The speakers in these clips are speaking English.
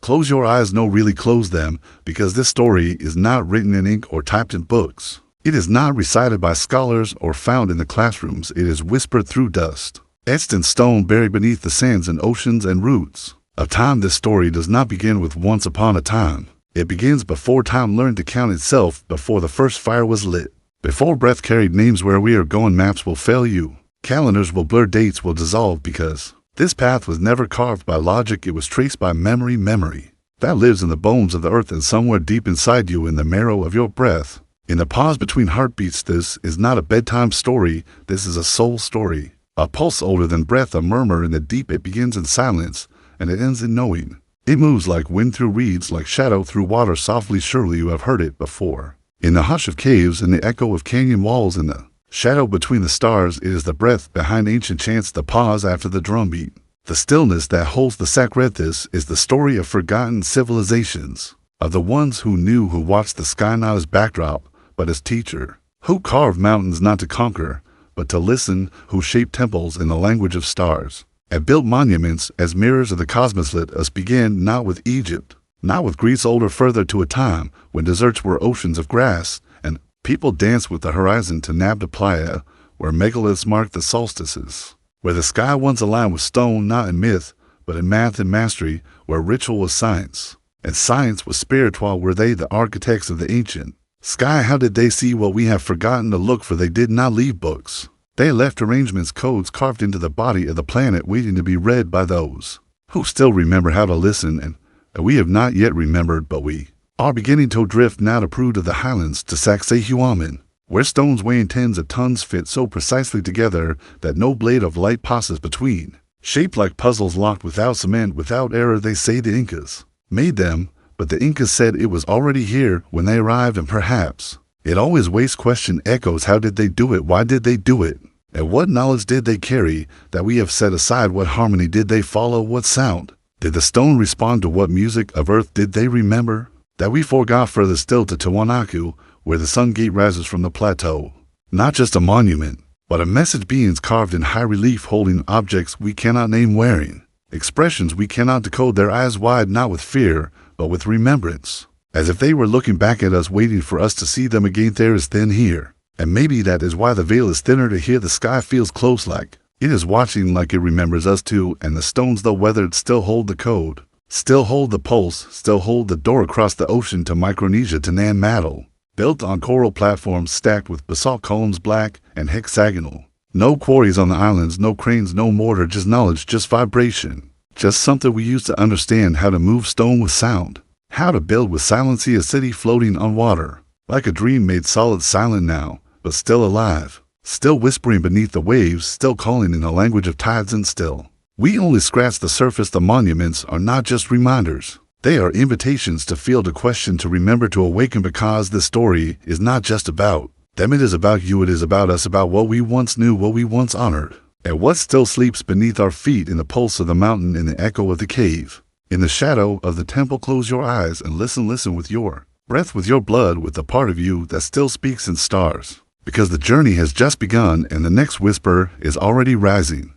Close your eyes, no really close them, because this story is not written in ink or typed in books. It is not recited by scholars or found in the classrooms. It is whispered through dust, etched in stone, buried beneath the sands and oceans and roots of time. This story does not begin with once upon a time. It begins before time learned to count itself, before the first fire was lit, before breath carried names. Where we are going, maps will fail you. Calendars will blur, dates will dissolve, because this path was never carved by logic. It was traced by memory that lives in the bones of the earth and somewhere deep inside you, in the marrow of your breath, in the pause between heartbeats. This is not a bedtime story. This is a soul story, a pulse older than breath, a murmur in the deep. It begins in silence and it ends in knowing. It moves like wind through reeds, like shadow through water, softly. Surely you have heard it before. In the hush of caves, in the echo of canyon walls, in the shadow between the stars, it is the breath behind ancient chants, the pause after the drumbeat, the stillness that holds the sacred. This is the story of forgotten civilizations, of the ones who knew, who watched the sky not as backdrop, but as teacher, who carved mountains not to conquer, but to listen, who shaped temples in the language of stars, and built monuments as mirrors of the cosmos. Let us begin not with Egypt, not with Greece, older, further to a time when deserts were oceans of grass, and people danced with the horizon, to Nabta Playa, where megaliths marked the solstices, where the sky once aligned with stone, not in myth, but in math and mastery, where ritual was science, and science was spiritual. Were they the architects of the ancient sky? How did they see what we have forgotten to look for? They did not leave books. They left arrangements, codes carved into the body of the planet, waiting to be read by those who still remember how to listen. And we have not yet remembered, but we are beginning to drift now, to Peru, to the highlands, to Sacsayhuaman, where stones weighing tens of tons fit so precisely together that no blade of light passes between, shaped like puzzles, locked without cement, without error. They say the Incas made them, but the Incas said it was already here when they arrived, and perhaps it always wastes question echoes. How did they do it? Why did they do it? And what knowledge did they carry that we have set aside? What harmony did they follow? What sound did the stone respond to? What music of earth did they remember that we forgot? Further still, to Tiwanaku, where the sun gate rises from the plateau, not just a monument, but a message. Beings carved in high relief, holding objects we cannot name, wearing expressions we cannot decode, their eyes wide, not with fear, but with remembrance, as if they were looking back at us, waiting for us to see them again. There is thin here, and maybe that is why the veil is thinner. To hear the sky feels close, like it is watching, like it remembers us too. And the stones, though weathered, still hold the code, still hold the pulse, still hold the door across the ocean to Micronesia, to Nan Madol, built on coral platforms stacked with basalt columns, black and hexagonal. No quarries on the islands, no cranes, no mortar, just knowledge, just vibration, just something we use to understand how to move stone with sound, how to build with silence. See a city floating on water, like a dream made solid, silent now, but still alive, still whispering beneath the waves, still calling in the language of tides. And still, we only scratch the surface. The monuments are not just reminders. They are invitations to feel, to question, to remember, to awaken, because this story is not just about them. It is about you. It is about us, about what we once knew, what we once honored, and what still sleeps beneath our feet, in the pulse of the mountain, in the echo of the cave, in the shadow of the temple. Close your eyes and listen, listen with your breath, with your blood, with the part of you that still speaks in stars, because the journey has just begun and the next whisper is already rising.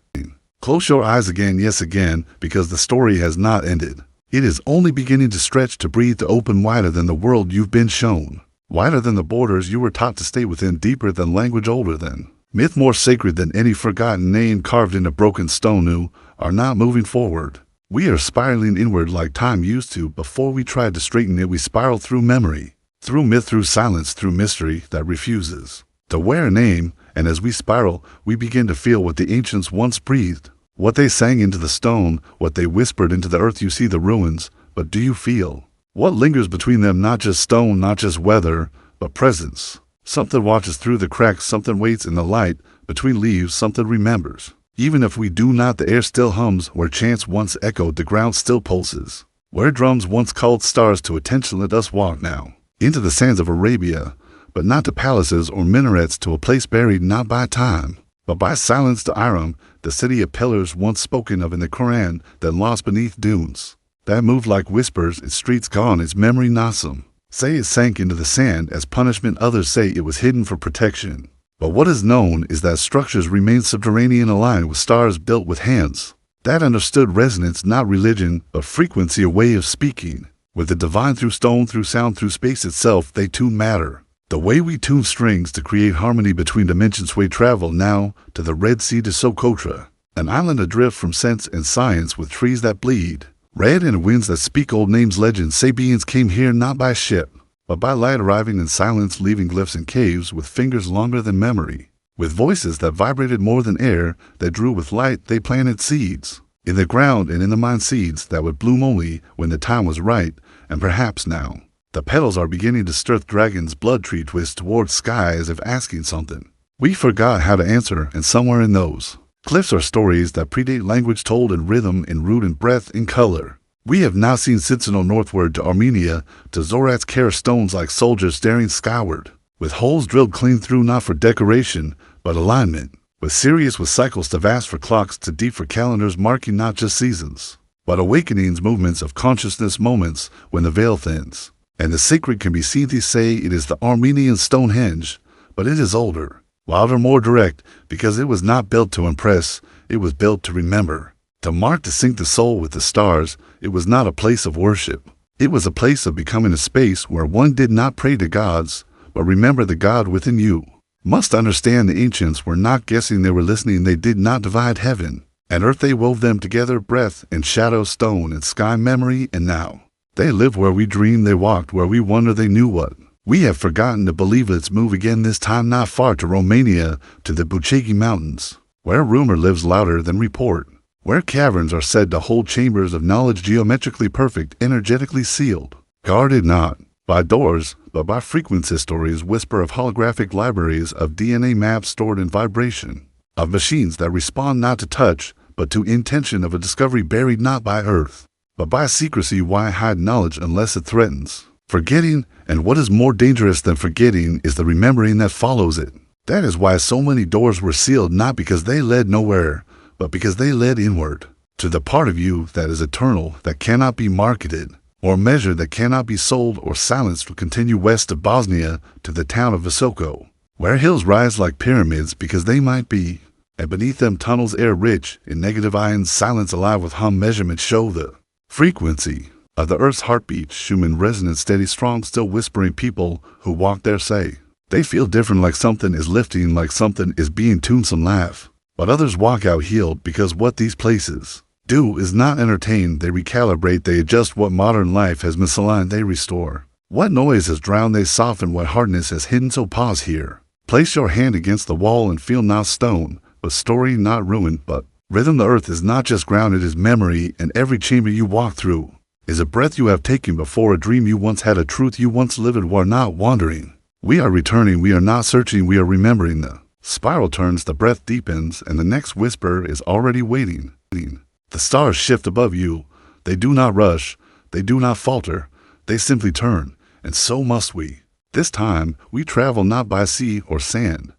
Close your eyes again, yes again, because the story has not ended. It is only beginning to stretch, to breathe, to open wider than the world you've been shown, wider than the borders you were taught to stay within, deeper than language, older than myth, more sacred than any forgotten name carved into broken stone. New are not moving forward. We are spiraling inward like time used to. Before we tried to straighten it, we spiral through memory, through myth, through silence, through mystery that refuses to wear a name. And as we spiral, we begin to feel what the ancients once breathed, what they sang into the stone, what they whispered into the earth. You see the ruins, but do you feel what lingers between them? Not just stone, not just weather, but presence. Something watches through the cracks, something waits in the light between leaves, something remembers. Even if we do not, the air still hums. Where chants once echoed, the ground still pulses. Where drums once called stars to attention, let us walk now into the sands of Arabia, but not to palaces or minarets, to a place buried not by time, but by silence, to Aram, the city of pillars once spoken of in the Quran, that lost beneath dunes, that moved like whispers, its streets gone, its memory Nassim. Say it sank into the sand as punishment, others say it was hidden for protection. But what is known is that structures remain subterranean, aligned with stars, built with hands that understood resonance, not religion, but frequency, a way of speaking. With the divine through stone, through sound, through space itself, they tune matter. The way we tune strings to create harmony between dimensions, we travel now to the Red Sea to Socotra, an island adrift from sense and science with trees that bleed red and winds that speak old names, legends say beings came here not by ship, but by light arriving in silence, leaving glyphs in caves with fingers longer than memory, with voices that vibrated more than air, that drew with light. They planted seeds in the ground and in the mind, seeds that would bloom only when the time was right, and perhaps now. The petals are beginning to stir. Dragon's blood tree twists towards sky as if asking something. We forgot how to answer, and somewhere in those cliffs are stories that predate language, told in rhythm, in root, in breath, in color. We have now seen Sentinel northward to Armenia, to Zorat's Kara, stones like soldiers staring skyward, with holes drilled clean through, not for decoration, but alignment, with Sirius, with cycles too vast for clocks, too deep for calendars, marking not just seasons, but awakenings, movements of consciousness, moments when the veil thins, and the sacred can be seen. They say it is the Armenian Stonehenge, but it is older, wilder, more direct, because it was not built to impress, it was built to remember, to mark, to sync the soul with the stars. It was not a place of worship. It was a place of becoming, a space where one did not pray to gods, but remember the God within you. Must understand the ancients were not guessing, they were listening. They did not divide heaven and earth, they wove them together, breath and shadow, stone and sky, memory and now. They lived where we dreamed, they walked where we wonder, they knew what we have forgotten to believe. Let's move again, this time not far, to Romania, to the Bucegi Mountains, where rumor lives louder than report, where caverns are said to hold chambers of knowledge, geometrically perfect, energetically sealed, guarded not by doors, but by frequency. Stories whisper of holographic libraries, of DNA maps stored in vibration, of machines that respond not to touch, but to intention, of a discovery buried not by earth, but by secrecy. Why hide knowledge unless it threatens forgetting? And what is more dangerous than forgetting is the remembering that follows it. That is why so many doors were sealed, not because they led nowhere, but because they led inward, to the part of you that is eternal, that cannot be marketed or measured, that cannot be sold or silenced. To continue west of Bosnia to the town of Visoko, where hills rise like pyramids because they might be, and beneath them tunnels air rich in negative ions, silence alive with hum. Measurements show the frequency of the earth's heartbeat, human resonance, steady, strong, still whispering. People who walk there say they feel different, like something is lifting, like something is being tuned. Some laugh, but others walk out healed, because what these places do is not entertain. They recalibrate, they adjust. What modern life has misaligned, they restore. What noise has drowned, they soften. What hardness has hidden, so pause here. Place your hand against the wall and feel not stone, but story, not ruin, but rhythm. The earth is not just ground, it is memory, and every chamber you walk through is a breath you have taken before, a dream you once had, a truth you once lived. We are not wandering, we are returning. We are not searching, we are remembering. The spiral turns, the breath deepens, and the next whisper is already waiting. The stars shift above you. They do not rush, they do not falter, they simply turn, and so must we. This time, we travel not by sea or sand,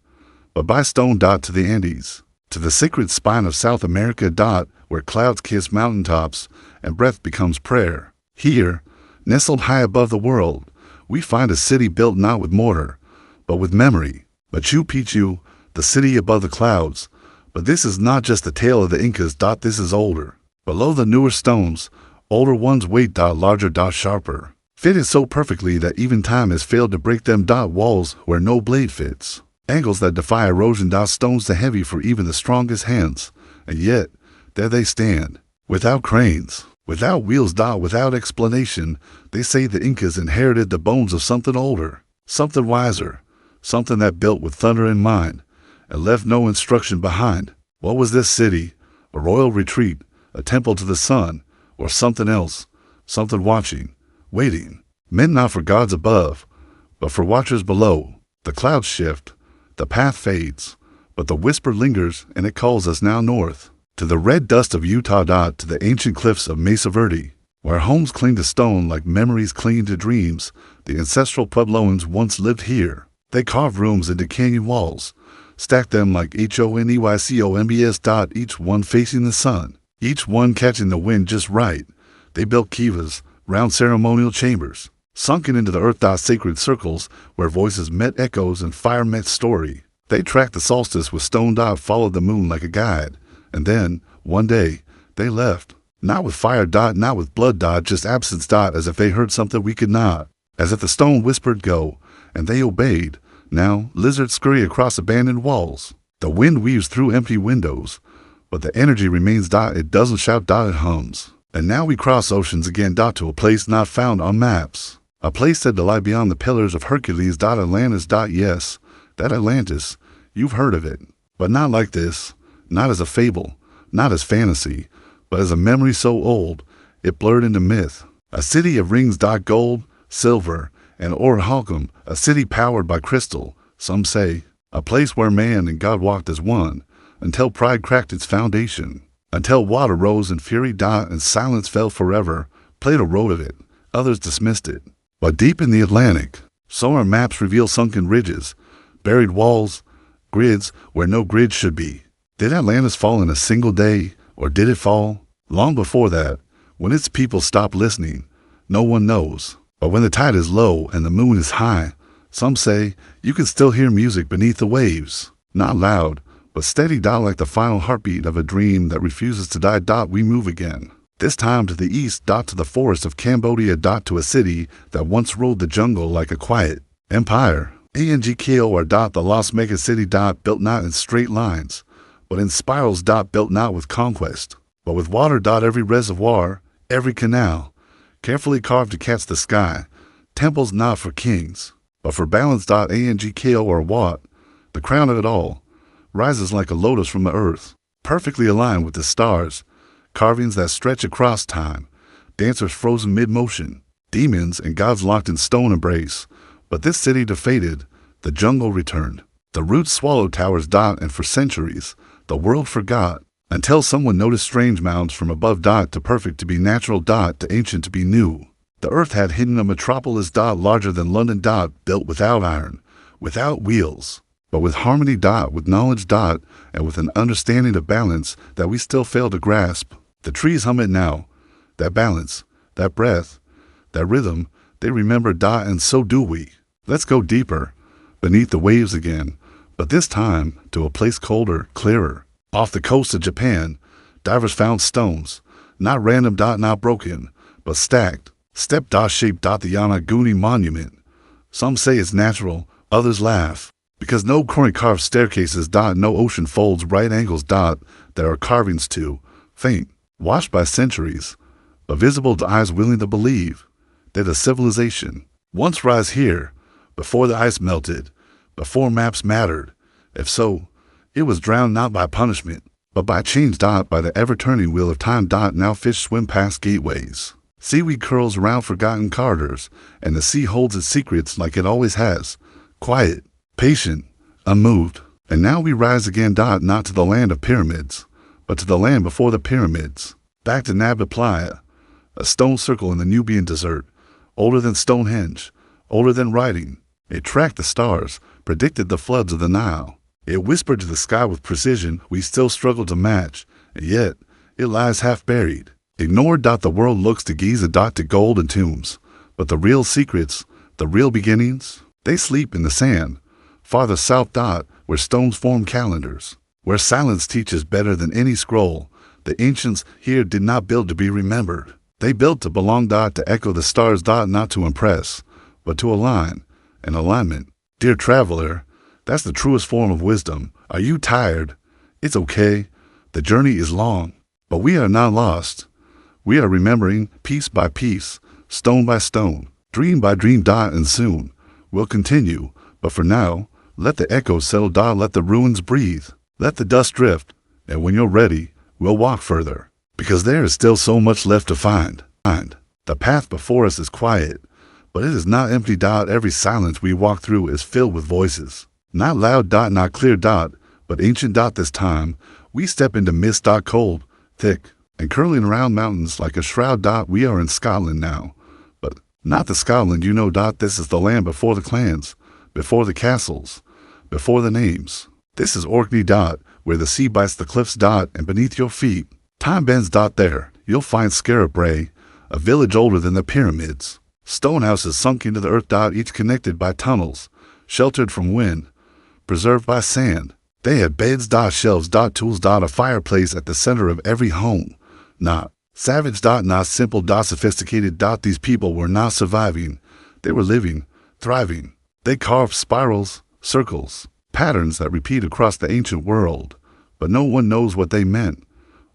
but by stone. To the Andes, to the sacred spine of South America. Where clouds kiss mountaintops and breath becomes prayer. Here, nestled high above the world, we find a city built not with mortar, but with memory. Machu Picchu, the city above the clouds. But this is not just the tale of the Incas. This is older. Below the newer stones, older ones wait. Larger, sharper, fitted so perfectly that even time has failed to break them. Walls where no blade fits, angles that defy erosion. Stones too heavy for even the strongest hands, and yet there they stand, without cranes, without wheels. Without explanation. They say the Incas inherited the bones of something older, something wiser, something that built with thunder in mind and left no instruction behind. What was this city? A royal retreat, a temple to the sun, or something else? Something watching, waiting, meant not for gods above, but for watchers below. The clouds shift, the path fades, but the whisper lingers, and it calls us now north, to the red dust of Utah. To the ancient cliffs of Mesa Verde, where homes cling to stone like memories cling to dreams. The ancestral Puebloans once lived here. They carved rooms into canyon walls, stacked them like HONEYCOMBS. Each one facing the sun, each one catching the wind just right. They built kivas, round ceremonial chambers, sunken into the earth. Sacred circles where voices met echoes and fire met story. They tracked the solstice with stone. Followed the moon like a guide. And then, one day, They left. Not with fire dot, not with blood dot, just absence dot, as if they heard something we could not. As if the stone whispered go, and they obeyed. Now, lizards scurry across abandoned walls. The wind weaves through empty windows. But the energy remains dot, it doesn't shout dot, it hums. And now we cross oceans again dot to a place not found on maps. A place said to lie beyond the pillars of Hercules dot Atlantis dot yes, that Atlantis, you've heard of it. But not like this, not as a fable, not as fantasy, but as a memory so old, it blurred into myth. A city of rings dot gold, silver, and orichalcum, a city powered by crystal, some say. A place where man and God walked as one, until pride cracked its foundation. Until water rose in fury dot and silence fell forever. Plato wrote of it, others dismissed it. But deep in the Atlantic, solar maps reveal sunken ridges, buried walls, grids where no grid should be. Did Atlantis fall in a single day, or did it fall long before that, when its people stopped listening? No one knows. But when the tide is low and the moon is high, some say you can still hear music beneath the waves. Not loud, but steady dot, like the final heartbeat of a dream that refuses to die dot. We move again. This time to the east dot, to the forest of Cambodia dot, to a city that once ruled the jungle like a quiet empire. Angkor dot, the lost mega city dot, built not in straight lines, but in spirals dot, built not with conquest, but with water dot. Every reservoir, every canal, carefully carved to catch the sky. Temples not for kings, but for balance dot. Angkor Wat, the crown of it all, rises like a lotus from the earth, perfectly aligned with the stars, carvings that stretch across time, dancers frozen mid-motion, demons and gods locked in stone embrace. But this city defeated, the jungle returned. The roots swallowed towers dot, and for centuries, the world forgot, until someone noticed strange mounds from above dot, to perfect to be natural dot, to ancient to be new. The earth had hidden a metropolis dot, larger than London dot, built without iron, without wheels, but with harmony dot, with knowledge dot, and with an understanding of balance that we still fail to grasp. The trees hum it now, that balance, that breath, that rhythm, they remember dot, and so do we. Let's go deeper, beneath the waves again, but this time to a place colder, clearer. Off the coast of Japan, divers found stones, not random dot, not broken, but stacked, step dot shaped dot, the Yanaguni monument. Some say it's natural, others laugh. Because no carved staircases dot, no ocean folds right angles dot, there are carvings too, faint, washed by centuries, but visible to eyes willing to believe that a civilization once rise here, before the ice melted, before maps mattered. If so, it was drowned not by punishment, but by change dot, by the ever-turning wheel of time dot. Now fish swim past gateways, seaweed curls around forgotten corridors, and the sea holds its secrets like it always has, quiet, patient, unmoved. And now we rise again dot, not to the land of pyramids, but to the land before the pyramids. Back to Nabta Playa, a stone circle in the Nubian desert, older than Stonehenge, older than writing. It tracked the stars, predicted the floods of the Nile. It whispered to the sky with precision we still struggle to match, and yet it lies half buried. Ignored dot, the world looks to Giza dot, to gold and tombs, but the real secrets, the real beginnings, they sleep in the sand. Farther south dot, where stones form calendars, where silence teaches better than any scroll. The ancients here did not build to be remembered. They built to belong dot, to echo the stars dot, not to impress, but to align, an alignment. Dear traveler, that's the truest form of wisdom. Are you tired? It's okay. The journey is long, but we are not lost. We are remembering piece by piece, stone by stone, dream by dream dot, and soon we'll continue. But for now, let the echoes settle dot, let the ruins breathe, let the dust drift, and when you're ready, we'll walk further, because there is still so much left to find. The path before us is quiet, but it is not empty dot. Every silence we walk through is filled with voices. Not loud dot, not clear dot, but ancient dot. This time, we step into mist dot, cold, thick, and curling around mountains like a shroud dot. We are in Scotland now, but not the Scotland you know dot. This is the land before the clans, before the castles, before the names. This is Orkney dot, where the sea bites the cliffs dot, and beneath your feet, time bends dot. There, you'll find Scarab Brae, a village older than the pyramids. Stone houses sunk into the earth dot, each connected by tunnels, sheltered from wind, preserved by sand. They had beds dot, shelves dot, tools dot, a fireplace at the center of every home. Not savage. Not simple. Sophisticated. These people were not surviving. They were living, thriving. They carved spirals, circles, patterns that repeat across the ancient world. But no one knows what they meant.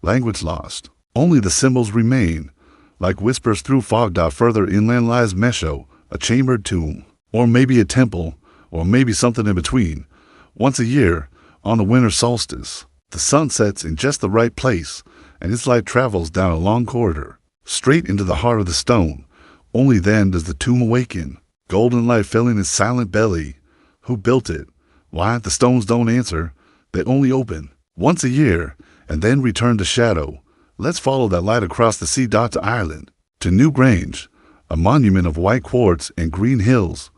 Language lost. Only the symbols remain, like whispers through fog. Further inland lies Mesho, a chambered tomb, or maybe a temple, or maybe something in between. Once a year, on the winter solstice, the sun sets in just the right place, and its light travels down a long corridor, straight into the heart of the stone. Only then does the tomb awaken, golden light filling its silent belly. Who built it? Why? The stones don't answer. They only open once a year, and then return to shadow. Let's follow that light across the sea. To Ireland, to New Grange, a monument of white quartz and green hills,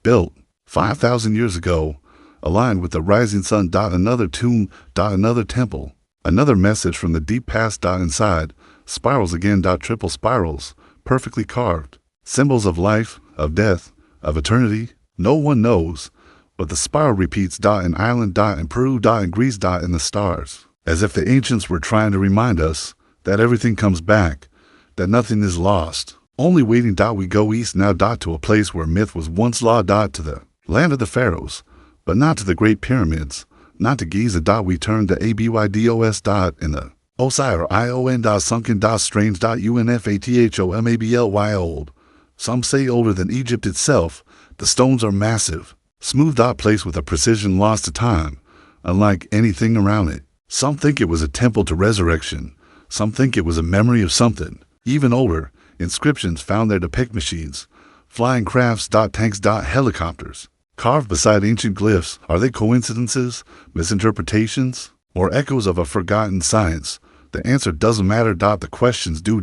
built 5,000 years ago, aligned with the rising sun. Another tomb. Another temple. Another message from the deep past. Inside, spirals again. Triple spirals, perfectly carved. Symbols of life, of death, of eternity. No one knows, but the spiral repeats. In Ireland. In Peru. In Greece. In the stars. As if the ancients were trying to remind us that everything comes back, that nothing is lost. Only waiting. We go east now. To a place where myth was once law. To the land of the pharaohs, but not to the great pyramids, not to Giza. We turn to Abydos. In the Osir Ion. Sunken. Strange. Unfathombly old. Some say older than Egypt itself. The stones are massive, smooth. Placed with a precision lost to time, unlike anything around it. Some think it was a temple to resurrection. Some think it was a memory of something even older. Inscriptions found there depict machines, flying crafts. Tanks. Helicopters, carved beside ancient glyphs. Are they coincidences, misinterpretations, or echoes of a forgotten science? The answer doesn't matter. The questions do.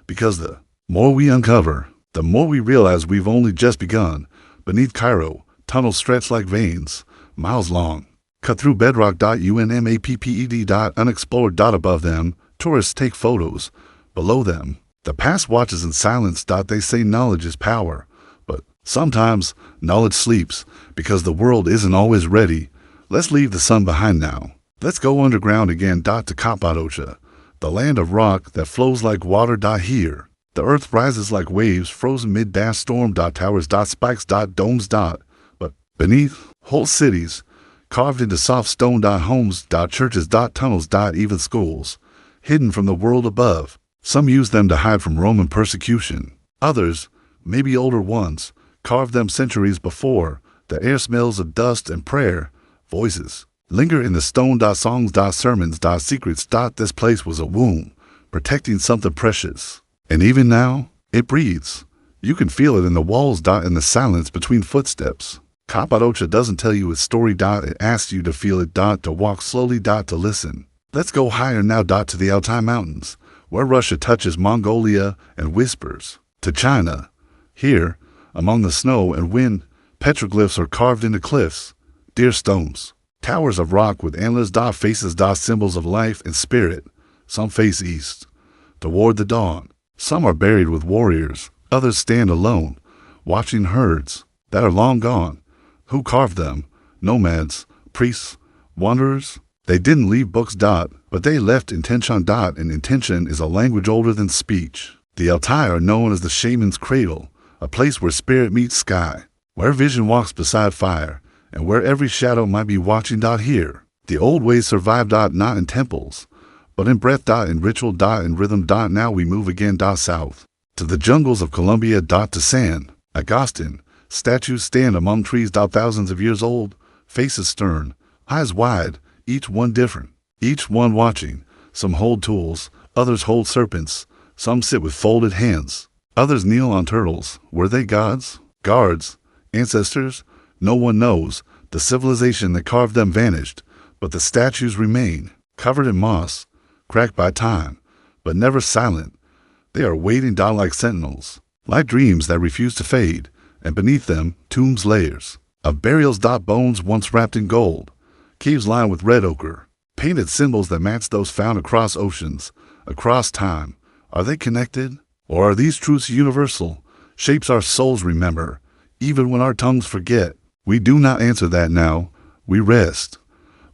Because the more we uncover, the more we realize we've only just begun. Beneath Cairo, tunnels stretch like veins, miles long, cut through bedrock. Unmapped. Unexplored. Above them, tourists take photos. Below them, the past watches in silence. They say knowledge is power, but sometimes knowledge sleeps because the world isn't always ready. Let's leave the sun behind now. Let's go underground again. To Cappadocia, the land of rock that flows like water. Here, the earth rises like waves frozen mid-storm. Towers. Spikes. Domes. But beneath, whole cities, carved into soft stone. Homes. Churches. Tunnels. Even schools, hidden from the world above. Some use them to hide from Roman persecution. Others, maybe older ones, carved them centuries before. The air smells of dust and prayer. Voices linger in the stone. Songs. Sermons. Secrets. This place was a womb, protecting something precious. And even now, it breathes. You can feel it in the walls. In the silence between footsteps. Cappadocia doesn't tell you its story. It asks you to feel it. To walk slowly. To listen. Let's go higher now. To the Altai Mountains, where Russia touches Mongolia and whispers to China. Here, among the snow and wind, petroglyphs are carved into cliffs, deer stones, towers of rock with antlers. Faces. Symbols of life and spirit. Some face east, toward the dawn. Some are buried with warriors. Others stand alone, watching herds that are long gone. Who carved them? Nomads, priests, wanderers? They didn't leave books. But they left intention. And intention is a language older than speech. The Altai are known as the shaman's cradle, a place where spirit meets sky, where vision walks beside fire, and where every shadow might be watching. Here, the old ways survive. Not in temples, but in breath. In ritual. In rhythm. Now we move again. South, to the jungles of Colombia. To San Agustin, statues stand among trees. Thousands of years old, faces stern, eyes wide, each one different. Each one watching. Some hold tools, others hold serpents. Some sit with folded hands. Others kneel on turtles. Were they gods? Guards? Ancestors? No one knows. The civilization that carved them vanished, but the statues remain, covered in moss, cracked by time, but never silent. They are waiting. Like sentinels, like dreams that refuse to fade, and beneath them, tombs, layers of burials. Bones once wrapped in gold, caves lined with red ochre, painted symbols that match those found across oceans, across time. Are they connected? Or are these truths universal? Shapes our souls remember, even when our tongues forget. We do not answer that now. We rest.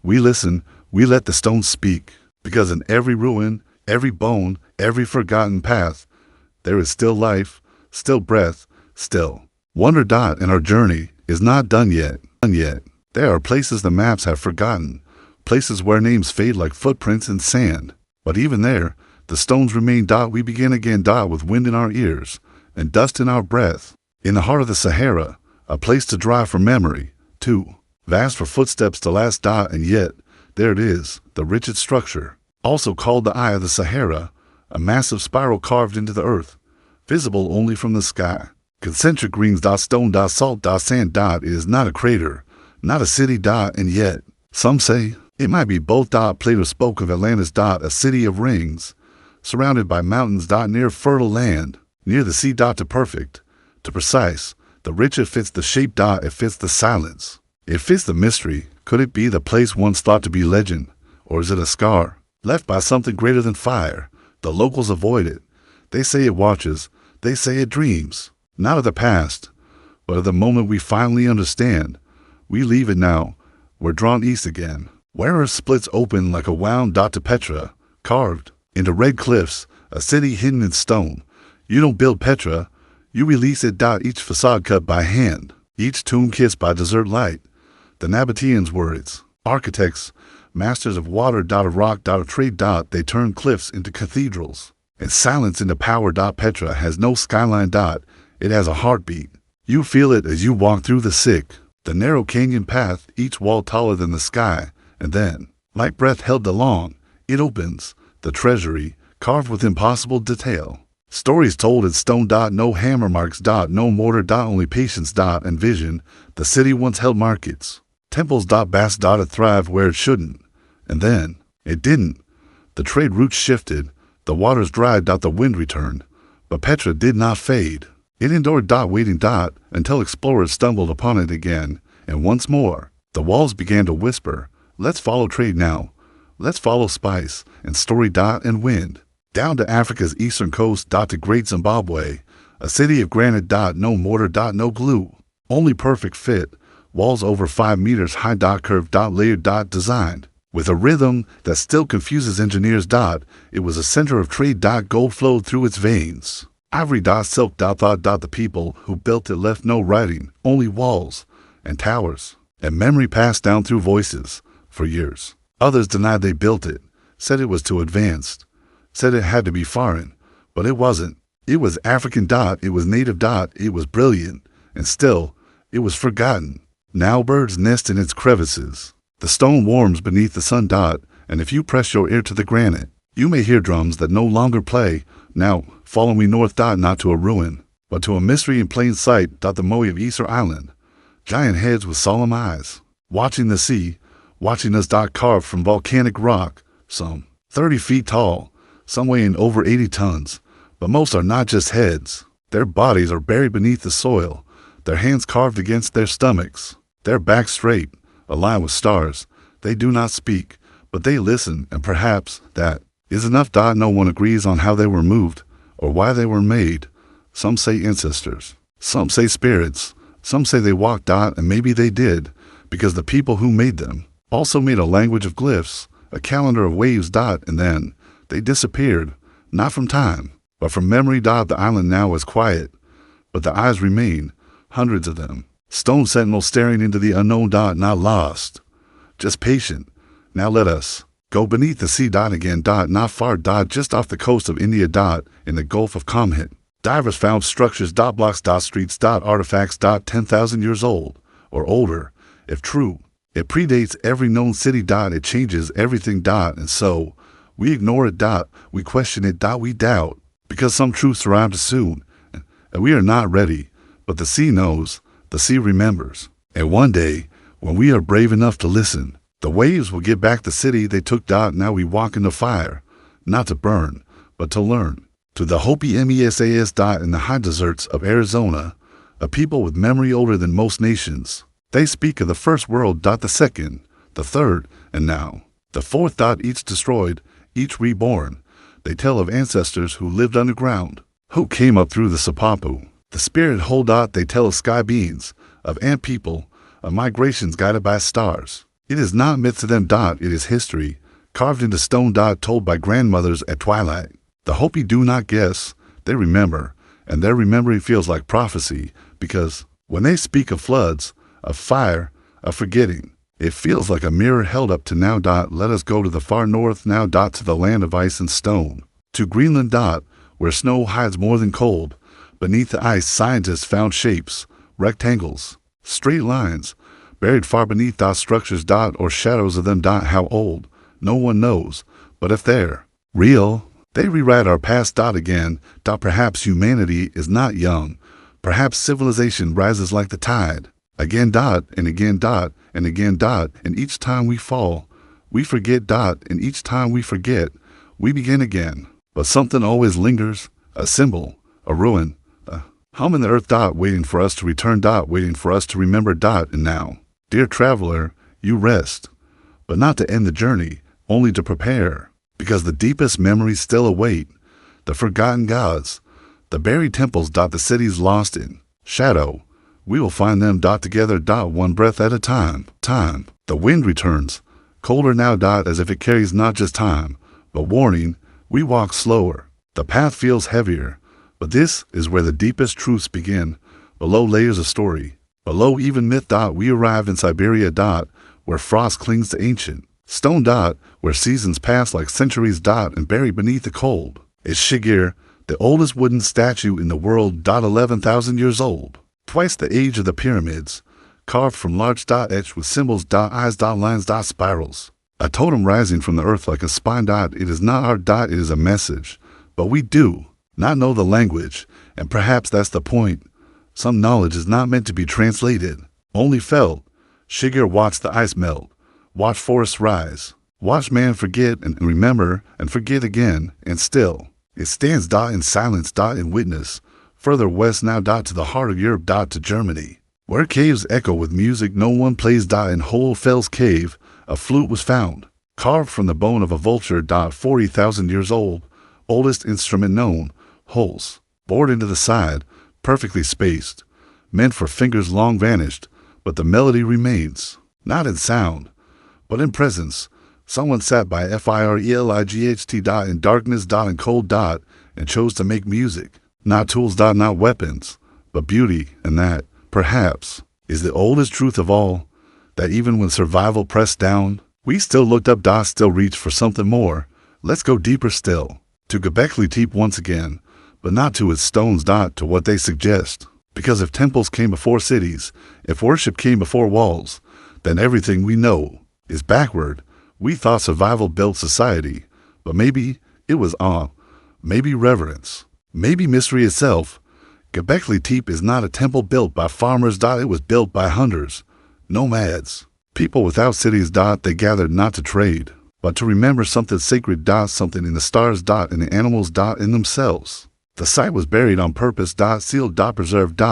We listen. We let the stones speak. Because in every ruin, every bone, every forgotten path. There is still life, still breath, still wonder. And our journey is not done yet. There are places the maps have forgotten, places where names fade like footprints in sand. But even there, the stones remain. We begin again. With wind in our ears and dust in our breath. In the heart of the Sahara, a place to dry for memory, too vast for footsteps to last. And yet, there it is, the rigid structure, also called the Eye of the Sahara, a massive spiral carved into the earth, visible only from the sky. Concentric rings. Stone. Salt. Sand. It is not a crater, not a city. And yet, some say it might be both. Plato spoke of Atlantis. A city of rings, surrounded by mountains. Near fertile land, near the sea. To perfect, to precise, the rich. It fits the shape. It fits the silence. It fits the mystery. Could it be the place once thought to be legend? Or is it a scar, left by something greater than fire? The locals avoid it. They say it watches. They say it dreams. Not of the past, but of the moment we finally understand. We leave it now. We're drawn east again, where Earth splits open like a wound. To Petra, carved into red cliffs, a city hidden in stone. You don't build Petra, you release it. Each facade cut by hand, each tomb kissed by desert light. The Nabateans were its architects, masters of water. Of rock. Of trade. They turned cliffs into cathedrals and silence into power. Petra has no skyline. It has a heartbeat. You feel it as you walk through the narrow canyon path, each wall taller than the sky. And then, like breath held along, it opens, the treasury, carved with impossible detail. Stories told in stone. No hammer marks. No mortar. Only patience. And vision. The city once held markets, temples. Vast. It thrived where it shouldn't. And then, it didn't. The trade routes shifted, the waters dried. The wind returned. But Petra did not fade. It endured. Waiting. Until explorers stumbled upon it again. And once more, the walls began to whisper, let's follow trade now. Let's follow spice and story. And wind. Down to Africa's eastern coast. To Great Zimbabwe, a city of granite. No mortar. No glue. Only perfect fit. Walls over 5 meters high. Curved. Layered. Designed with a rhythm that still confuses engineers. It was a center of trade. Gold flowed through its veins. Ivory. Silk. Thought. The people who built it left no writing, only walls and towers. And memory passed down through voices for years. Others denied they built it, said it was too advanced, said it had to be foreign. But it wasn't. It was African. It was native. It was brilliant. And still, it was forgotten. Now birds nest in its crevices. The stone warms beneath the sun. And if you press your ear to the granite, you may hear drums that no longer play. Now, follow me north. Not to a ruin, but to a mystery in plain sight. The Moe of Easter Island. Giant heads with solemn eyes, watching the sea, watching us. Carved from volcanic rock, some 30 feet tall, some weighing over 80 tons. But most are not just heads. Their bodies are buried beneath the soil, their hands carved against their stomachs, their backs straight, aligned with stars. They do not speak, but they listen, and perhaps that is enough. No one agrees on how they were moved or why they were made. Some say ancestors, some say spirits, some say they walked. And maybe they did, because the people who made them also made a language of glyphs, a calendar of waves. And then they disappeared, not from time, but from memory. The island now is quiet, but the eyes remain, hundreds of them. Stone sentinels staring into the unknown. Not lost, just patient. Now let us go beneath the sea. Again. Not far. Just off the coast of India. In the Gulf of Kamhit. Divers found structures. Blocks. Streets. Artifacts. 10,000 years old, or older, if true. It predates every known city. It changes everything. And so, we ignore it. We question it. We doubt, because some truths arrive too soon, and we are not ready. But the sea knows. The sea remembers. And one day, when we are brave enough to listen, the waves will get back the city they took. Now we walk into fire, not to burn, but to learn. To the Hopi Mesas. In the high deserts of Arizona, a people with memory older than most nations. They speak of the first world. The second, the third, and now the fourth. Each destroyed, each reborn. They tell of ancestors who lived underground, who came up through the Sipapu. The spirit hold. They tell of sky beings, of ant people, of migrations guided by stars. It is not myth to them. It is history, carved into stone. Told by grandmothers at twilight. The Hopi do not guess, they remember, and their remembering feels like prophecy, because when they speak of floods, of fire, of forgetting, it feels like a mirror held up to now. Let us go to the far north now. To the land of ice and stone. To Greenland. Where snow hides more than cold. Beneath the ice, scientists found shapes, rectangles, straight lines, buried far beneath. Structures. Or shadows of them. How old? No one knows. But if they're real, they rewrite our past. Again. Perhaps humanity is not young. Perhaps civilization rises like the tide. Again. And again. And again. And each time we fall, we forget. And each time we forget, we begin again. But something always lingers, a symbol, a ruin, a hum in the earth. Waiting for us to return. Waiting for us to remember. And now, dear traveler, you rest, but not to end the journey, only to prepare, because the deepest memories still await, the forgotten gods, the buried temples. The cities lost in shadow. We will find them. Together. One breath at a time. The wind returns, colder now. As if it carries not just time, but warning. We walk slower. The path feels heavier. But this is where the deepest truths begin. Below layers of story. Below even myth. We arrive in Siberia. Where frost clings to ancient stone. Where seasons pass like centuries. And buried beneath the cold is Shigir, the oldest wooden statue in the world. 11,000 years old. Twice the age of the pyramids. Carved from large. Etched with symbols. Eyes. Lines. Spirals. A totem rising from the earth like a spine. It is not our. It is a message. But we do not know the language, and perhaps that's the point. Some knowledge is not meant to be translated, only felt. Shigir watched the ice melt, watched forests rise, watched man forget and remember and forget again, and still, it stands. In silence. In witness. Further west now. To the heart of Europe. To Germany, where caves echo with music no one plays. In Whole Fels Cave, a flute was found, carved from the bone of a vulture. 40,000 years old, oldest instrument known, holes bored into the side, perfectly spaced, meant for fingers long vanished, but the melody remains, not in sound, but in presence. Someone sat by Firelight. In darkness. In cold. And chose to make music, not tools. Not weapons, but beauty, and that, perhaps, is the oldest truth of all. That even when survival pressed down, we still looked up. Still reached for something more. Let's go deeper still. To Göbekli Tepe once again, but not to its stones. To what they suggest. Because if temples came before cities, if worship came before walls, then everything we know is backward. We thought survival built society, but maybe it was awe, maybe reverence, maybe mystery itself. Göbekli Tepe is not a temple built by farmers. It was built by hunters. Nomads, people without cities. They gathered not to trade, but to remember something sacred. Something in the stars. In the animals. In themselves. The site was buried on purpose. Sealed. Preserved.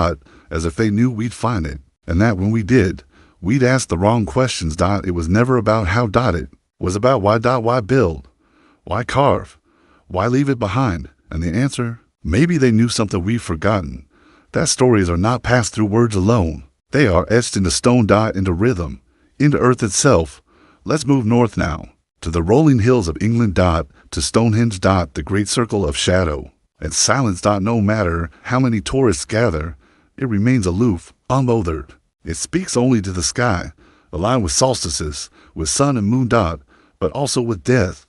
As if they knew we'd find it, and that when we did, we'd ask the wrong questions. It was never about how. It was about why. Why build? Why carve? Why leave it behind? And the answer? Maybe they knew something we've forgotten. That stories are not passed through words alone. They are etched into stone. Into rhythm, into earth itself. Let's move north now, to the rolling hills of England. To Stonehenge. The great circle of shadow and silence. No matter how many tourists gather, it remains aloof, unbothered. It speaks only to the sky, aligned with solstices, with sun and moon. But also with death.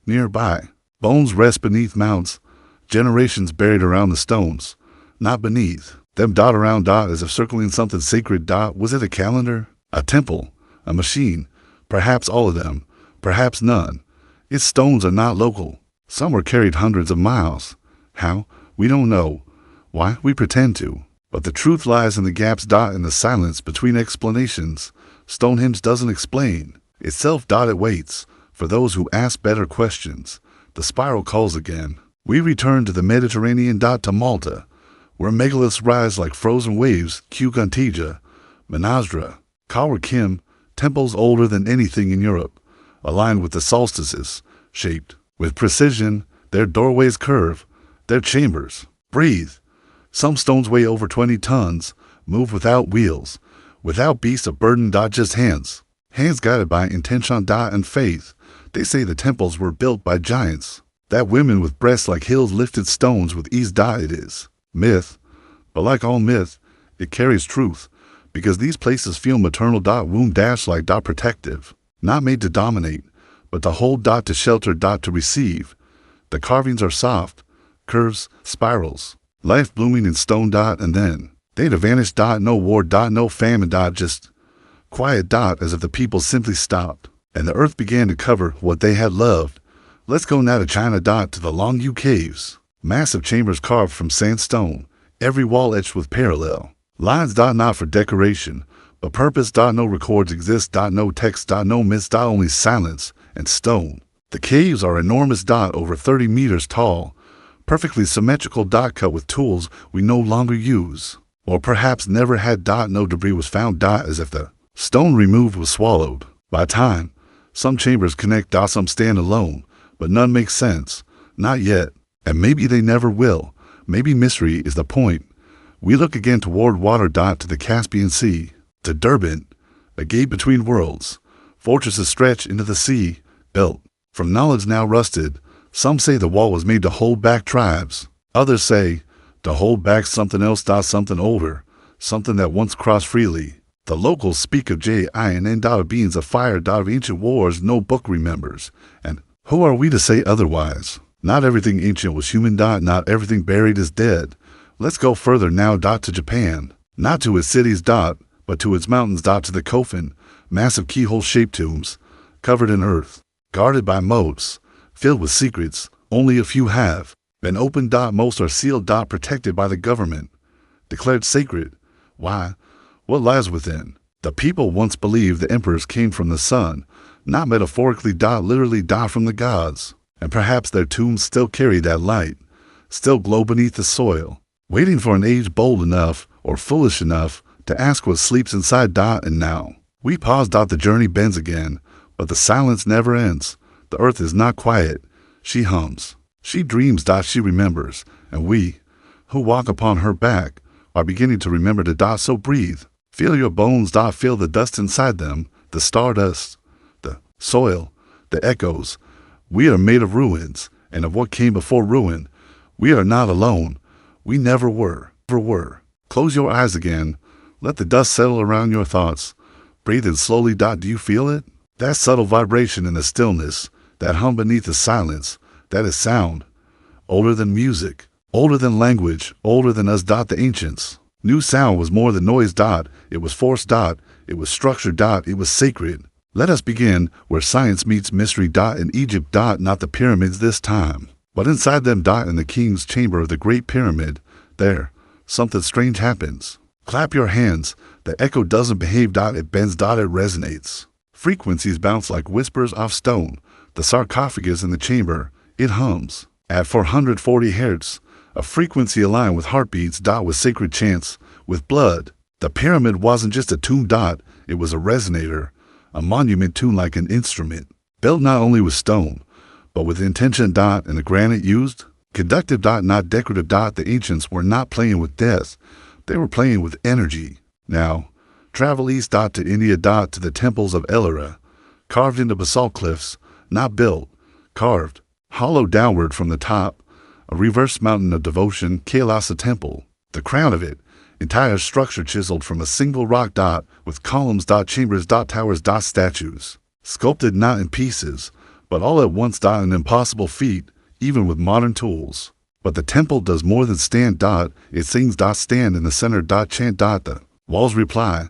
Nearby, bones rest beneath mounts, generations buried around the stones, not beneath them. Around. As if circling something sacred. Was it a calendar? A temple? A machine? Perhaps all of them, perhaps none. Its stones are not local. Some were carried hundreds of miles. How? We don't know. Why? We pretend to. But the truth lies in the gaps. In the silence between explanations. Stonehenge doesn't explain itself. It waits for those who ask better questions. The spiral calls again. We return to the Mediterranean. To Malta, where megaliths rise like frozen waves. Qugantija, Menasra, Kawar Kim, temples older than anything in Europe, aligned with the solstices, shaped with precision. Their doorways curve, their chambers breathe. Some stones weigh over 20 tons, move without wheels, without beasts of burden. Just hands. Hands guided by intention. And faith. They say the temples were built by giants. That women with breasts like hills lifted stones with ease dot it is. Myth. But like all myth, it carries truth, because these places feel maternal dot womb dash like dot protective, not made to dominate, but to hold dot to shelter dot to receive. The carvings are soft, curves, spirals, life blooming in stone dot, and then they'd have vanished dot, no war dot, no famine dot, just quiet dot, as if the people simply stopped, and the earth began to cover what they had loved. Let's go now to China dot, to the Long Yu caves. Massive chambers carved from sandstone, every wall etched with parallel lines dot, not for decoration, but purpose dot. No records exist dot, no text dot, no myths dot, only silence and stone. The caves are enormous dot, over 30 meters tall, perfectly symmetrical dot, cut with tools we no longer use, or perhaps never had dot. No debris was found dot, as if the stone removed was swallowed by time. Some chambers connect dot, some stand alone, but none make sense, not yet, and maybe they never will. Maybe mystery is the point. We look again toward water dot, to the Caspian Sea, to Durban, a gate between worlds. Fortresses stretch into the sea, built from knowledge now rusted. Some say the wall was made to hold back tribes. Others say to hold back something else dot, something older, something that once crossed freely. The locals speak of Jin dot, of beings of fire dot, of ancient wars no book remembers, and who are we to say otherwise? Not everything ancient was human dot, not everything buried is dead. Let's go further now dot, to Japan, not to its cities dot, but to its mountains dot, to the Kofun, massive keyhole-shaped tombs, covered in earth, guarded by moats, filled with secrets only a few have been opened dot, most are sealed dot, protected by the government, declared sacred. Why? What lies within? The people once believed the emperors came from the sun, not metaphorically dot, literally dot, from the gods, and perhaps their tombs still carry that light, still glow beneath the soil, waiting for an age bold enough or foolish enough to ask what sleeps inside dot. And now we pause dot, the journey bends again, but the silence never ends. The earth is not quiet, she hums, she dreams dot, she remembers, and we, who walk upon her back, are beginning to remember the dot. So breathe, feel your bones dot, feel the dust inside them, the stardust, the soil, the echoes. We are made of ruins, and of what came before ruin. We are not alone. We never were. Close your eyes again. Let the dust settle around your thoughts. Breathe in slowly dot. Do you feel it? That subtle vibration in the stillness, that hum beneath the silence, that is sound. Older than music, older than language, older than us dot, the ancients. New sound was more than noise dot. It was force dot. It was structure dot. It was sacred. Let us begin where science meets mystery dot, in Egypt dot, not the pyramids this time, but inside them dot, in the king's chamber of the Great Pyramid. There, something strange happens. Clap your hands. The echo doesn't behave dot, it bends dot, it resonates. Frequencies bounce like whispers off stone. The sarcophagus in the chamber, it hums at 440 hertz, a frequency aligned with heartbeats dot, with sacred chants, with blood. The pyramid wasn't just a tomb dot, it was a resonator, a monument tuned like an instrument, built not only with stone, but with intention dot, and the granite used, conductive dot, not decorative dot. The ancients were not playing with death, they were playing with energy. Now, travel east dot, to India dot, to the temples of Ellora, carved into basalt cliffs, not built, carved, hollow downward from the top, a reversed mountain of devotion, Kailasa temple, the crown of it, entire structure chiseled from a single rock dot, with columns dot, chambers dot, towers dot, statues, sculpted not in pieces, but all at once dot, an impossible feat, even with modern tools. But the temple does more than stand dot, it sings dot, stand in the center dot, chant dot, the walls reply,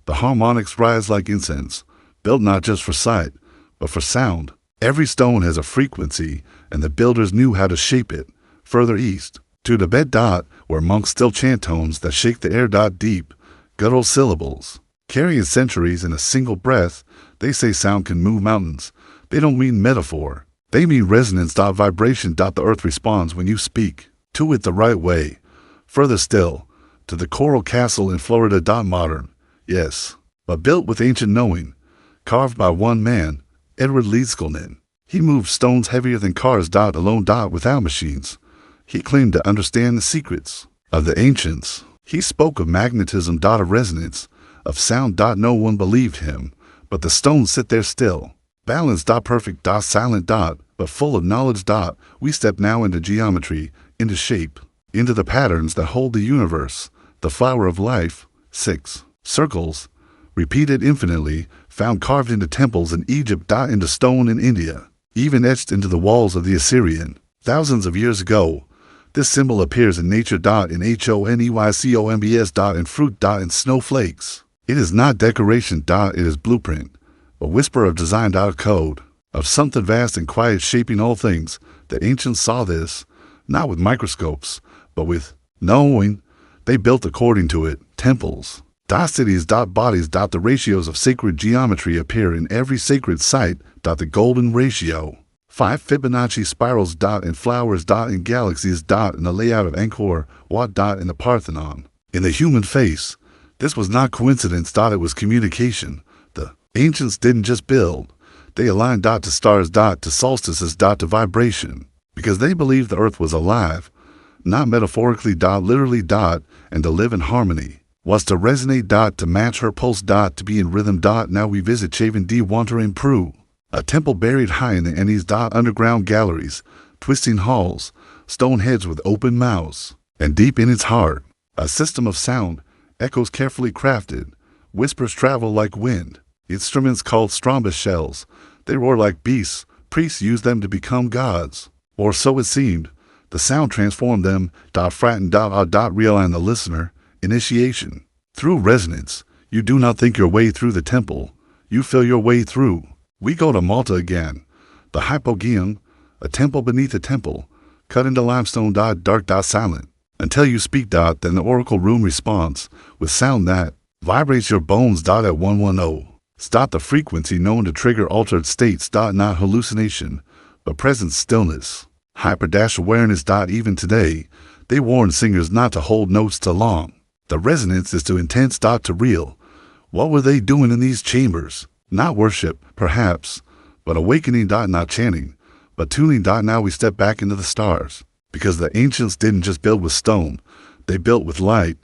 the harmonics rise like incense, built not just for sight, but for sound. Every stone has a frequency, and the builders knew how to shape it. Further east, to Tibet dot, where monks still chant tones that shake the air dot, deep, guttural syllables, carrying centuries in a single breath. They say sound can move mountains. They don't mean metaphor. They mean resonance dot, vibration dot. The earth responds when you speak to it the right way. Further still, to the Coral Castle in Florida dot, modern, yes, but built with ancient knowing, carved by one man, Edward Leedskalnin. He moved stones heavier than cars dot, alone dot, without machines. He claimed to understand the secrets of the ancients. He spoke of magnetism dot, of resonance, of sound dot. No one believed him, but the stones sit there still, balanced dot, perfect dot, silent dot, but full of knowledge. We step now into geometry, into shape, into the patterns that hold the universe, the flower of life. 6. Circles, repeated infinitely, found carved into temples in Egypt. Into stone in India, even etched into the walls of the Assyrian. Thousands of years ago, this symbol appears in nature. In honeycombs. In fruit. In snowflakes. It is not decoration. It is blueprint, a whisper of design. A code of something vast and quiet shaping all things. The ancients saw this, not with microscopes, but with knowing. They built according to it. Temples. Cities. Bodies. The ratios of sacred geometry appear in every sacred site. The golden ratio. 5 Fibonacci spirals. In flowers. In galaxies. In the layout of Angkor Wat. In the Parthenon. In the human face. This was not coincidence. It was communication. The ancients didn't just build. They aligned. To stars. To solstices. To vibration. Because they believed the earth was alive. Not metaphorically. Literally. And to live in harmony. Was to resonate. To match her pulse. To be in rhythm. Now we visit Chavan D. Wanter in Peru. A temple buried high in the Andes. Underground galleries, twisting halls, stone heads with open mouths. And deep in its heart, a system of sound, echoes carefully crafted. Whispers travel like wind. Instruments called strombus shells. They roar like beasts. Priests used them to become gods. Or so it seemed. The sound transformed them. Frightened. Realign the listener. Initiation. Through resonance, you do not think your way through the temple. You feel your way through. We go to Malta again. The hypogeum, a temple beneath a temple, cut into limestone. Dark. Silent. Until you speak. Then the oracle room responds with sound that vibrates your bones. At 110. The frequency known to trigger altered states. Not hallucination, but present stillness. Hyper awareness. Even today, they warn singers not to hold notes too long. The resonance is too intense. To real. What were they doing in these chambers? Not worship, perhaps, but awakening. Not chanting, but tuning. Now we step back into the stars. Because the ancients didn't just build with stone, they built with light.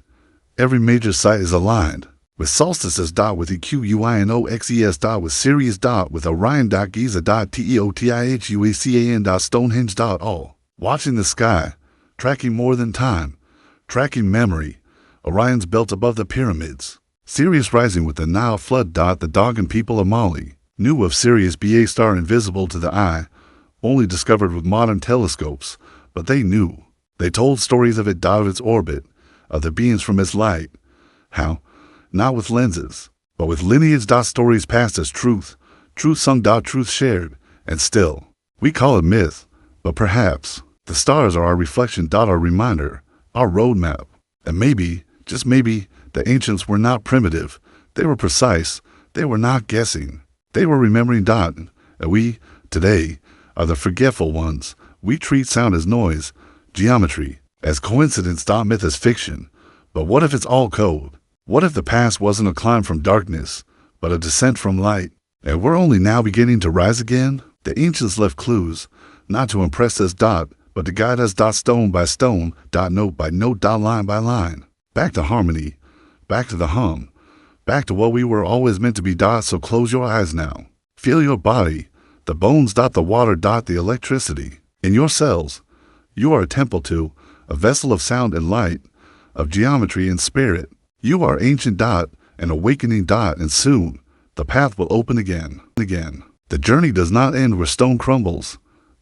Every major site is aligned. With solstices. With Equinoxes. With Sirius. With Orion. Giza. Teotihuacan. Stonehenge. All. Watching the sky, tracking more than time, tracking memory. Orion's belt above the pyramids. Sirius rising with the Nile flood. The Dogon people of Mali knew of Sirius. A star invisible to the eye, only discovered with modern telescopes, but they knew. They told stories of it. Of its orbit, of the beings from its light. How? Not with lenses, but with lineage. Stories passed as truth, truth sung. Truth shared, and still. We call it myth, but perhaps the stars are our reflection. Our reminder, our roadmap. And maybe, just maybe, the ancients were not primitive. They were precise. They were not guessing. They were remembering. And we, today, are the forgetful ones. We treat sound as noise, geometry, as coincidence. Myth as fiction. But what if it's all code? What if the past wasn't a climb from darkness, but a descent from light? And we're only now beginning to rise again? The ancients left clues, not to impress us. But to guide us. Stone by stone. Note by note. Line by line. Back to harmony. Back to the hum. Back to what we were always meant to be. So close your eyes now. Feel your body. The bones. The water. The electricity. In your cells. You are a temple to, a vessel of sound and light, of geometry and spirit. You are ancient. An awakening. And soon, the path will open again. The journey does not end where stone crumbles.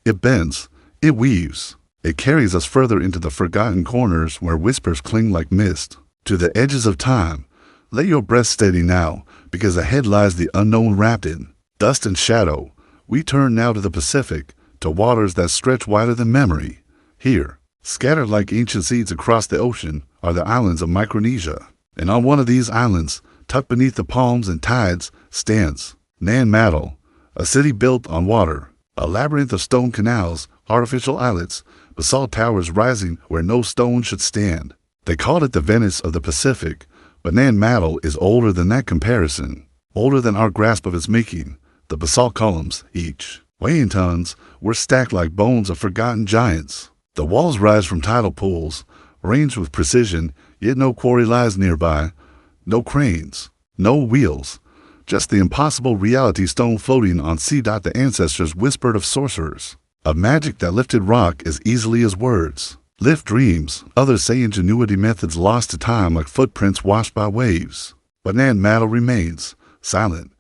It bends. It weaves. It carries us further into the forgotten corners where whispers cling like mist. To the edges of time. Lay your breath steady now, because ahead lies the unknown wrapped in dust and shadow. We turn now to the Pacific, to waters that stretch wider than memory. Here, scattered like ancient seeds across the ocean, are the islands of Micronesia. And on one of these islands, tucked beneath the palms and tides, stands Nan Madol, a city built on water, a labyrinth of stone canals, artificial islets, basalt towers rising where no stone should stand. They called it the Venice of the Pacific, but Nan Madol is older than that comparison, older than our grasp of its making. The basalt columns, each weighing tons, were stacked like bones of forgotten giants. The walls rise from tidal pools, arranged with precision, yet no quarry lies nearby, no cranes, no wheels, just the impossible reality stone floating on sea. The ancestors whispered of sorcerers, of magic that lifted rock as easily as words. Lift dreams, others say ingenuity methods lost to time like footprints washed by waves. But Nan Madel remains, silent,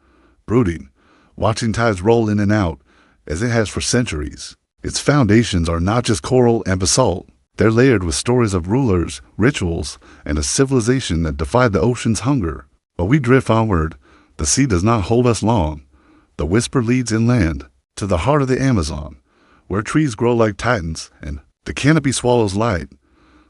brooding, watching tides roll in and out, as it has for centuries. Its foundations are not just coral and basalt. They're layered with stories of rulers, rituals, and a civilization that defied the ocean's hunger. But we drift onward. The sea does not hold us long. The whisper leads inland, to the heart of the Amazon, where trees grow like titans and the canopy swallows light.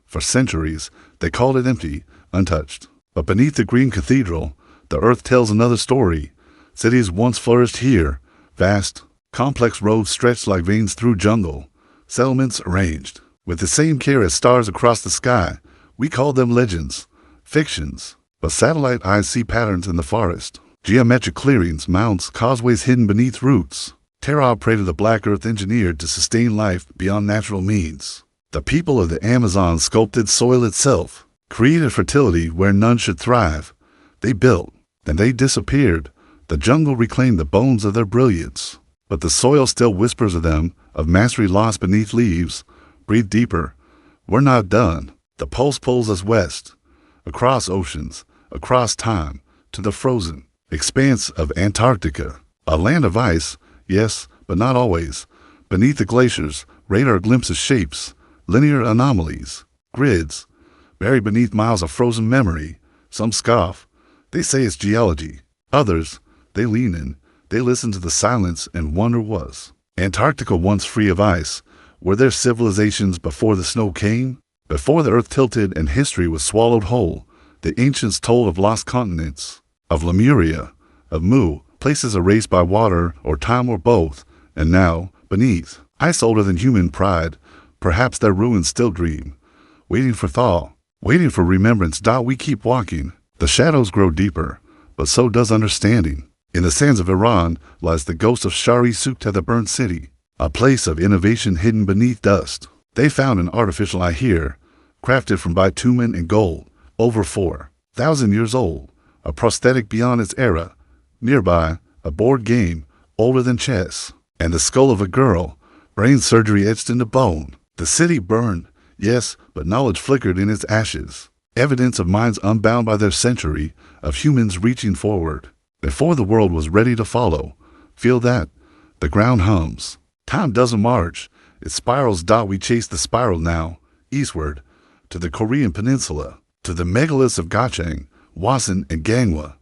For centuries, they called it empty, untouched. But beneath the green cathedral, the earth tells another story. Cities once flourished here, vast, complex roads stretched like veins through jungle, settlements arranged with the same care as stars across the sky. We call them legends, fictions, but satellite eyes see patterns in the forest. Geometric clearings, mounds, causeways hidden beneath roots. Terra prey to the black earth engineered to sustain life beyond natural means. The people of the Amazon sculpted soil itself, created fertility where none should thrive. They built, then they disappeared. The jungle reclaimed the bones of their brilliance. But the soil still whispers of them, of mastery lost beneath leaves. Breathe deeper. We're not done. The pulse pulls us west, across oceans, across time, to the frozen expanse of Antarctica. A land of ice, yes, but not always. Beneath the glaciers, radar glimpses shapes, linear anomalies, grids, buried beneath miles of frozen memory. Some scoff. They say it's geology. Others, they lean in. They listen to the silence and wonder was Antarctica once free of ice? Were there civilizations before the snow came? Before the earth tilted and history was swallowed whole, the ancients told of lost continents, of Lemuria, of Mu, places erased by water or time or both, and now, beneath, ice older than human pride, perhaps their ruins still dream, waiting for thaw, waiting for remembrance. We keep walking. The shadows grow deeper, but so does understanding. In the sands of Iran lies the ghost of Shari Sukta, the burned city, a place of innovation hidden beneath dust. They found an artificial eye here, crafted from bitumen and gold, over 4,000 years old, a prosthetic beyond its era. Nearby, a board game, older than chess, and the skull of a girl, brain surgery etched into bone. The city burned, yes, but knowledge flickered in its ashes, evidence of minds unbound by their century, of humans reaching forward. Before the world was ready to follow, feel that, the ground hums. Time doesn't march, it spirals. We chase the spiral now, eastward, to the Korean peninsula, to the megaliths of Gachang, Wasan, and Gangwa.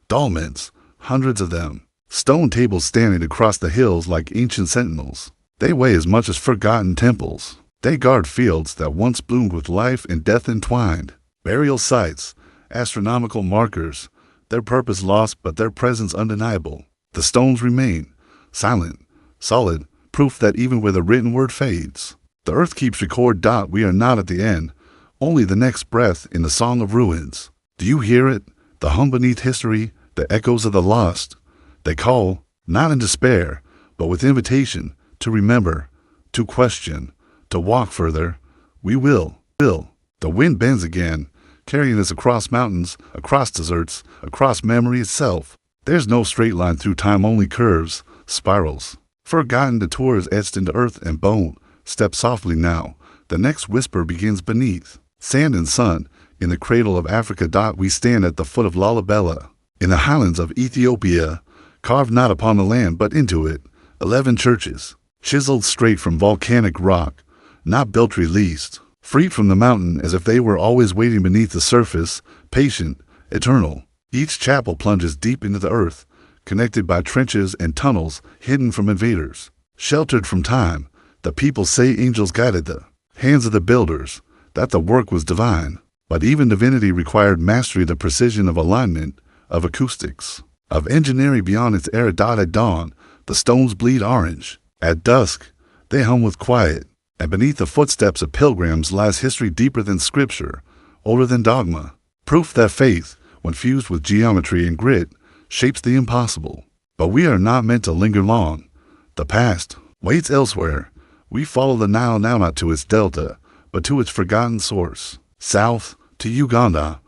Dolmens, hundreds of them, stone tables standing across the hills like ancient sentinels. They weigh as much as forgotten temples. They guard fields that once bloomed with life and death entwined. Burial sites, astronomical markers, their purpose lost but their presence undeniable. The stones remain, silent, solid, proof that even where the written word fades, the earth keeps record. We are not at the end, only the next breath in the song of ruins. Do you hear it? The hum beneath history, the echoes of the lost. They call, not in despair, but with invitation, to remember, to question, to walk further. We will. The wind bends again, carrying us across mountains, across deserts, across memory itself. There's no straight line through time, only curves, spirals. Forgotten detours etched into earth and bone. Step softly now. The next whisper begins beneath. Sand and sun, in the cradle of Africa. We stand at the foot of Lalibela, in the highlands of Ethiopia, carved not upon the land but into it. 11 churches, chiseled straight from volcanic rock, not built released, freed from the mountain as if they were always waiting beneath the surface, patient, eternal. Each chapel plunges deep into the earth, connected by trenches and tunnels hidden from invaders. Sheltered from time, the people say angels guided the hands of the builders, that the work was divine. But even divinity required mastery, the precision of alignment, of acoustics, of engineering beyond its era. At dawn, the stones bleed orange. At dusk, they hum with quiet. And beneath the footsteps of pilgrims lies history deeper than scripture, older than dogma. Proof that faith, when fused with geometry and grit, shapes the impossible. But we are not meant to linger long. The past waits elsewhere. We follow the Nile now, not to its delta, but to its forgotten source. South, to Uganda,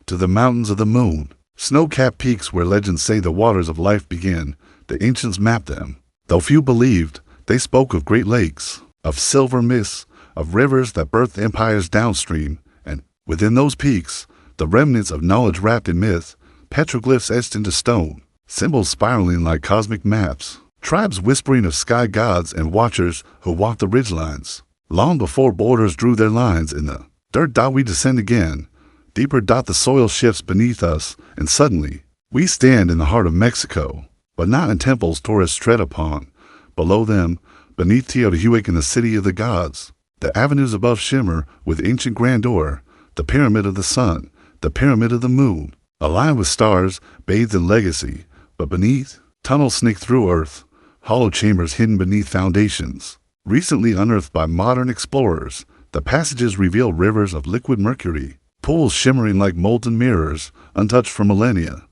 to the mountains of the moon. Snow-capped peaks where legends say the waters of life begin. The ancients mapped them. Though few believed, They spoke of great lakes, of silver mists, of rivers that birthed empires downstream, and within those peaks, the remnants of knowledge wrapped in myth, petroglyphs etched into stone, symbols spiraling like cosmic maps, tribes whispering of sky gods and watchers who walked the ridgelines. Long before borders drew their lines in the dirt, we descend again. Deeper the soil shifts beneath us, and suddenly, we stand in the heart of Mexico, but not in temples tourists tread upon. Below them, beneath Teotihuacan, in the city of the gods, the avenues above shimmer with ancient grandeur, the pyramid of the sun, the pyramid of the moon, aligned with stars, bathed in legacy, but beneath, tunnels sneak through earth, hollow chambers hidden beneath foundations. Recently unearthed by modern explorers, the passages reveal rivers of liquid mercury, pools shimmering like molten mirrors, untouched for millennia.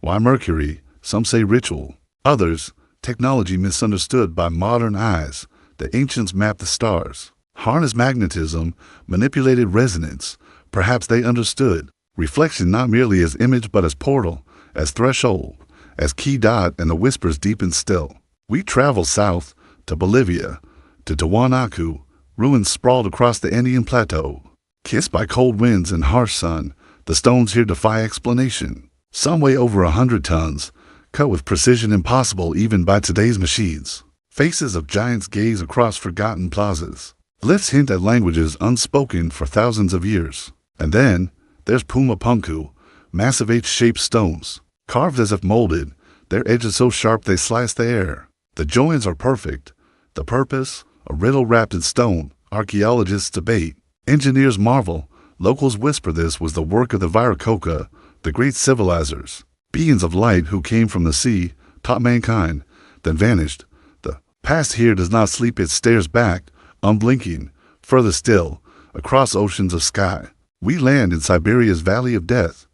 Why mercury? Some say ritual. Others, technology misunderstood by modern eyes. The ancients mapped the stars, harnessed magnetism, manipulated resonance. Perhaps they understood reflection not merely as image but as portal, as threshold, as key dot, and the whispers deepened still. We travel south to Bolivia, to Tiwanaku, ruins sprawled across the Andean plateau. Kissed by cold winds and harsh sun, the stones here defy explanation. Some weigh over 100 tons, cut with precision impossible even by today's machines. Faces of giants gaze across forgotten plazas. Glyphs hint at languages unspoken for thousands of years. And then, there's Pumapunku, massive H-shaped stones, carved as if molded, their edges so sharp they slice the air. The joins are perfect. The purpose, a riddle wrapped in stone. Archaeologists debate. Engineers marvel. Locals whisper this was the work of the Viracocha, the great civilizers. Beings of light who came from the sea, taught mankind, then vanished. The past here does not sleep, it stares back, unblinking. Further still, across oceans of sky, we land in Siberia's Valley of Death,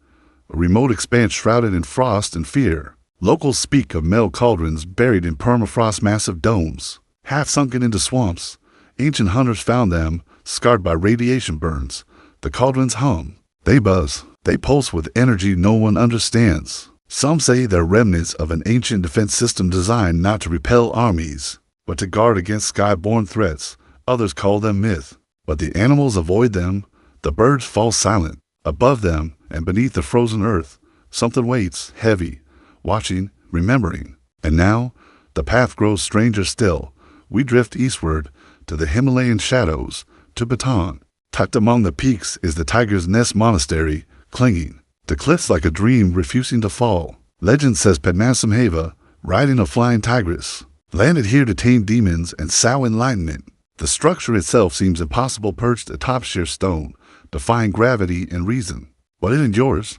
a remote expanse shrouded in frost and fear. Locals speak of metal cauldrons buried in permafrost massive domes, half sunken into swamps. Ancient hunters found them, scarred by radiation burns. The cauldrons hum, they buzz, they pulse with energy no one understands. Some say they're remnants of an ancient defense system designed not to repel armies, but to guard against sky-borne threats. Others call them myth, but the animals avoid them. The birds fall silent. Above them and beneath the frozen earth, something waits, heavy, watching, remembering. And now, the path grows stranger still. We drift eastward to the Himalayan shadows, to Bhutan. Tucked among the peaks is the Tiger's Nest Monastery, clinging to cliffs like a dream refusing to fall. Legend says Padmasambhava, riding a flying tigress, landed here to tame demons and sow enlightenment. The structure itself seems impossible, perched atop sheer stone, defying gravity and reason. But it endures,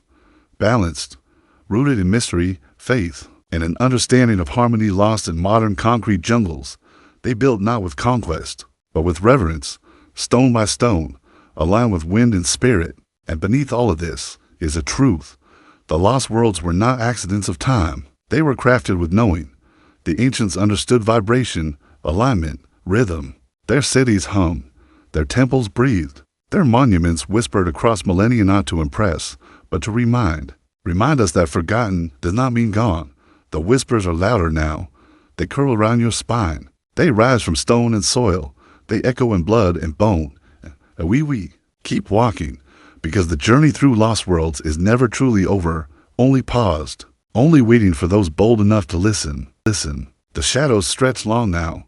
balanced, rooted in mystery, faith, and an understanding of harmony lost in modern concrete jungles. They built not with conquest, but with reverence, stone by stone, aligned with wind and spirit. And beneath all of this is a truth. The lost worlds were not accidents of time. They were crafted with knowing. The ancients understood vibration, alignment, rhythm. Their cities hummed, their temples breathed, their monuments whispered across millennia, not to impress, but to remind us that forgotten does not mean gone. The whispers are louder now. They curl around your spine. They rise from stone and soil. They echo in blood and bone. And we keep walking, because the journey through lost worlds is never truly over, only paused, only waiting for those bold enough to listen. The shadows stretch long now.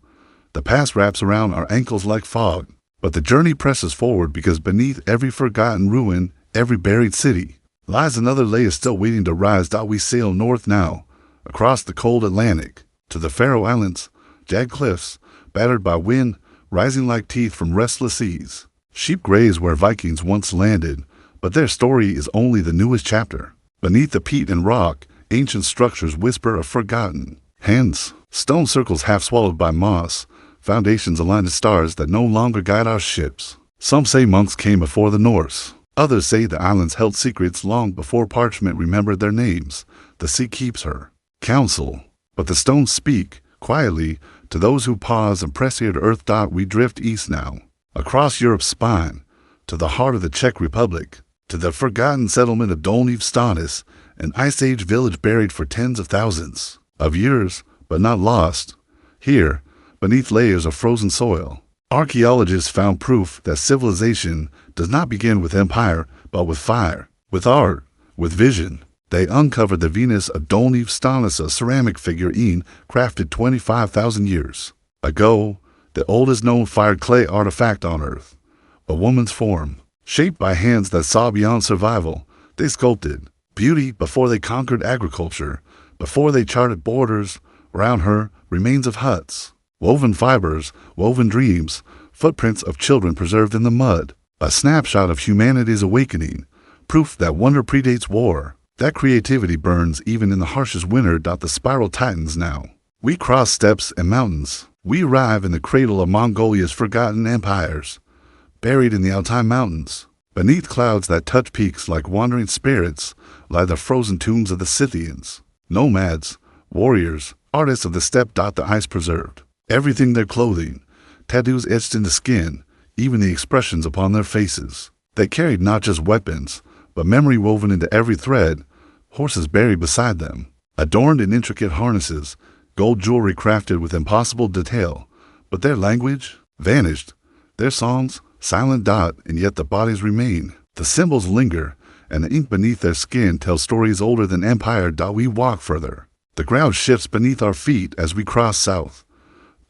The past wraps around our ankles like fog, but the journey presses forward because beneath every forgotten ruin, every buried city, lies another layer still waiting to rise. We sail north now, across the cold Atlantic, to the Faroe Islands, jagged cliffs, battered by wind, rising like teeth from restless seas. Sheep graze where Vikings once landed, but their story is only the newest chapter. Beneath the peat and rock, ancient structures whisper of forgotten hands, stone circles half swallowed by moss, foundations aligned to stars that no longer guide our ships. Some say monks came before the Norse. Others say the islands held secrets long before parchment remembered their names. The sea keeps her counsel, but the stones speak quietly to those who pause and press here to earth. We drift east now, across Europe's spine, to the heart of the Czech Republic, to the forgotten settlement of Dolní Vstanis, an Ice Age village buried for tens of thousands of years, but not lost. Here, beneath layers of frozen soil. Archaeologists found proof that civilization does not begin with empire, but with fire, with art, with vision. They uncovered the Venus Adonis Stannis, a ceramic figurine crafted 25,000 years ago, the oldest known fired clay artifact on Earth. A woman's form, shaped by hands that saw beyond survival. They sculpted beauty before they conquered agriculture, before they charted borders. Around her, remains of huts, woven fibers, woven dreams, footprints of children preserved in the mud. A snapshot of humanity's awakening, proof that wonder predates war, that creativity burns even in the harshest winter. The spiral tightens now. We cross steppes and mountains. We arrive in the cradle of Mongolia's forgotten empires, buried in the Altai Mountains. Beneath clouds that touch peaks like wandering spirits lie the frozen tombs of the Scythians, nomads, warriors, artists of the steppe. The ice preserved everything: their clothing, tattoos etched into skin, even the expressions upon their faces. They carried not just weapons, but memory woven into every thread. Horses buried beside them, adorned in intricate harnesses, gold jewelry crafted with impossible detail. But their language vanished, their songs silent. And yet the bodies remain, the symbols linger, and the ink beneath their skin tells stories older than empire. We walk further. The ground shifts beneath our feet as we cross south,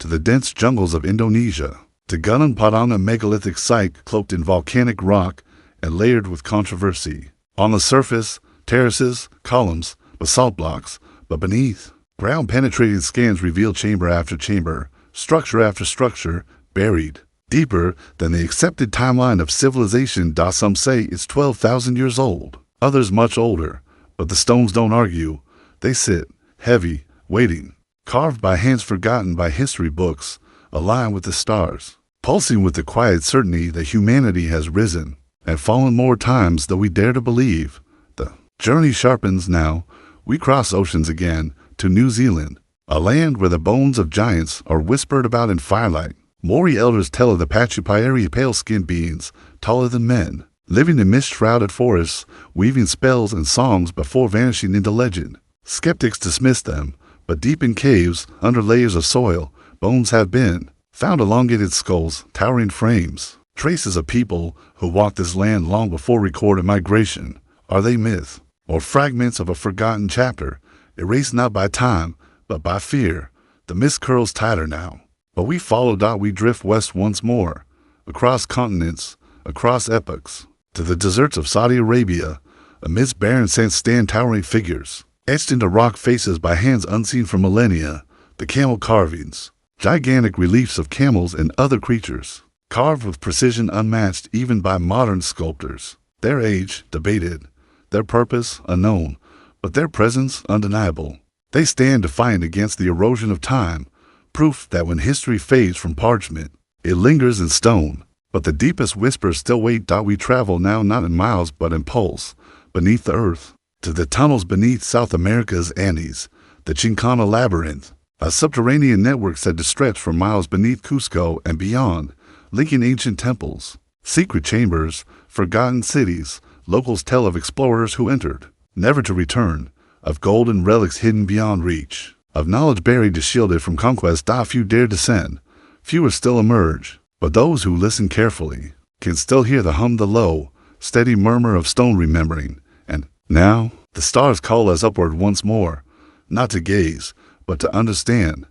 to the dense jungles of Indonesia, to Gunung Padang, a megalithic site cloaked in volcanic rock and layered with controversy. On the surface, terraces, columns, basalt blocks, but beneath, ground-penetrating scans reveal chamber after chamber, structure after structure, buried deeper than the accepted timeline of civilization. Some say it's 12,000 years old, others much older, but the stones don't argue. They sit, heavy, waiting, carved by hands forgotten by history books, aligned with the stars, pulsing with the quiet certainty that humanity has risen and fallen more times than we dare to believe. The journey sharpens now. We cross oceans again to New Zealand, a land where the bones of giants are whispered about in firelight. Maori elders tell of the Pachupairi, pale-skinned beings, taller than men, living in mist-shrouded forests, weaving spells and songs before vanishing into legend. Skeptics dismiss them, but deep in caves, under layers of soil, bones have been found: elongated skulls, towering frames, traces of people who walked this land long before recorded migration. Are they myth, or fragments of a forgotten chapter, erased not by time, but by fear? The mist curls tighter now, but we follow. We drift west once more, across continents, across epochs, to the deserts of Saudi Arabia. Amidst barren sands stand towering figures, etched into rock faces by hands unseen for millennia. The camel carvings, gigantic reliefs of camels and other creatures, carved with precision unmatched even by modern sculptors. Their age debated, their purpose unknown, but their presence undeniable. They stand defiant against the erosion of time, proof that when history fades from parchment, it lingers in stone. But the deepest whispers still wait. We travel now not in miles but in pulse, beneath the earth, to the tunnels beneath South America's Andes, the Chincana labyrinth, a subterranean network said to stretch for miles beneath Cusco and beyond, linking ancient temples, secret chambers, forgotten cities. Locals tell of explorers who entered, never to return, of golden relics hidden beyond reach, of knowledge buried to shield it from conquest. Few dare descend, fewer still emerge, but those who listen carefully can still hear the low, steady murmur of stone remembering. And now, the stars call us upward once more, not to gaze, but to understand.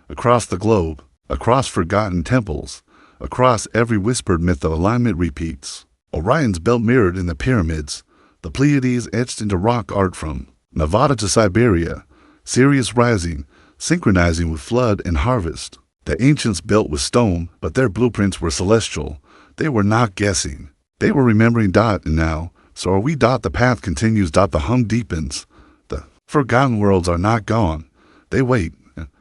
Across the globe, across forgotten temples, across every whispered myth, the alignment repeats. Orion's belt mirrored in the pyramids, the Pleiades etched into rock art from Nevada to Siberia, Sirius rising, synchronizing with flood and harvest. The ancients built with stone, but their blueprints were celestial. They were not guessing. They were remembering. And now, so are we. The path continues. The hum deepens. The forgotten worlds are not gone. They wait,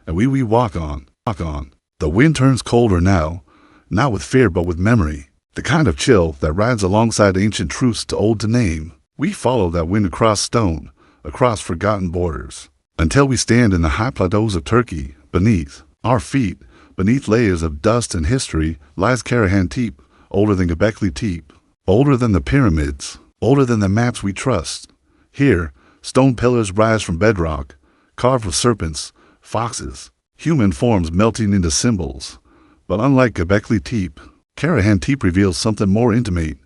and we walk on, walk on. The wind turns colder now, not with fear but with memory. The kind of chill that rides alongside ancient truths too old to name. We follow that wind across stone, across forgotten borders, until we stand in the high plateaus of Turkey. Beneath our feet, beneath layers of dust and history, lies Karahan Tepe, older than Göbekli Tepe, older than the pyramids, older than the maps we trust. Here, stone pillars rise from bedrock, carved with serpents, foxes, human forms melting into symbols. But unlike Göbekli Tepe, Karahan Tepe reveals something more intimate.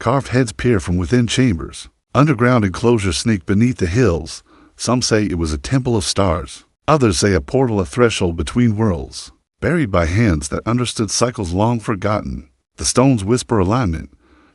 Carved heads peer from within chambers. Underground enclosures sneak beneath the hills. Some say it was a temple of stars. Others say a portal, a threshold between worlds. Buried by hands that understood cycles long forgotten. The stones whisper alignment.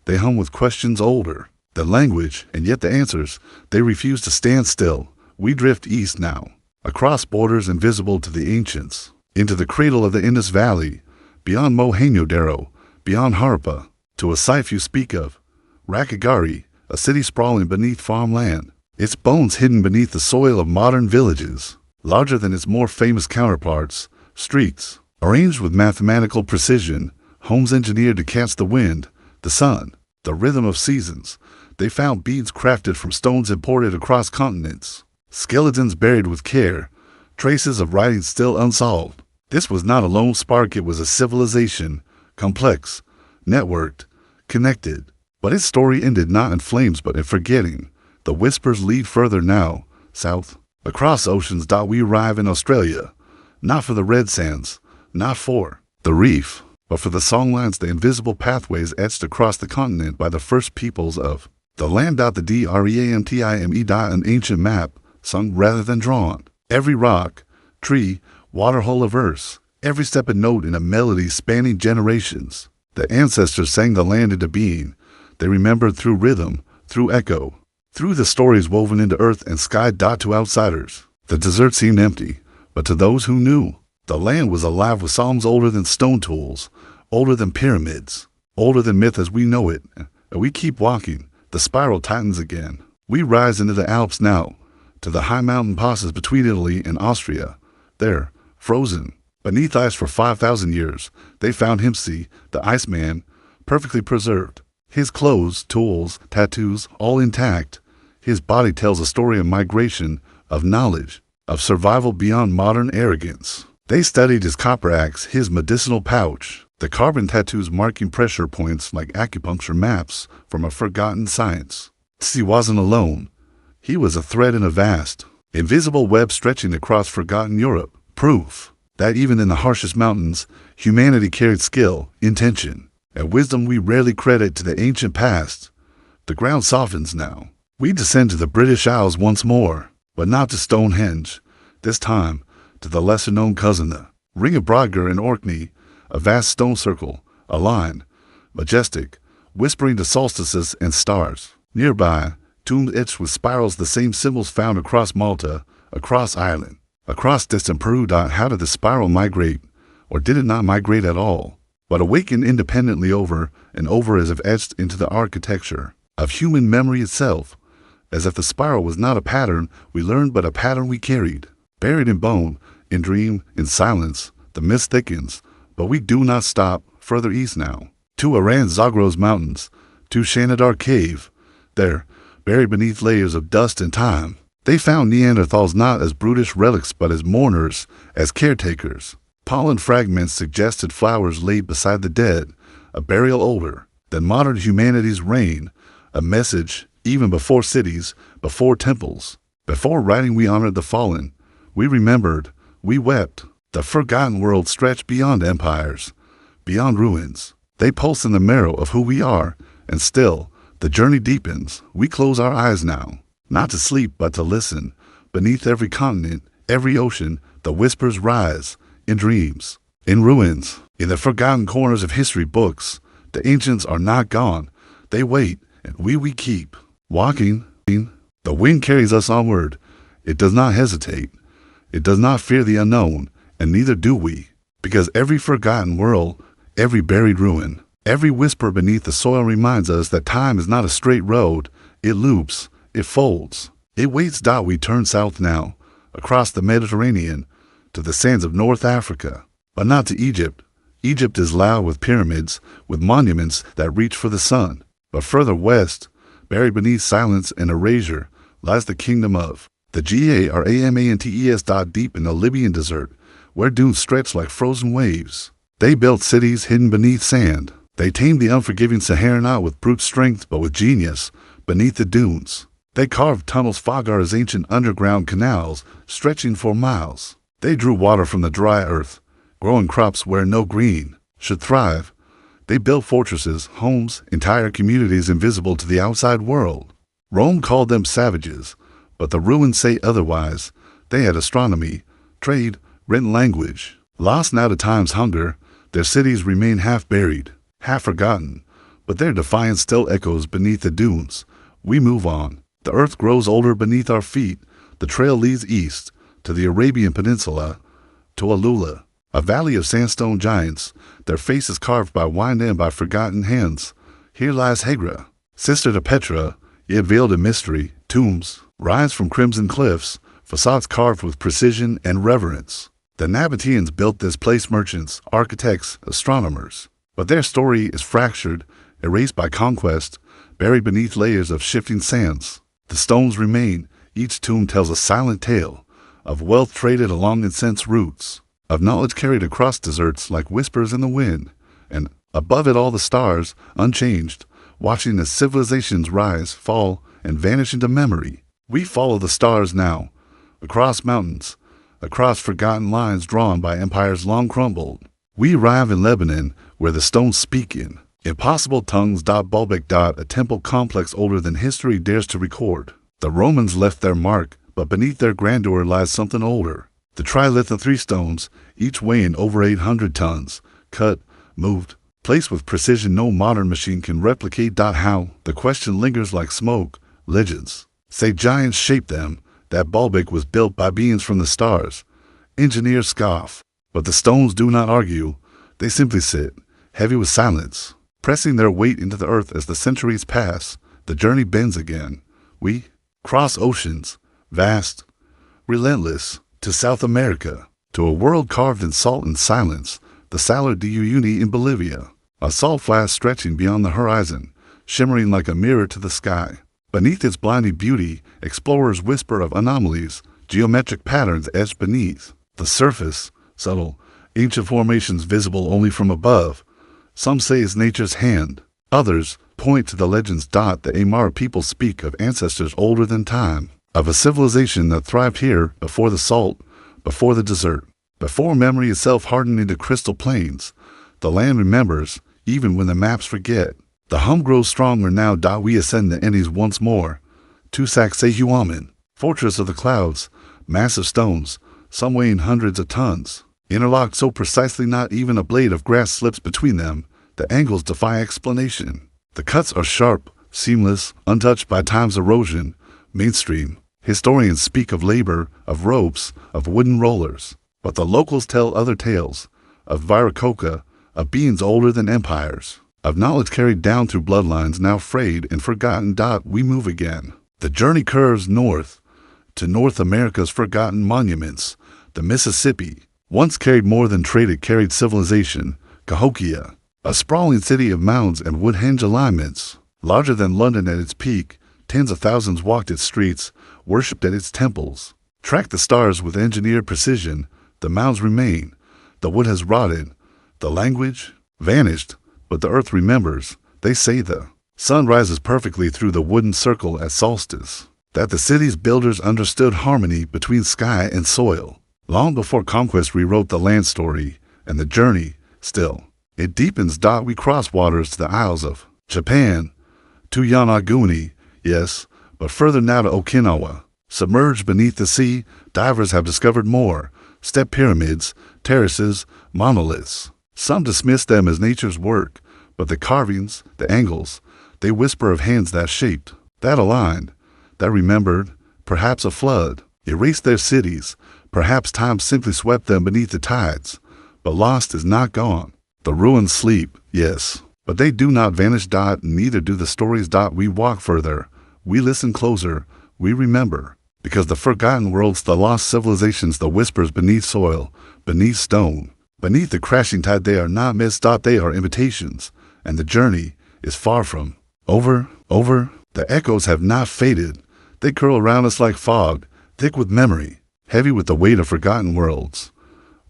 They hum with questions older than language, and yet the answers, they refuse to stand still. We drift east now, across borders invisible to the ancients, into the cradle of the Indus Valley, beyond Mohenjo-Daro, beyond Harappa, to a site few speak of, Rakhigarhi, a city sprawling beneath farmland, its bones hidden beneath the soil of modern villages, larger than its more famous counterparts, streets, arranged with mathematical precision, homes engineered to catch the wind, the sun, the rhythm of seasons. They found beads crafted from stones imported across continents, skeletons buried with care, traces of writing still unsolved. This was not a lone spark, it was a civilization, complex, networked, connected. But its story ended not in flames but in forgetting. The whispers lead further now, south. Across oceans we arrive in Australia, not for the red sands, not for the reef, but for the songlines, the invisible pathways etched across the continent by the first peoples of the land. The DREAMTIME. An ancient map, sung rather than drawn. Every rock, tree, waterhole a verse, every step a note in a melody spanning generations. The ancestors sang the land into being. They remembered through rhythm, through echo, through the stories woven into earth and sky. To outsiders, the desert seemed empty, but to those who knew, the land was alive with songs older than stone tools, older than pyramids, older than myth as we know it. And we keep walking. The spiral tightens again. We rise into the Alps now, to the high mountain passes between Italy and Austria. There, frozen, beneath ice for 5,000 years, they found Himpsi, the Iceman, perfectly preserved. His clothes, tools, tattoos, all intact. His body tells a story of migration, of knowledge, of survival beyond modern arrogance. They studied his copper axe, his medicinal pouch, the carbon tattoos marking pressure points like acupuncture maps from a forgotten science. He wasn't alone. He was a thread in a vast, invisible web stretching across forgotten Europe. Proof that even in the harshest mountains, humanity carried skill, intention, and wisdom we rarely credit to the ancient past. The ground softens now. We descend to the British Isles once more, but not to Stonehenge. This time, to the lesser-known cousin, the Ring of Brodgar in Orkney, a vast stone circle, a line, majestic, whispering to solstices and stars. Nearby, tombs etched with spirals, the same symbols found across Malta, across Ireland, across distant Peru. How did the spiral migrate, or did it not migrate at all, but awaken independently over and over as if etched into the architecture of human memory itself? As if the spiral was not a pattern we learned, but a pattern we carried. Buried in bone, in dream, in silence, the mist thickens, but we do not stop. Further east now, to Iran's Zagros Mountains, to Shanidar Cave. There, buried beneath layers of dust and time, they found Neanderthals not as brutish relics but as mourners, as caretakers. Pollen fragments suggested flowers laid beside the dead, a burial older than modern humanity's reign, a message even before cities, before temples, before writing. We honored the fallen, we remembered, we wept. The forgotten world stretched beyond empires, beyond ruins. They pulse in the marrow of who we are, and still, the journey deepens. We close our eyes now, not to sleep but to listen. Beneath every continent, every ocean, the whispers rise, in dreams, in ruins, in the forgotten corners of history books. The ancients are not gone. They wait, and we keep walking. The wind carries us onward. It does not hesitate. It does not fear the unknown, and neither do we, because every forgotten world, every buried ruin, every whisper beneath the soil reminds us that time is not a straight road. It loops, it folds, it waits. We turn south now, across the Mediterranean, to the sands of North Africa, but not to Egypt. Egypt is loud with pyramids, with monuments that reach for the sun. But further west, buried beneath silence and erasure, lies the kingdom of the Garamantes. Deep in the Libyan desert, where dunes stretch like frozen waves. They built cities hidden beneath sand. They tamed the unforgiving Sahara not with brute strength but with genius. Beneath the dunes, they carved tunnels. Fagar's ancient underground canals, stretching for miles. They drew water from the dry earth, growing crops where no green should thrive. They built fortresses, homes, entire communities invisible to the outside world. Rome called them savages, but the ruins say otherwise. They had astronomy, trade, written language. Lost now to time's hunger, their cities remain half buried, half forgotten, but their defiance still echoes beneath the dunes. We move on. The earth grows older beneath our feet. The trail leads east, to the Arabian Peninsula, to Alula, a valley of sandstone giants, their faces carved by wind and by forgotten hands. Here lies Hegra, sister to Petra, yet veiled in mystery. Tombs rise from crimson cliffs, facades carved with precision and reverence. The Nabateans built this place, merchants, architects, astronomers. But their story is fractured, erased by conquest, buried beneath layers of shifting sands. The stones remain. Each tomb tells a silent tale of wealth traded along incense routes, of knowledge carried across deserts like whispers in the wind, and above it all the stars, unchanged, watching as civilizations rise, fall, and vanish into memory. We follow the stars now, across mountains, across forgotten lines drawn by empires long crumbled. We arrive in Lebanon, where the stones speak in impossible tongues. Baalbek, a temple complex older than history dares to record. The Romans left their mark, but beneath their grandeur lies something older. The trilith of 3 stones, each weighing over 800 tons, cut, moved, placed with precision no modern machine can replicate. How? The question lingers like smoke. Legends say giants shaped them, that Baalbek was built by beings from the stars. Engineers scoff, but the stones do not argue. They simply sit, heavy with silence, pressing their weight into the earth. As the centuries pass, the journey bends again. We cross oceans, vast, relentless, to South America, to a world carved in salt and silence, the Salar de Uyuni in Bolivia, a salt flash stretching beyond the horizon, shimmering like a mirror to the sky. Beneath its blinding beauty, explorers whisper of anomalies, geometric patterns etched beneath the surface, subtle, ancient formations visible only from above. Some say it's nature's hand. Others point to the legends. The Aymara people speak of ancestors older than time, of a civilization that thrived here before the salt, before the desert, before memory itself hardened into crystal plains. The land remembers, even when the maps forget. The hum grows stronger now. We ascend the Ennis once more. Tusac Sehuaman, fortress of the clouds, massive stones, some weighing hundreds of tons, interlocked so precisely not even a blade of grass slips between them. The angles defy explanation. The cuts are sharp, seamless, untouched by time's erosion. Mainstream historians speak of labor, of ropes, of wooden rollers. But the locals tell other tales, of Viracocha, of beings older than empires, of knowledge carried down through bloodlines now frayed and forgotten. We move again. The journey curves north, to North America's forgotten monuments. The Mississippi once carried more than trade, it carried civilization. Cahokia, a sprawling city of mounds and wood-henge alignments, larger than London at its peak. Tens of thousands walked its streets, worshipped at its temples, tracked the stars with engineered precision. The mounds remain. The wood has rotted. The language vanished, but the earth remembers. They say the sun rises perfectly through the wooden circle at solstice, that the city's builders understood harmony between sky and soil, long before conquest rewrote the land story. And the journey, still, it deepens. We cross waters to the Isles of Japan, to Yonaguni, yes, but further now to Okinawa. Submerged beneath the sea, divers have discovered more. Step pyramids, terraces, monoliths. Some dismiss them as nature's work, but the carvings, the angles, they whisper of hands that shaped, that aligned, that remembered. Perhaps a flood erased their cities. Perhaps time simply swept them beneath the tides. But lost is not gone. The ruins sleep, yes, but they do not vanish. Neither do the stories. We walk further. We listen closer. We remember. Because the forgotten worlds, the lost civilizations, the whispers beneath soil, beneath stone, beneath the crashing tide, they are not myths. They are invitations. And the journey is far from over. The echoes have not faded. They curl around us like fog, thick with memory, heavy with the weight of forgotten worlds.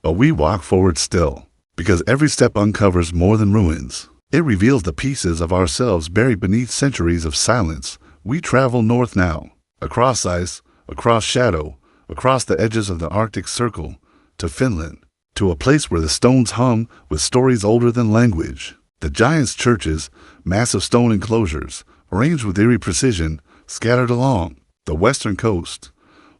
But we walk forward still, because every step uncovers more than ruins. It reveals the pieces of ourselves buried beneath centuries of silence. We travel north now, across ice, across shadow, across the edges of the Arctic Circle, to Finland, to a place where the stones hum with stories older than language. The giants' churches, massive stone enclosures, arranged with eerie precision, scattered along the western coast.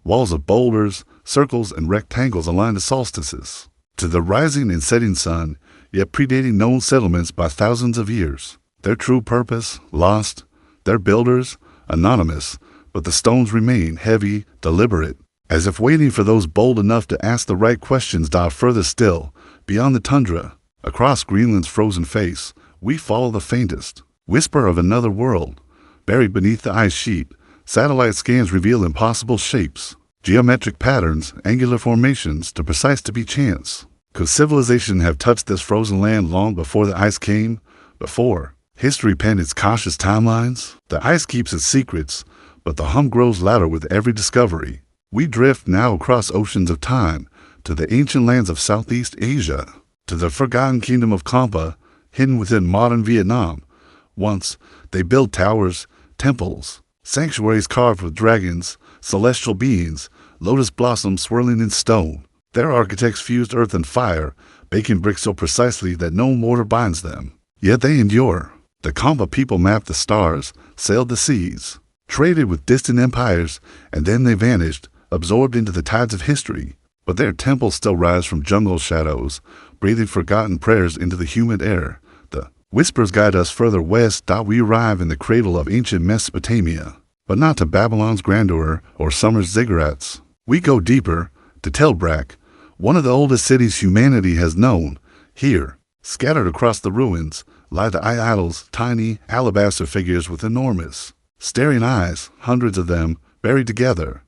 Walls of boulders, circles, and rectangles aligned to solstices. To the rising and setting sun, yet predating known settlements by thousands of years. Their true purpose, lost. Their builders, anonymous, but the stones remain heavy, deliberate, as if waiting for those bold enough to ask the right questions. Further still, beyond the tundra, across Greenland's frozen face, we follow the faintest whisper of another world. Buried beneath the ice sheet, satellite scans reveal impossible shapes, geometric patterns, angular formations, too precise to be chance. Could civilization have touched this frozen land long before the ice came? Before history penned its cautious timelines? The ice keeps its secrets, but the hum grows louder with every discovery. We drift now across oceans of time, to the ancient lands of Southeast Asia, to the forgotten kingdom of Kampa, hidden within modern Vietnam. Once, they built towers, temples, sanctuaries carved with dragons, celestial beings, lotus blossoms swirling in stone. Their architects fused earth and fire, baking bricks so precisely that no mortar binds them. Yet they endure. The Kampa people mapped the stars, sailed the seas, traded with distant empires, and then they vanished, absorbed into the tides of history. But their temples still rise from jungle shadows, breathing forgotten prayers into the humid air. The whispers guide us further west. We arrive in the cradle of ancient Mesopotamia, but not to Babylon's grandeur or summer's ziggurats. We go deeper, to Tel Brak, one of the oldest cities humanity has known. Here, scattered across the ruins, lie the idols, tiny alabaster figures with enormous, staring eyes, hundreds of them, buried together,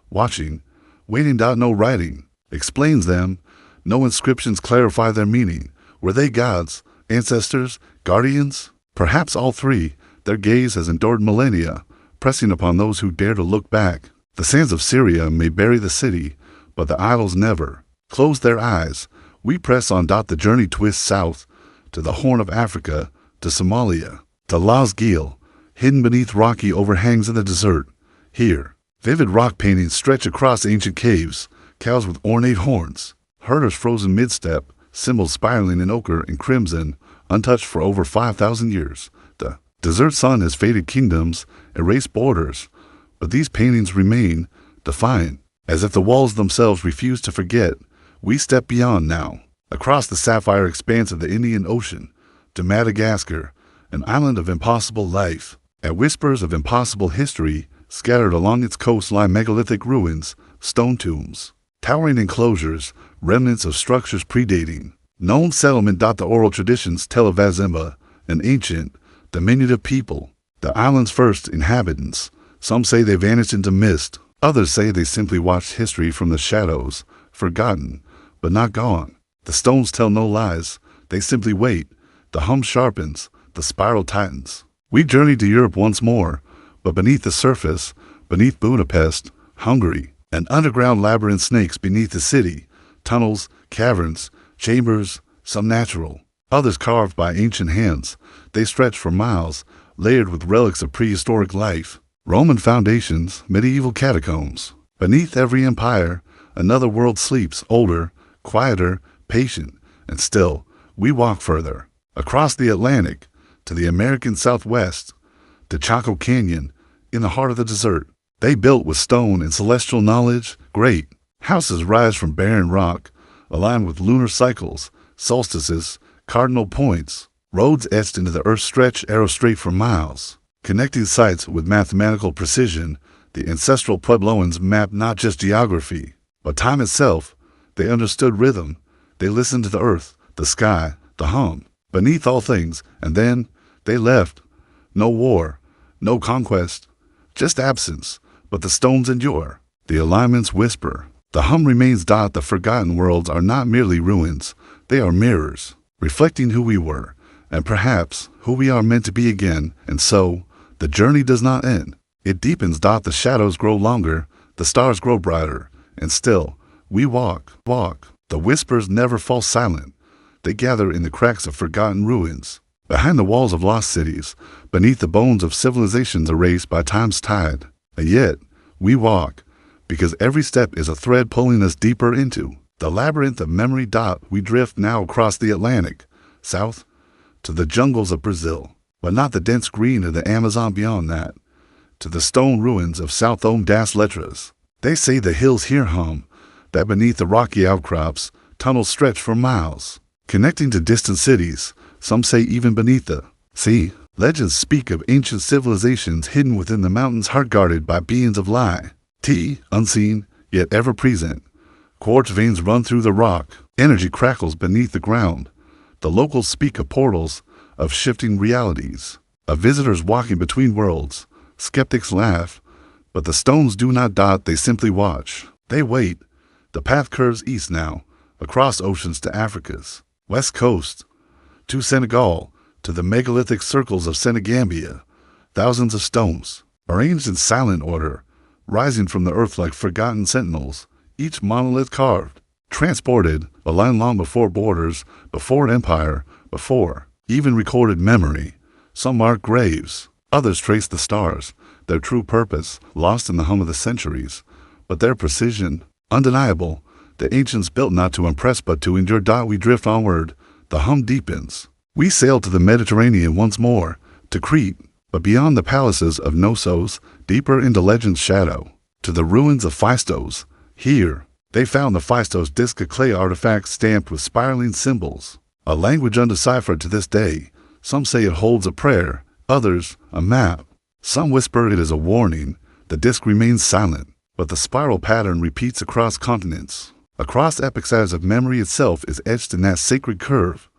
watching, waiting. No writing explains them, no inscriptions clarify their meaning. Were they gods, ancestors, guardians? Perhaps all three. Their gaze has endured millennia, pressing upon those who dare to look back. The sands of Syria may bury the city, but the idols never close their eyes. We press on. The journey twists south, to the Horn of Africa, to Somalia, to Las Gil, hidden beneath rocky overhangs in the desert. Here, vivid rock paintings stretch across ancient caves, cows with ornate horns, herders frozen mid-step, symbols spiraling in ochre and crimson, untouched for over 5,000 years. The desert sun has faded kingdoms, erased borders, but these paintings remain, defiant, as if the walls themselves refuse to forget. We step beyond now, across the sapphire expanse of the Indian Ocean, to Madagascar, an island of impossible life. At whispers of impossible history, scattered along its coast lie megalithic ruins, stone tombs, towering enclosures, remnants of structures predating known settlement. The oral traditions tell of Azimba, an ancient, diminutive people, the island's first inhabitants. Some say they vanished into mist, others say they simply watched history from the shadows, forgotten, but not gone. The stones tell no lies, they simply wait. The hum sharpens, the spiral tightens. We journey to Europe once more, but beneath the surface, beneath Budapest, Hungary, an underground labyrinth snakes beneath the city, tunnels, caverns, chambers, some natural, others carved by ancient hands. They stretch for miles, layered with relics of prehistoric life, Roman foundations, medieval catacombs. Beneath every empire, another world sleeps, older, quieter, patient, and still. We walk further, across the Atlantic, to the American Southwest, to Chaco Canyon, in the heart of the desert. They built with stone and celestial knowledge, great houses rise from barren rock, aligned with lunar cycles, solstices, cardinal points. Roads etched into the earth stretch arrow straight for miles, connecting sites with mathematical precision. The ancestral Puebloans mapped not just geography, but time itself. They understood rhythm. They listened to the earth, the sky, the hum, beneath all things, and then they left. No war, no conquest, just absence, but the stones endure. The alignments whisper. The hum remains. The forgotten worlds are not merely ruins, they are mirrors, reflecting who we were, and perhaps who we are meant to be again. And so, the journey does not end. It deepens. The shadows grow longer, the stars grow brighter, and still, we walk. The whispers never fall silent. They gather in the cracks of forgotten ruins, behind the walls of lost cities, beneath the bones of civilizations erased by time's tide. And yet, we walk, because every step is a thread pulling us deeper into The labyrinth of memory. We drift now across the Atlantic, south, to the jungles of Brazil, but not the dense green of the Amazon beyond that, to the stone ruins of São das Letras. They say the hills here hum, that beneath the rocky outcrops, tunnels stretch for miles, connecting to distant cities, some say even beneath the sea. Legends speak of ancient civilizations hidden within the mountains, heart guarded by beings of light, unseen, yet ever present. Quartz veins run through the rock, energy crackles beneath the ground. The locals speak of portals, of shifting realities, of visitors walking between worlds. Skeptics laugh, but the stones do not dot, they simply watch. They wait. The path curves east now, across oceans to Africa's west coast, to Senegal, to the megalithic circles of Senegambia. Thousands of stones, arranged in silent order, rising from the earth like forgotten sentinels, each monolith carved, transported, a line long before borders, before empire, before even recorded memory. Some mark graves, others trace the stars, their true purpose lost in the hum of the centuries, but their precision undeniable. The ancients built not to impress but to endure. We drift onward, the hum deepens. We sail to the Mediterranean once more, to Crete, but beyond the palaces of Knossos, deeper into legend's shadow, to the ruins of Phaistos. Here, they found the Phaistos disc, a clay artifact stamped with spiraling symbols, a language undeciphered to this day. Some say it holds a prayer, others a map. Some whisper it is a warning. The disc remains silent, but the spiral pattern repeats across continents. Across epochs as of memory itself is etched in that sacred curve.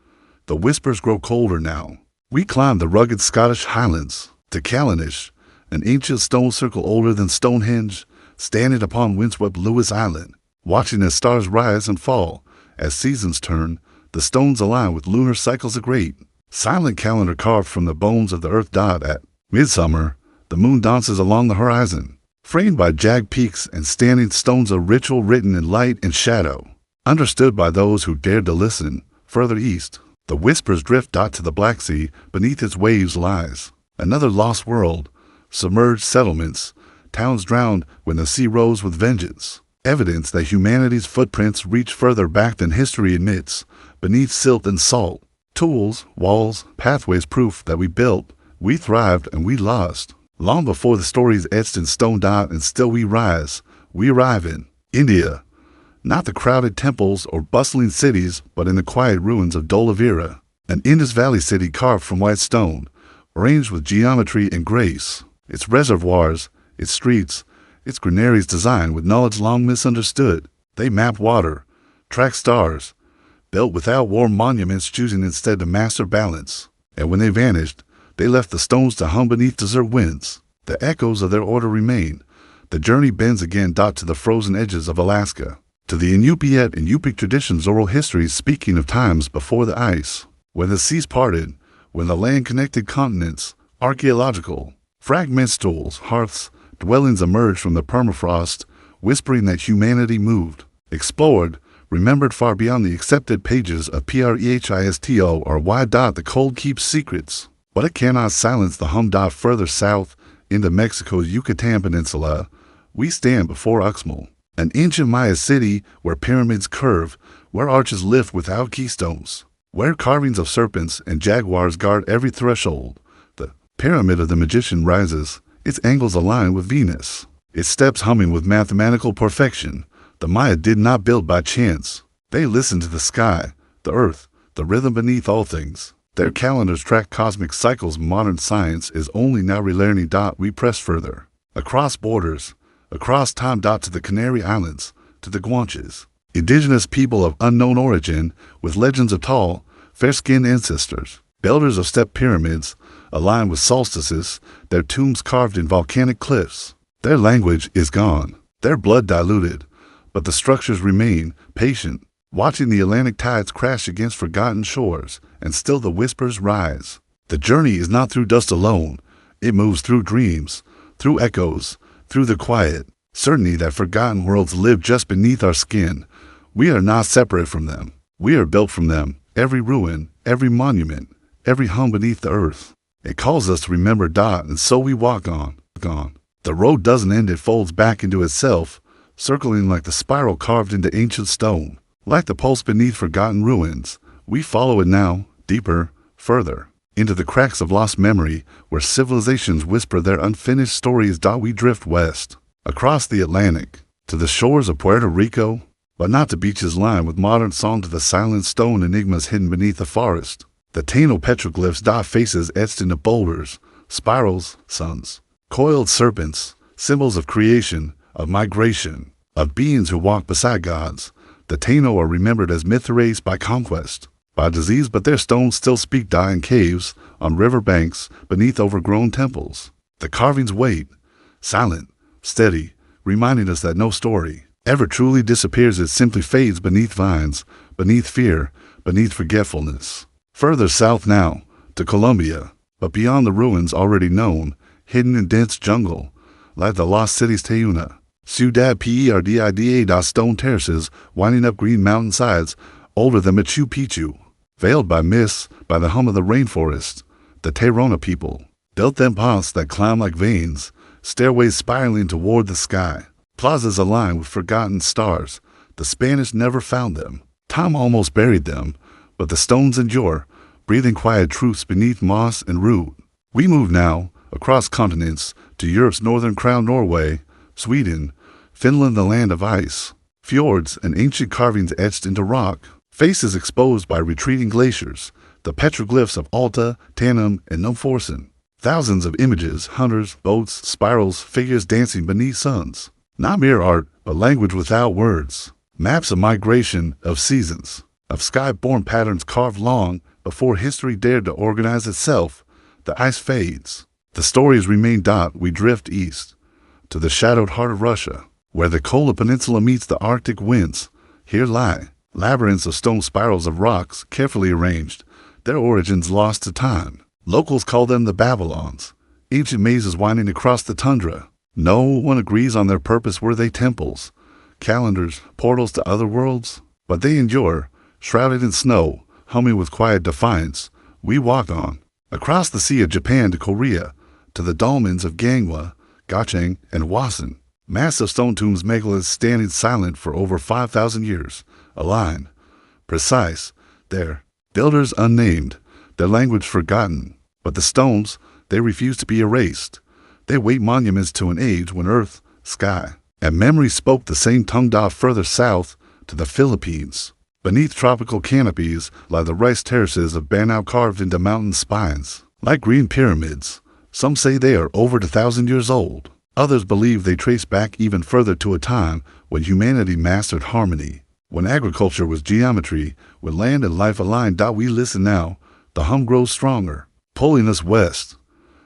The whispers grow colder now. We climb the rugged Scottish Highlands to Callanish, an ancient stone circle older than Stonehenge, standing upon windswept Lewis Island, watching as stars rise and fall, as seasons turn. The stones align with lunar cycles, a great, silent calendar carved from the bones of the earth. At midsummer, the moon dances along the horizon, framed by jagged peaks and standing stones, a ritual written in light and shadow, understood by those who dared to listen. Further east, the whispers drift. To the Black Sea, beneath its waves lies another lost world, submerged settlements, towns drowned when the sea rose with vengeance. Evidence that humanity's footprints reach further back than history admits, beneath silt and salt. Tools, walls, pathways, proof that we built, we thrived, and we lost. Long before the stories etched in stone. And still we rise. We arrive in India, not the crowded temples or bustling cities, but in the quiet ruins of Dolavira, an Indus Valley city carved from white stone, arranged with geometry and grace. Its reservoirs, its streets, its granaries designed with knowledge long misunderstood. They mapped water, tracked stars, built without war monuments, choosing instead to master balance. And when they vanished, they left the stones to hum beneath desert winds. The echoes of their order remain. The journey bends again. To the frozen edges of Alaska, to the Inupiat and Yupik traditions, oral histories speaking of times before the ice, when the seas parted, when the land connected continents. Archaeological fragments, tools, hearths, dwellings emerged from the permafrost, whispering that humanity moved, explored, remembered far beyond the accepted pages of Prehisto or Y. The cold keeps secrets, but it cannot silence the hum. Further south, into Mexico's Yucatan Peninsula, we stand before Uxmal, an ancient Maya city where pyramids curve, where arches lift without keystones, where carvings of serpents and jaguars guard every threshold. The pyramid of the magician rises, its angles align with Venus, its steps humming with mathematical perfection. The Maya did not build by chance. They listened to the sky, the earth, the rhythm beneath all things. Their calendars track cosmic cycles. Modern science is only now relearning. We press further, across borders, across time. To the Canary Islands, to the Guanches, indigenous people of unknown origin, with legends of tall, fair-skinned ancestors, builders of step pyramids, aligned with solstices, their tombs carved in volcanic cliffs. Their language is gone, their blood diluted, but the structures remain, patient, watching the Atlantic tides crash against forgotten shores, and still the whispers rise. The journey is not through dust alone. It moves through dreams, through echoes, through the quiet certainty that forgotten worlds live just beneath our skin. We are not separate from them. We are built from them. Every ruin, every monument, every hum beneath the earth. It calls us to remember. And so we walk on. The road doesn't end. It folds back into itself, circling like the spiral carved into ancient stone. Like the pulse beneath forgotten ruins, we follow it now, deeper, further, into the cracks of lost memory, where civilizations whisper their unfinished stories. We drift west, across the Atlantic, to the shores of Puerto Rico, but not to beaches lined with modern song, to the silent stone enigmas hidden beneath the forest. The Taino petroglyphs, faces etched into boulders, spirals, suns, coiled serpents, symbols of creation, of migration, of beings who walk beside gods. The Taino are remembered as myth erased by conquest, by disease, but their stones still speak. In caves, on river banks, beneath overgrown temples. The carvings wait, silent, steady, reminding us that no story ever truly disappears. It simply fades beneath vines, beneath fear, beneath forgetfulness. Further south now, to Colombia, but beyond the ruins already known, hidden in dense jungle, like the lost cities Tayuna, Ciudad Perdida, stone terraces winding up green mountainsides, older than Machu Picchu. Veiled by mists, by the hum of the rainforest, the Tairona people built them paths that climb like veins, stairways spiraling toward the sky, plazas aligned with forgotten stars. The Spanish never found them. Time almost buried them, but the stones endure, breathing quiet truths beneath moss and root. We move now, across continents, to Europe's northern crown, Norway, Sweden, Finland, the land of ice, fjords and ancient carvings etched into rock, faces exposed by retreating glaciers, the petroglyphs of Alta, Tannum, and Numforsen. Thousands of images, hunters, boats, spirals, figures dancing beneath suns. Not mere art, but language without words. Maps of migration, of seasons, of sky-born patterns carved long before history dared to organize itself. The ice fades. The stories remain. We drift east, to the shadowed heart of Russia, where the Kola Peninsula meets the Arctic winds. Here lie labyrinths of stone, spirals of rocks carefully arranged, their origins lost to time. Locals call them the Babylons, ancient mazes winding across the tundra. No one agrees on their purpose. Were they temples, calendars, portals to other worlds? But they endure, shrouded in snow, humming with quiet defiance. We walk on, across the Sea of Japan to Korea, to the dolmens of Gangwa, Gachang, and Wasan. Massive stone tombs, megaliths standing silent for over 5,000 years, aligned, precise, their builders unnamed, their language forgotten. But the stones, they refuse to be erased. They wait monuments to an age when earth, sky, and memory spoke the same tongue. Further south, to the Philippines, beneath tropical canopies lie the rice terraces of Banao carved into mountain spines, like green pyramids. Some say they are over 1,000 years old. Others believe they trace back even further, to a time when humanity mastered harmony, when agriculture was geometry, when land and life aligned. We listen now, the hum grows stronger, pulling us west,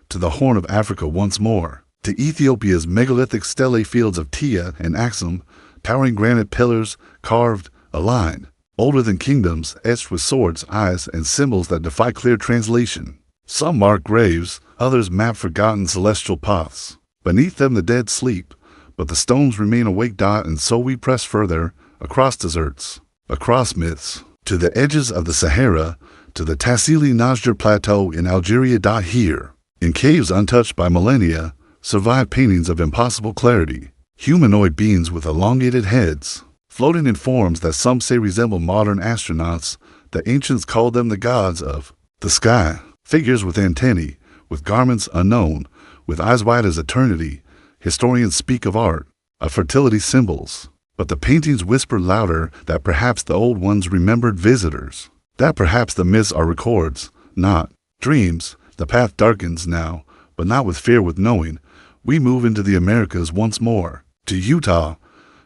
to the Horn of Africa once more, to Ethiopia's megalithic stele fields of Tia and Axum, towering granite pillars carved, aligned, older than kingdoms, etched with swords, eyes, and symbols that defy clear translation. Some mark graves, others map forgotten celestial paths. Beneath them the dead sleep, but the stones remain awake. And so we press further, across deserts, across myths, to the edges of the Sahara, to the Tassili Najjar Plateau in Algeria. Here, in caves untouched by millennia, survive paintings of impossible clarity, humanoid beings with elongated heads, floating in forms that some say resemble modern astronauts. The ancients called them the gods of the sky, figures with antennae, with garments unknown, with eyes wide as eternity. Historians speak of art, of fertility symbols, but the paintings whisper louder that perhaps the old ones remembered visitors, that perhaps the myths are records, not dreams. The path darkens now, but not with fear, with knowing. We move into the Americas once more, to Utah,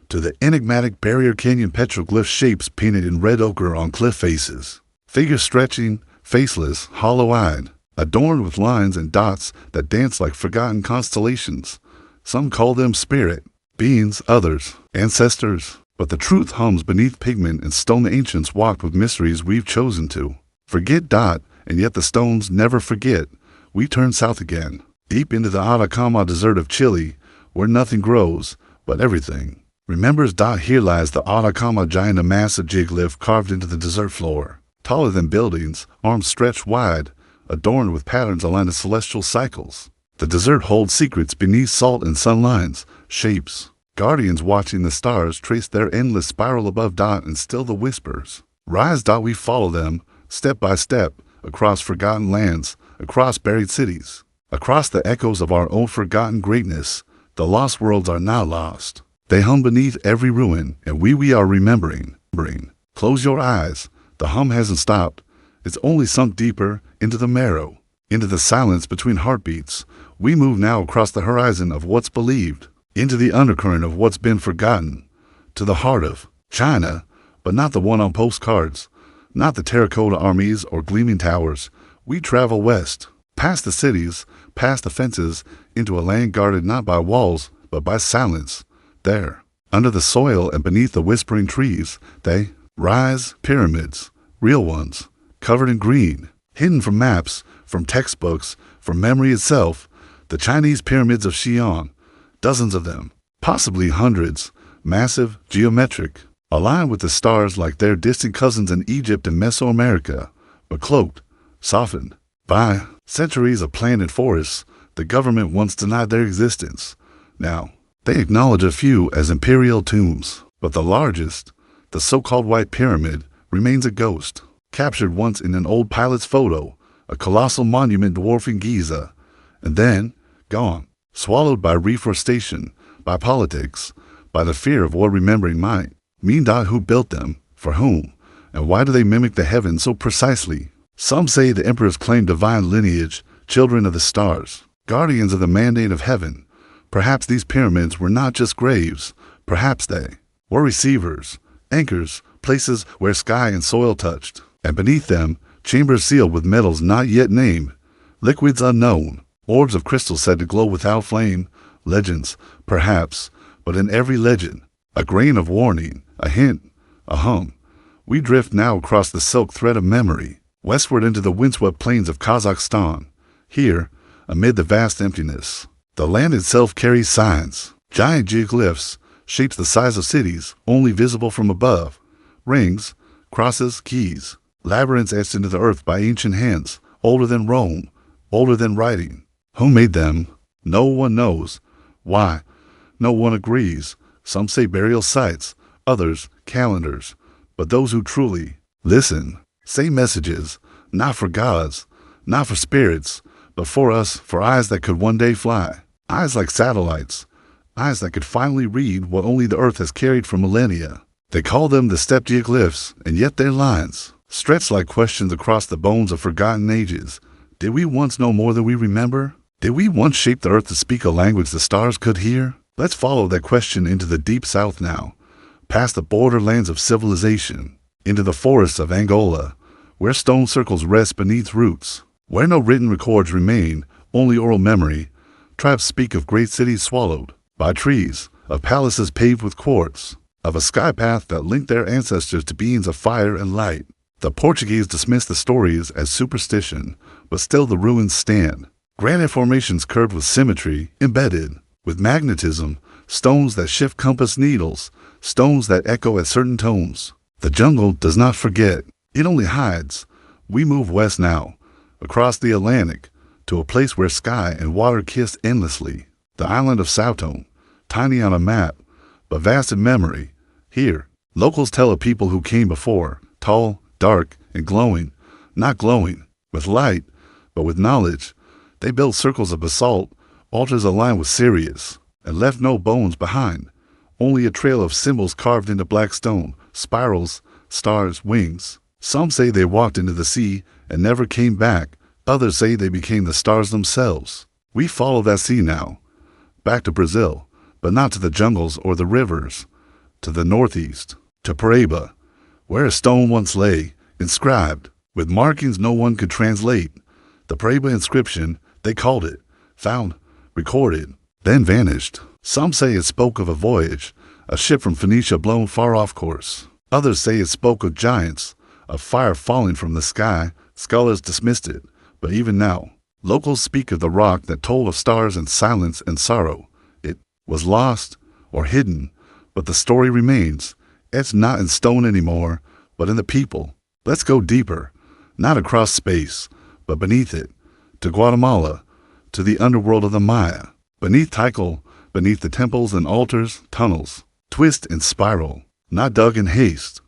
to the enigmatic Barrier Canyon petroglyph shapes painted in red ochre on cliff faces, figures stretching, faceless, hollow-eyed, adorned with lines and dots that dance like forgotten constellations. Some call them spirit beings, others ancestors, but the truth hums beneath pigment and stone. The ancients walked with mysteries we've chosen to forget. And yet the stones never forget. We turn south again, deep into the Atacama Desert of Chile, where nothing grows, but everything remembers. Here lies the Atacama giant, a massive geoglyph carved into the desert floor, taller than buildings, arms stretched wide, adorned with patterns aligned to celestial cycles. The desert holds secrets beneath salt and sun lines, shapes, Guardians watching the stars trace their endless spiral above and still the whispers. Rise, we follow them, step by step, across forgotten lands, across buried cities, across the echoes of our own forgotten greatness. The lost worlds are now lost. They hum beneath every ruin, and we are remembering. Close your eyes. The hum hasn't stopped. It's only sunk deeper into the marrow, into the silence between heartbeats. We move now across the horizon of what's believed, into the undercurrent of what's been forgotten, to the heart of China, but not the one on postcards, not the terracotta armies or gleaming towers. We travel west, past the cities, past the fences, into a land guarded not by walls, but by silence. There, under the soil and beneath the whispering trees, they rise, pyramids, real ones, covered in green, hidden from maps, from textbooks, from memory itself. The Chinese pyramids of Xi'an, dozens of them, possibly hundreds, massive, geometric, aligned with the stars like their distant cousins in Egypt and Mesoamerica, but cloaked, softened by centuries of planted forests. The government once denied their existence. Now, they acknowledge a few as imperial tombs, but the largest, the so-called White Pyramid, remains a ghost, captured once in an old pilot's photo, a colossal monument dwarfing Giza, and then gone, swallowed by reforestation, by politics, by the fear of what remembering might mean. Who built them, for whom, and why do they mimic the heavens so precisely? Some say the emperors claim divine lineage, children of the stars, guardians of the mandate of heaven. Perhaps these pyramids were not just graves. Perhaps they were receivers, anchors, places where sky and soil touched, and beneath them, chambers sealed with metals not yet named, liquids unknown, orbs of crystal said to glow without flame. Legends, perhaps, but in every legend, a grain of warning, a hint, a hum. We drift now across the silk thread of memory, westward into the windswept plains of Kazakhstan. Here, amid the vast emptiness, the land itself carries signs, giant geoglyphs, shapes the size of cities, only visible from above, rings, crosses, keys, labyrinths etched into the earth by ancient hands, older than Rome, older than writing. Who made them? No one knows. Why? No one agrees. Some say burial sites, others calendars. But those who truly listen say messages, not for gods, not for spirits, but for us, for eyes that could one day fly, eyes like satellites, eyes that could finally read what only the earth has carried for millennia. They call them the steppe geoglyphs, and yet their lines stretch like questions across the bones of forgotten ages. Did we once know more than we remember? Did we once shape the earth to speak a language the stars could hear? Let's follow that question into the deep south now, past the borderlands of civilization, into the forests of Angola, where stone circles rest beneath roots, where no written records remain, only oral memory. Tribes speak of great cities swallowed by trees, of palaces paved with quartz, of a sky path that linked their ancestors to beings of fire and light. The Portuguese dismissed the stories as superstition, but still the ruins stand. Granite formations curved with symmetry, embedded with magnetism, stones that shift compass needles, stones that echo at certain tones. The jungle does not forget, it only hides. We move west now, across the Atlantic, to a place where sky and water kiss endlessly. The island of Sautone, tiny on a map, but vast in memory. Here, locals tell of people who came before, tall, dark, and glowing, not glowing with light, but with knowledge. They built circles of basalt, altars aligned with Sirius, and left no bones behind, only a trail of symbols carved into black stone, spirals, stars, wings. Some say they walked into the sea and never came back. Others say they became the stars themselves. We follow that sea now, back to Brazil, but not to the jungles or the rivers, to the northeast, to Paraíba, where a stone once lay, inscribed, with markings no one could translate. The Paraíba inscription, they called it, found, recorded, then vanished. Some say it spoke of a voyage, a ship from Phoenicia blown far off course. Others say it spoke of giants, of fire falling from the sky. Scholars dismissed it, but even now, locals speak of the rock that told of stars and silence and sorrow. It was lost or hidden, but the story remains. It's not in stone anymore, but in the people. Let's go deeper, not across space, but beneath it, to Guatemala, to the underworld of the Maya. Beneath Tikal, beneath the temples and altars, tunnels, twist and spiral, not dug in haste,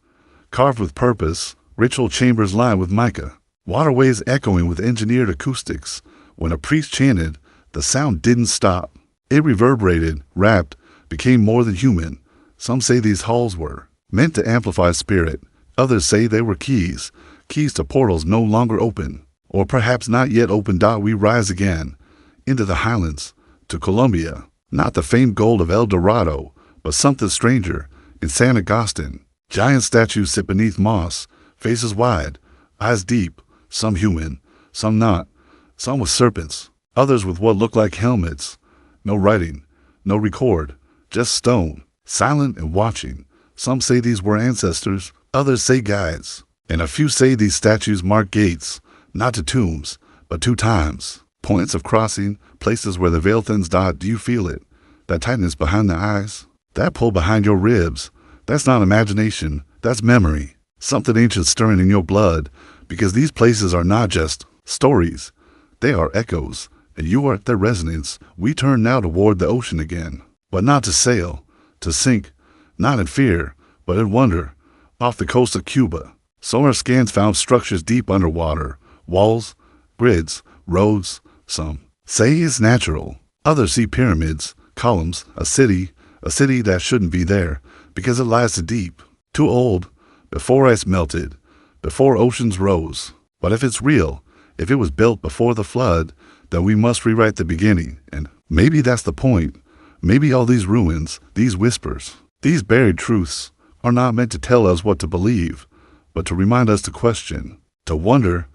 carved with purpose, ritual chambers lined with mica, waterways echoing with engineered acoustics. When a priest chanted, the sound didn't stop. It reverberated, rapped, became more than human. Some say these halls were meant to amplify spirit. Others say they were keys to portals no longer open, or perhaps not yet open. We rise again, into the highlands, to Colombia, not the famed gold of El Dorado, but something stranger, in San Agustin. Giant statues sit beneath moss, faces wide, eyes deep, some human, some not, some with serpents, others with what look like helmets. No writing, no record, just stone, silent and watching. Some say these were ancestors, others say guides, and a few say these statues mark gates, not to tombs, but to times, points of crossing, places where the veil thins. Do you feel it? That tightness behind the eyes? That pull behind your ribs? That's not imagination, that's memory. Something ancient stirring in your blood, because these places are not just stories. They are echoes, and you are at their resonance. We turn now toward the ocean again, but not to sail, to sink, not in fear, but in wonder, off the coast of Cuba. Sonar scans found structures deep underwater, walls, grids, roads. Some say it's natural. Others see pyramids, columns, a city that shouldn't be there, because it lies too deep, too old, before ice melted, before oceans rose. But if it's real, if it was built before the flood, then we must rewrite the beginning, and maybe that's the point. Maybe all these ruins, these whispers, these buried truths are not meant to tell us what to believe, but to remind us to question, to wonder,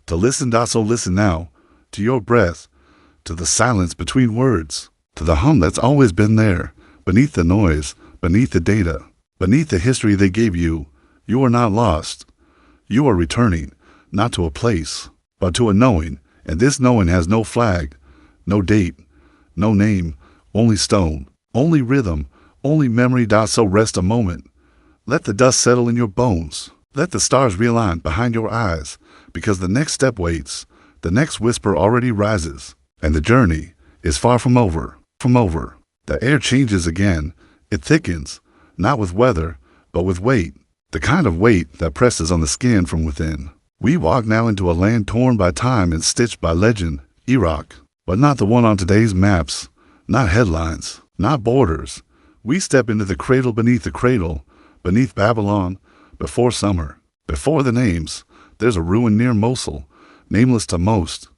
to listen. So listen now, to your breath, to the silence between words, to the hum that's always been there, beneath the noise, beneath the data, beneath the history they gave you. You are not lost. You are returning, not to a place, but to a knowing, and this knowing has no flag, no date, no name, only stone, only rhythm, only memory. So rest a moment. Let the dust settle in your bones. Let the stars realign behind your eyes, because the next step waits, the next whisper already rises, and the journey is far from over. The air changes again. It thickens, not with weather, but with weight, the kind of weight that presses on the skin from within. We walk now into a land torn by time and stitched by legend, Iraq, but not the one on today's maps, not headlines, not borders. We step into the cradle, beneath Babylon, before summer, before the names. There's a ruin near Mosul, nameless to most,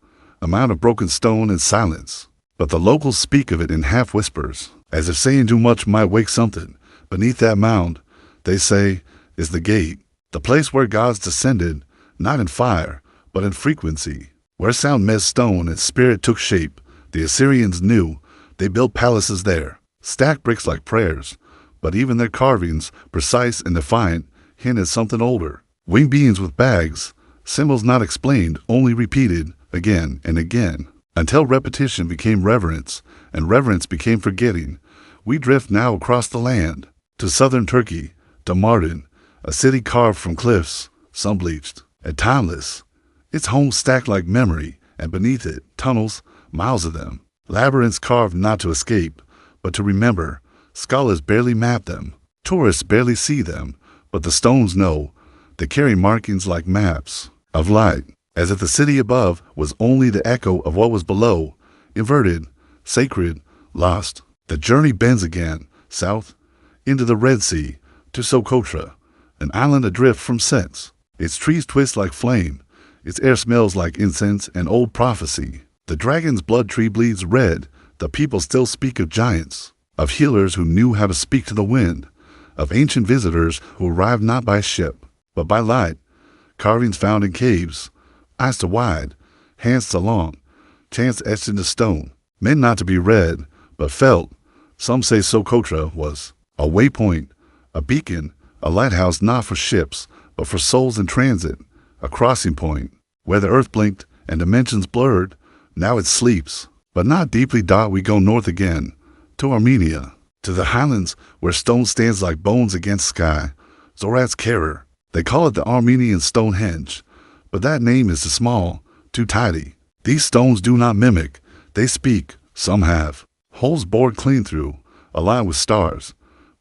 a mound of broken stone and silence. But the locals speak of it in half whispers, as if saying too much might wake something. Beneath that mound, they say, is the gate, the place where gods descended, not in fire, but in frequency, where sound met stone and spirit took shape. The Assyrians knew. They built palaces there, stacked bricks like prayers, but even their carvings, precise and defiant, hint at something older. Winged beings with bags, symbols not explained, only repeated, again and again, until repetition became reverence, and reverence became forgetting. We drift now across the land, to southern Turkey, to Mardin, a city carved from cliffs, some bleached, and timeless. Its home stacked like memory, and beneath it, tunnels, miles of them, labyrinths carved not to escape, but to remember. Scholars barely map them, tourists barely see them, but the stones know. They carry markings like maps of light, as if the city above was only the echo of what was below, inverted, sacred, lost. The journey bends again, south, into the Red Sea, to Socotra, an island adrift from sense. Its trees twist like flame, its air smells like incense and old prophecy. The dragon's blood tree bleeds red. The people still speak of giants, of healers who knew how to speak to the wind, of ancient visitors who arrived not by ship, but by light, carvings found in caves, eyes to wide, hands to long, chants etched into stone, meant not to be read, but felt. Some say Socotra was a waypoint, a beacon, a lighthouse not for ships, but for souls in transit, a crossing point, where the earth blinked and dimensions blurred. Now it sleeps, but not deeply. We go north again, to Armenia, to the highlands where stone stands like bones against sky. Zorat's Carer. They call it the Armenian Stonehenge, but that name is too small, too tidy. These stones do not mimic, they speak. Some have holes bored clean through, aligned with stars,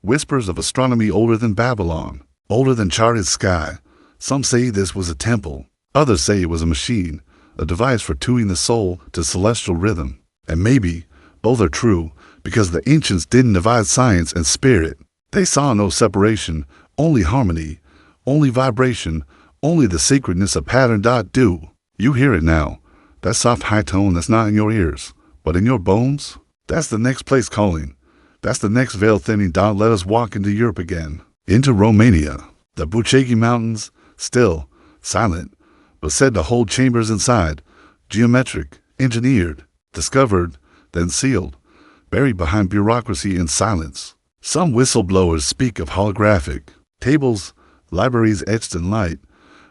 whispers of astronomy older than Babylon, older than charted sky. Some say this was a temple, others say it was a machine, a device for tuning the soul to celestial rhythm. And maybe both are true, because the ancients didn't divide science and spirit. They saw no separation, only harmony, only vibration, only the sacredness of pattern. Do you hear it now? That soft high tone that's not in your ears, but in your bones? That's the next place calling. That's the next veil thinning. Let us walk into Europe again, into Romania. The Bucegi Mountains, still, silent, but said to hold chambers inside, geometric, engineered, discovered, then sealed, buried behind bureaucracy in silence. Some whistleblowers speak of holographic tables, libraries etched in light,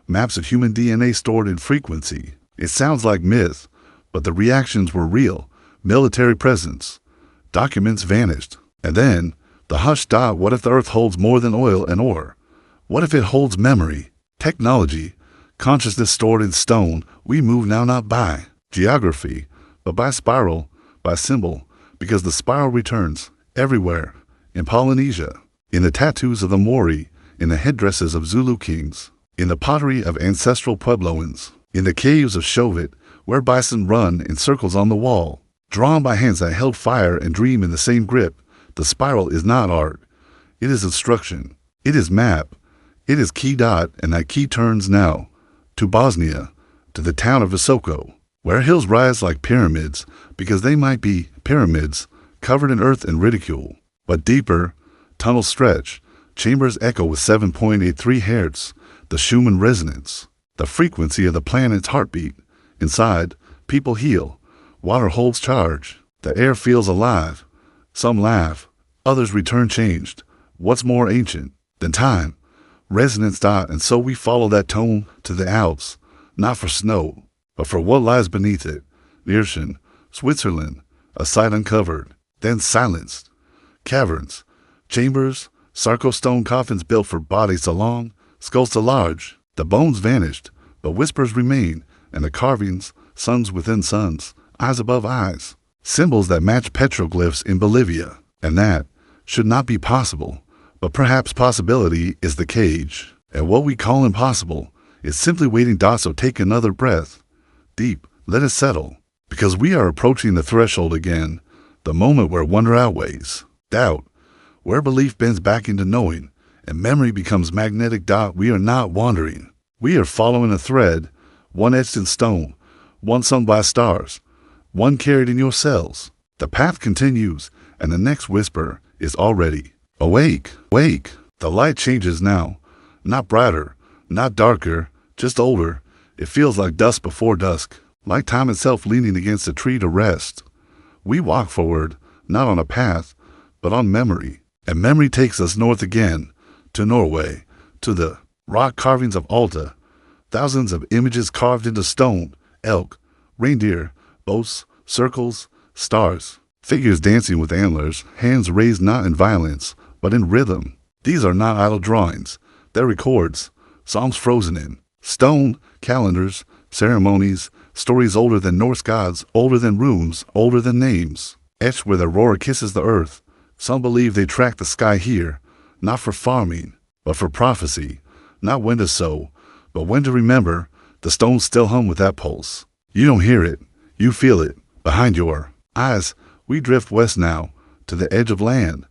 maps of human DNA stored in frequency. It sounds like myth, but the reactions were real. Military presence. Documents vanished. And then, the hush. What if the earth holds more than oil and ore? What if it holds memory, technology, consciousness stored in stone? We move now not by geography, but by spiral, by symbol, because the spiral returns everywhere. In Polynesia, in the tattoos of the Maori, in the headdresses of Zulu kings, in the pottery of ancestral Puebloans, in the caves of Chauvet, where bison run in circles on the wall, drawn by hands that held fire and dream in the same grip. The spiral is not art. It is instruction. It is map. It is key. And that key turns now to Bosnia, to the town of Visoko, where hills rise like pyramids, because they might be pyramids, covered in earth and ridicule. But deeper, tunnels stretch, chambers echo with 7.83 hertz, the Schumann resonance, the frequency of the planet's heartbeat. Inside, people heal, water holds charge, the air feels alive. Some laugh, others return changed. What's more ancient than time? Resonance. And so we follow that tone to the Alps, not for snow, but for what lies beneath it. Narration, Switzerland, a site uncovered, then silenced. Caverns, chambers, sarcostone coffins built for bodies to long, skulls to large. The bones vanished, but whispers remain, and the carvings, suns within suns, eyes above eyes, symbols that match petroglyphs in Bolivia. And that should not be possible, but perhaps possibility is the cage, and what we call impossible is simply waiting. So take another breath, deep, let it settle, because we are approaching the threshold again, the moment where wonder outweighs doubt, where belief bends back into knowing, and memory becomes magnetic. We are not wandering. We are following a thread, one etched in stone, one sung by stars, one carried in your cells. The path continues, and the next whisper is already awake, wake. The light changes now, not brighter, not darker, just older. It feels like dusk before dusk, like time itself leaning against a tree to rest. We walk forward, not on a path, but on memory. And memory takes us north again, to Norway, to the rock carvings of Alta, thousands of images carved into stone, elk, reindeer, boats, circles, stars, figures dancing with antlers, hands raised not in violence, but in rhythm. These are not idle drawings. They're records, songs frozen in stone, calendars, ceremonies, stories older than Norse gods, older than runes, older than names, etched where the aurora kisses the earth. Some believe they track the sky here, not for farming, but for prophecy, not when to sow, but when to remember. The stones still hum with that pulse. You don't hear it, you feel it, behind your eyes. We drift west now, to the edge of land,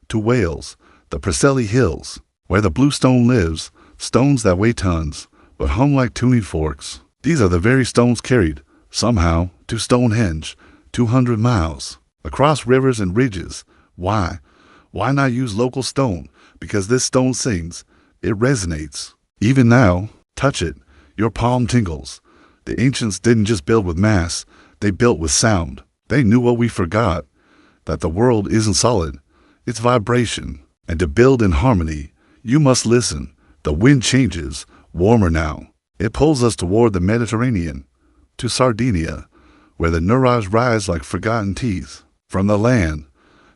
to Wales, the Preseli Hills, where the blue stone lives, stones that weigh tons, but hum like tuning forks. These are the very stones carried, somehow, to Stonehenge, 200 miles, across rivers and ridges. Why? Why not use local stone? Because this stone sings, it resonates. Even now, touch it, your palm tingles. The ancients didn't just build with mass, they built with sound. They knew what we forgot, that the world isn't solid, it's vibration. And to build in harmony, you must listen. The wind changes, warmer now. It pulls us toward the Mediterranean, to Sardinia, where the Neurons rise like forgotten teeth. From the land,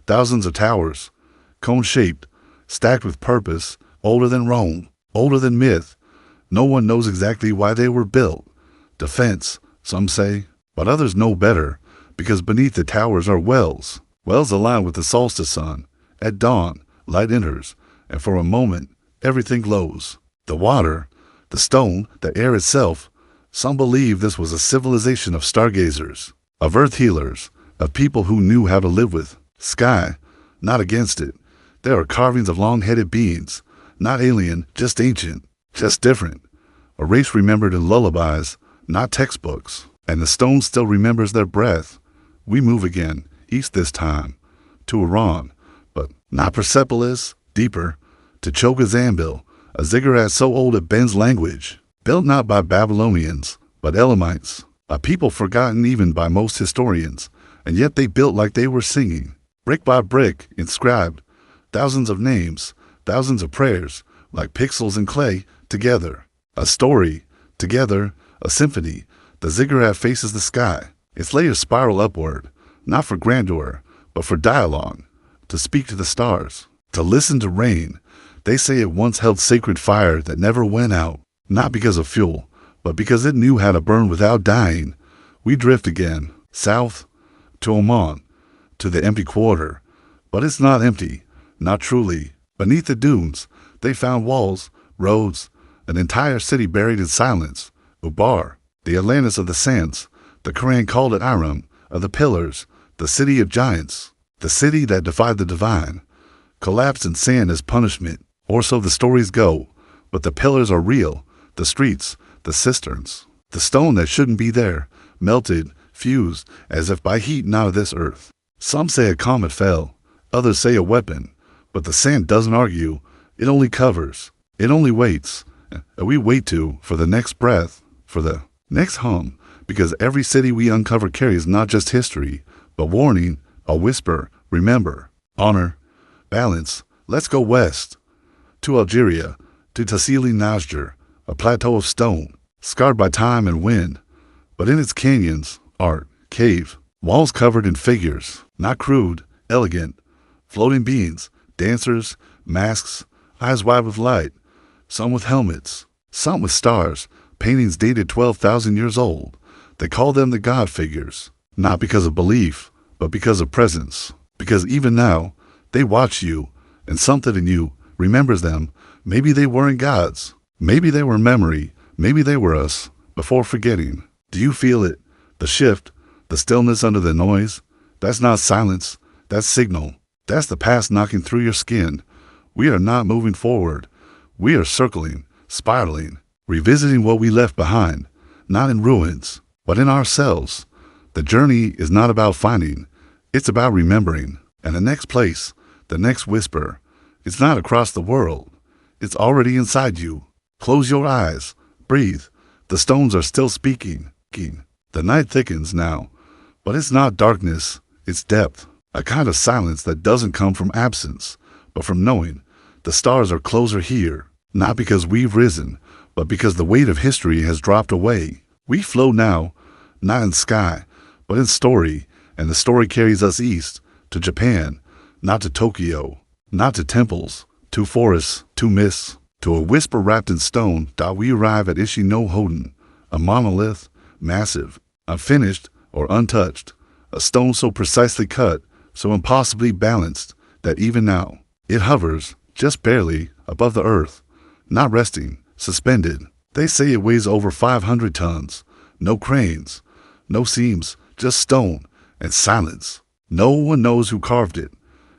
thousands of towers, cone-shaped, stacked with purpose, older than Rome, older than myth. No one knows exactly why they were built. Defense, some say, but others know better, because beneath the towers are wells, Wells align with the solstice sun. At dawn, light enters, and for a moment, everything glows. The water, the stone, the air itself. Some believe this was a civilization of stargazers, of earth healers, of people who knew how to live with sky, not against it. There are carvings of long-headed beings, not alien, just ancient, just different. A race remembered in lullabies, not textbooks, and the stone still remembers their breath. We move again, east this time, to Iran, but not Persepolis, deeper, to Chogazambil, a ziggurat so old it bends language, built not by Babylonians, but Elamites, a people forgotten even by most historians, and yet they built like they were singing, brick by brick, inscribed, thousands of names, thousands of prayers, like pixels in clay, together. A story, together, a symphony. The ziggurat faces the sky. Its layers spiral upward, not for grandeur, but for dialogue, to speak to the stars, to listen to rain. They say it once held sacred fire that never went out, not because of fuel, but because it knew how to burn without dying. We drift again, south, to Oman, to the empty quarter. But it's not empty, not truly. Beneath the dunes, they found walls, roads, an entire city buried in silence. Ubar, the Atlantis of the sands. The Quran called it Aram, of the pillars, the city of giants, the city that defied the divine. Collapsed in sand as punishment, or so the stories go. But the pillars are real, the streets, the cisterns. The stone that shouldn't be there, melted, fused, as if by heat not of this earth. Some say a comet fell, others say a weapon. But the sand doesn't argue, it only covers, it only waits. We wait for the next breath, for the next hum, because every city we uncover carries not just history, but warning, a whisper, remember, honor, balance. Let's go west, to Algeria, to Tassili Najjar, a plateau of stone, scarred by time and wind, but in its canyons, art, cave, walls covered in figures, not crude, elegant, floating beings, dancers, masks, eyes wide with light, some with helmets, some with stars, paintings dated 12,000 years old. They call them the God figures, not because of belief, but because of presence. Because even now, they watch you, and something in you remembers them. Maybe they weren't gods. Maybe they were memory. Maybe they were us, before forgetting. Do you feel it? The shift, the stillness under the noise? That's not silence. That's signal. That's the past knocking through your skin. We are not moving forward. We are circling, spiraling, revisiting what we left behind, not in ruins, but in ourselves. The journey is not about finding. It's about remembering. And the next place, the next whisper, it's not across the world. It's already inside you. Close your eyes. Breathe. The stones are still speaking. The night thickens now, but it's not darkness. It's depth. A kind of silence that doesn't come from absence, but from knowing. The stars are closer here, not because we've risen, but because the weight of history has dropped away. We flow now, not in sky, but in story, and the story carries us east, to Japan, not to Tokyo, not to temples, to forests, to mists, to a whisper wrapped in stone. We arrive at Ishino-Hoden, a monolith, massive, unfinished or untouched, a stone so precisely cut, so impossibly balanced, that even now, it hovers, just barely, above the earth, not resting, suspended. They say it weighs over 500 tons. No cranes, no seams, just stone and silence. No one knows who carved it.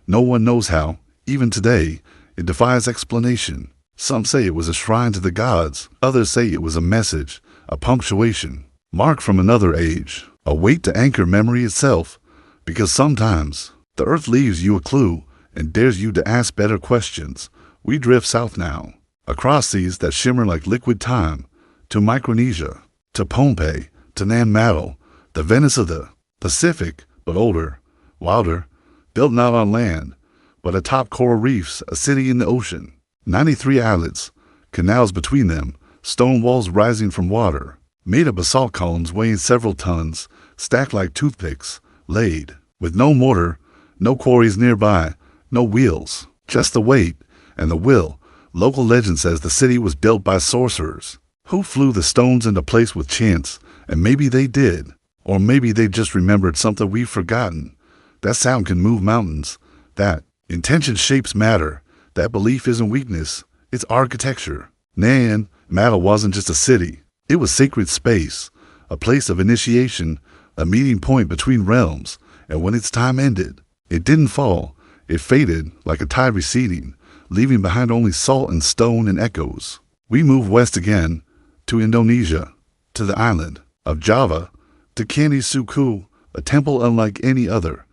No one knows how. Even today, it defies explanation. Some say it was a shrine to the gods. Others say it was a message, a punctuation, mark from another age, a weight to anchor memory itself. Because sometimes the earth leaves you a clue and dares you to ask better questions. We drift south now, across seas that shimmer like liquid time, to Micronesia, to Pompeii, to Nan Madol, the Venice of the Pacific, but older, wilder, built not on land, but atop coral reefs, a city in the ocean. 93 islets, canals between them, stone walls rising from water, made of basalt columns weighing several tons, stacked like toothpicks, laid, with no mortar, no quarries nearby, no wheels, just the weight and the will. Local legend says the city was built by sorcerers, who flew the stones into place with chance, and maybe they did, or maybe they just remembered something we've forgotten. That sound can move mountains. That intention shapes matter. That belief isn't weakness, it's architecture. Nan, matter wasn't just a city. It was sacred space, a place of initiation, a meeting point between realms. And when its time ended, it didn't fall. It faded like a tide receding, leaving behind only salt and stone and echoes. We moved west again, to Indonesia, to the island of Java, to Candi Suku, a temple unlike any other.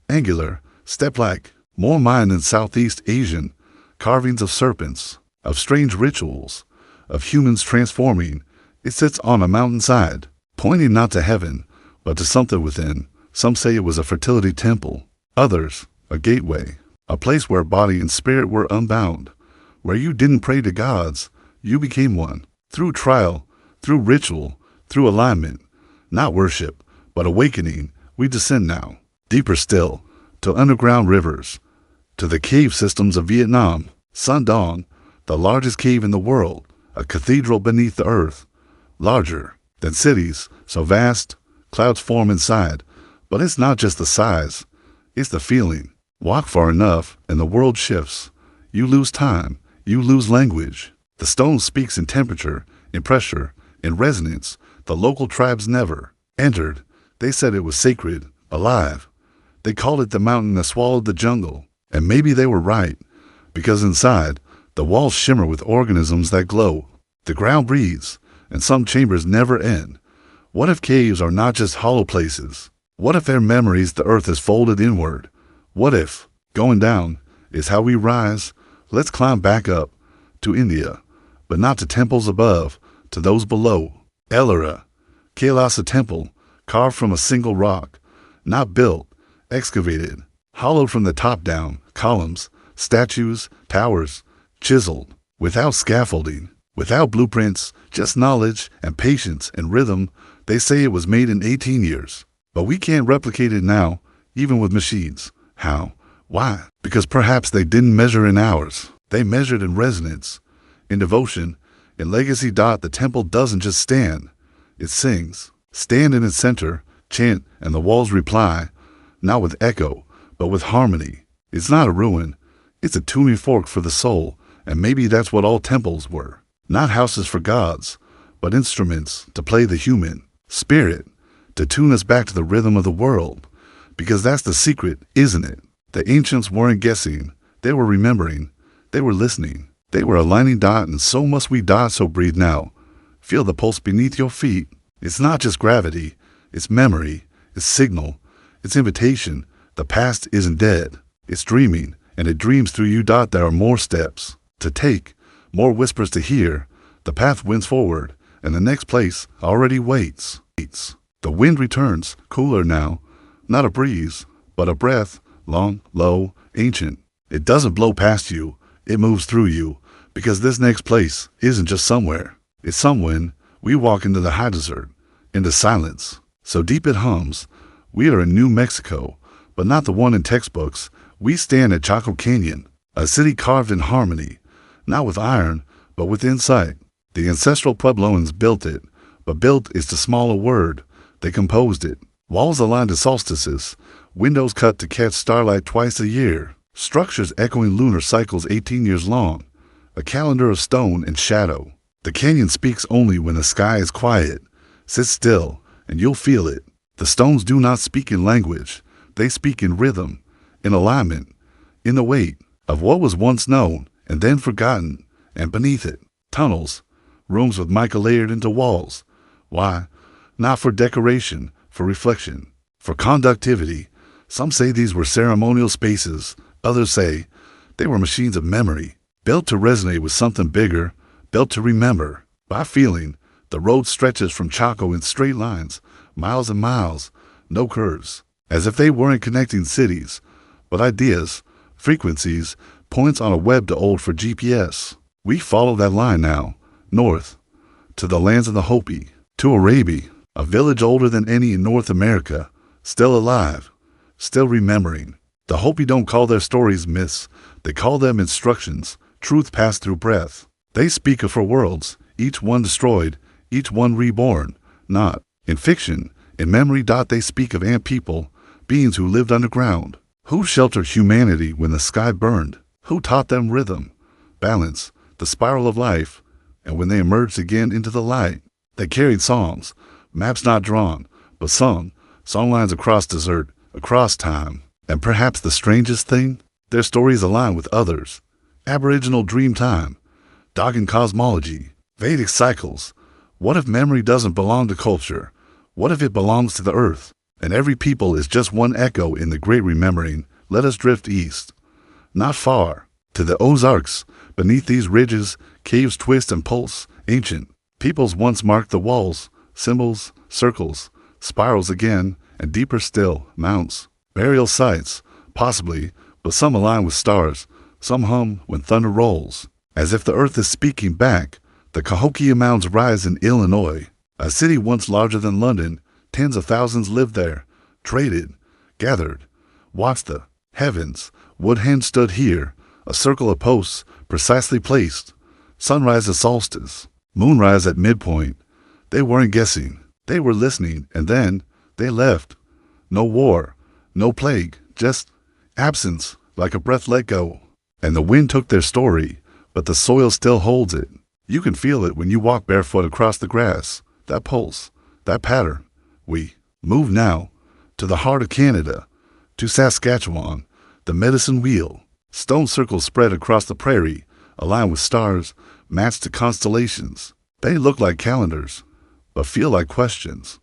Angular, step-like, more Mayan than Southeast Asian, carvings of serpents, of strange rituals, of humans transforming. It sits on a mountainside, pointing not to heaven, but to something within. Some say it was a fertility temple, others, a gateway, a place where body and spirit were unbound, where you didn't pray to gods, you became one. Through trial, through ritual, through alignment, not worship, but awakening, we descend now, deeper still, to underground rivers, to the cave systems of Vietnam. Sundong, the largest cave in the world, a cathedral beneath the earth, larger than cities, so vast, clouds form inside. But it's not just the size, it's the feeling. Walk far enough and the world shifts. You lose time, you lose language. The stone speaks in temperature, in pressure, in resonance. The local tribes never entered. They said it was sacred, alive. They called it the mountain that swallowed the jungle. And maybe they were right, because inside, the walls shimmer with organisms that glow. The ground breathes, and some chambers never end. What if caves are not just hollow places? What if their memories the earth is folded inward? What if going down is how we rise? Let's climb back up to India, but not to temples above, to those below. Ellora, Kailasa temple, carved from a single rock, not built, excavated, hollowed from the top down, columns, statues, towers, chiseled, without scaffolding, without blueprints, just knowledge and patience and rhythm. They say it was made in 18 years. But we can't replicate it now, even with machines. How? Why? Because perhaps they didn't measure in hours. They measured in resonance, in devotion, in legacy. The temple doesn't just stand, it sings. Stand in its center, chant, and the walls reply, not with echo, but with harmony. It's not a ruin, it's a tuning fork for the soul, and maybe that's what all temples were. Not houses for gods, but instruments to play the human spirit, to tune us back to the rhythm of the world. Because that's the secret, isn't it? The ancients weren't guessing, they were remembering, they were listening, they were aligning. And so must we. So breathe now. Feel the pulse beneath your feet. It's not just gravity, it's memory, it's signal, it's invitation. The past isn't dead, it's dreaming, and it dreams through you. There are more steps to take, more whispers to hear. The path winds forward, and the next place already waits. The wind returns, cooler now, not a breeze, but a breath, long, low, ancient. It doesn't blow past you, it moves through you, because this next place isn't just somewhere, it's somewhen. We walk into the high desert, into silence, so deep it hums. We are in New Mexico, but not the one in textbooks. We stand at Chaco Canyon, a city carved in harmony, not with iron, but with insight. The ancestral Puebloans built it, but built is too small a word. They composed it. Walls aligned to solstices, windows cut to catch starlight twice a year, structures echoing lunar cycles 18 years long, a calendar of stone and shadow. The canyon speaks only when the sky is quiet. Sit still, and you'll feel it. The stones do not speak in language. They speak in rhythm, in alignment, in the weight of what was once known and then forgotten. And beneath it, tunnels, rooms with mica layered into walls. Why? Not for decoration, for reflection, for conductivity. Some say these were ceremonial spaces. Others say they were machines of memory, built to resonate with something bigger, built to remember. By feeling, the road stretches from Chaco in straight lines, miles and miles, no curves, as if they weren't connecting cities, but ideas, frequencies, points on a web too old for GPS. We follow that line now, north, to the lands of the Hopi, to Arabia, a village older than any in North America, still alive, still remembering. The Hopi don't call their stories myths, they call them instructions, truth passed through breath. They speak of 4 worlds, each one destroyed, each one reborn, not in fiction, in memory. They speak of ant people, beings who lived underground, who sheltered humanity when the sky burned, who taught them rhythm, balance, the spiral of life, and when they emerged again into the light, they carried songs, maps not drawn, but sung, songlines across desert, across time. And perhaps the strangest thing, their stories align with others. Aboriginal dream time, Doggin cosmology, Vedic cycles. What if memory doesn't belong to culture? What if it belongs to the earth? And every people is just one echo in the great remembering. Let us drift east. Not far, to the Ozarks. Beneath these ridges, caves twist and pulse. Ancient peoples once marked the walls, symbols, circles, spirals again, and deeper still, mounts. Burial sites, possibly, but some align with stars. Some hum when thunder rolls. As if the earth is speaking back, the Cahokia Mounds rise in Illinois. A city once larger than London, tens of thousands lived there, traded, gathered, watched the heavens. Wood hen stood here, a circle of posts precisely placed. Sunrise at solstice, moonrise at midpoint. They weren't guessing, they were listening, and then they left. No war, no plague, just absence, like a breath let go. And the wind took their story, but the soil still holds it. You can feel it when you walk barefoot across the grass. That pulse, that pattern. We move now to the heart of Canada, to Saskatchewan, the medicine wheel. Stone circles spread across the prairie, aligned with stars, matched to constellations. They look like calendars, but feel like questions.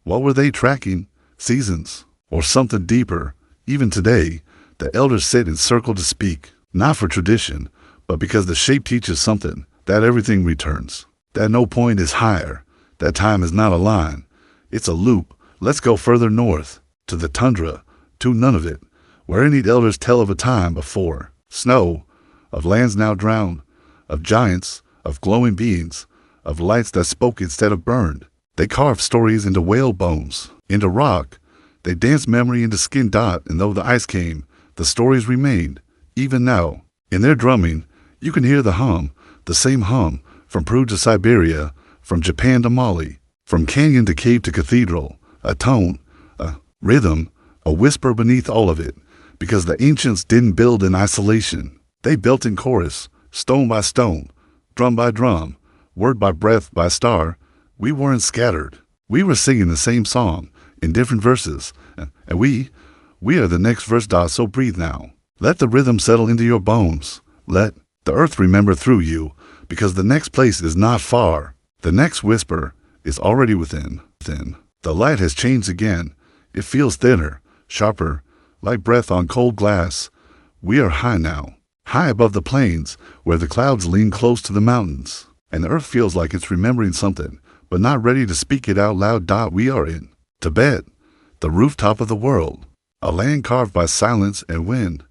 What were they tracking? Seasons, or something deeper? Even today, the elders sit in circle to speak, not for tradition, but because the shape teaches something, that everything returns, that no point is higher, that time is not a line, it's a loop. Let's go further north, to the tundra, to none of it, where any elders tell of a time before. Snow, of lands now drowned, of giants, of glowing beings, of lights that spoke instead of burned. They carved stories into whale bones, into rock. They danced memory into skin dot, and though the ice came, the stories remained. Even now, in their drumming, you can hear the hum, the same hum, from Peru to Siberia, from Japan to Mali, from canyon to cave to cathedral, a tone, a rhythm, a whisper beneath all of it, because the ancients didn't build in isolation. They built in chorus, stone by stone, drum by drum, word by breath by star. We weren't scattered. We were singing the same song, in different verses, and we are the next verse. So breathe now. Let the rhythm settle into your bones. Let the earth remember through you, because the next place is not far. The next whisper is already within. The light has changed again. It feels thinner, sharper, like breath on cold glass. We are high now, high above the plains, where the clouds lean close to the mountains, and the earth feels like it's remembering something, but not ready to speak it out loud. We are in Tibet, the rooftop of the world, a land carved by silence and wind.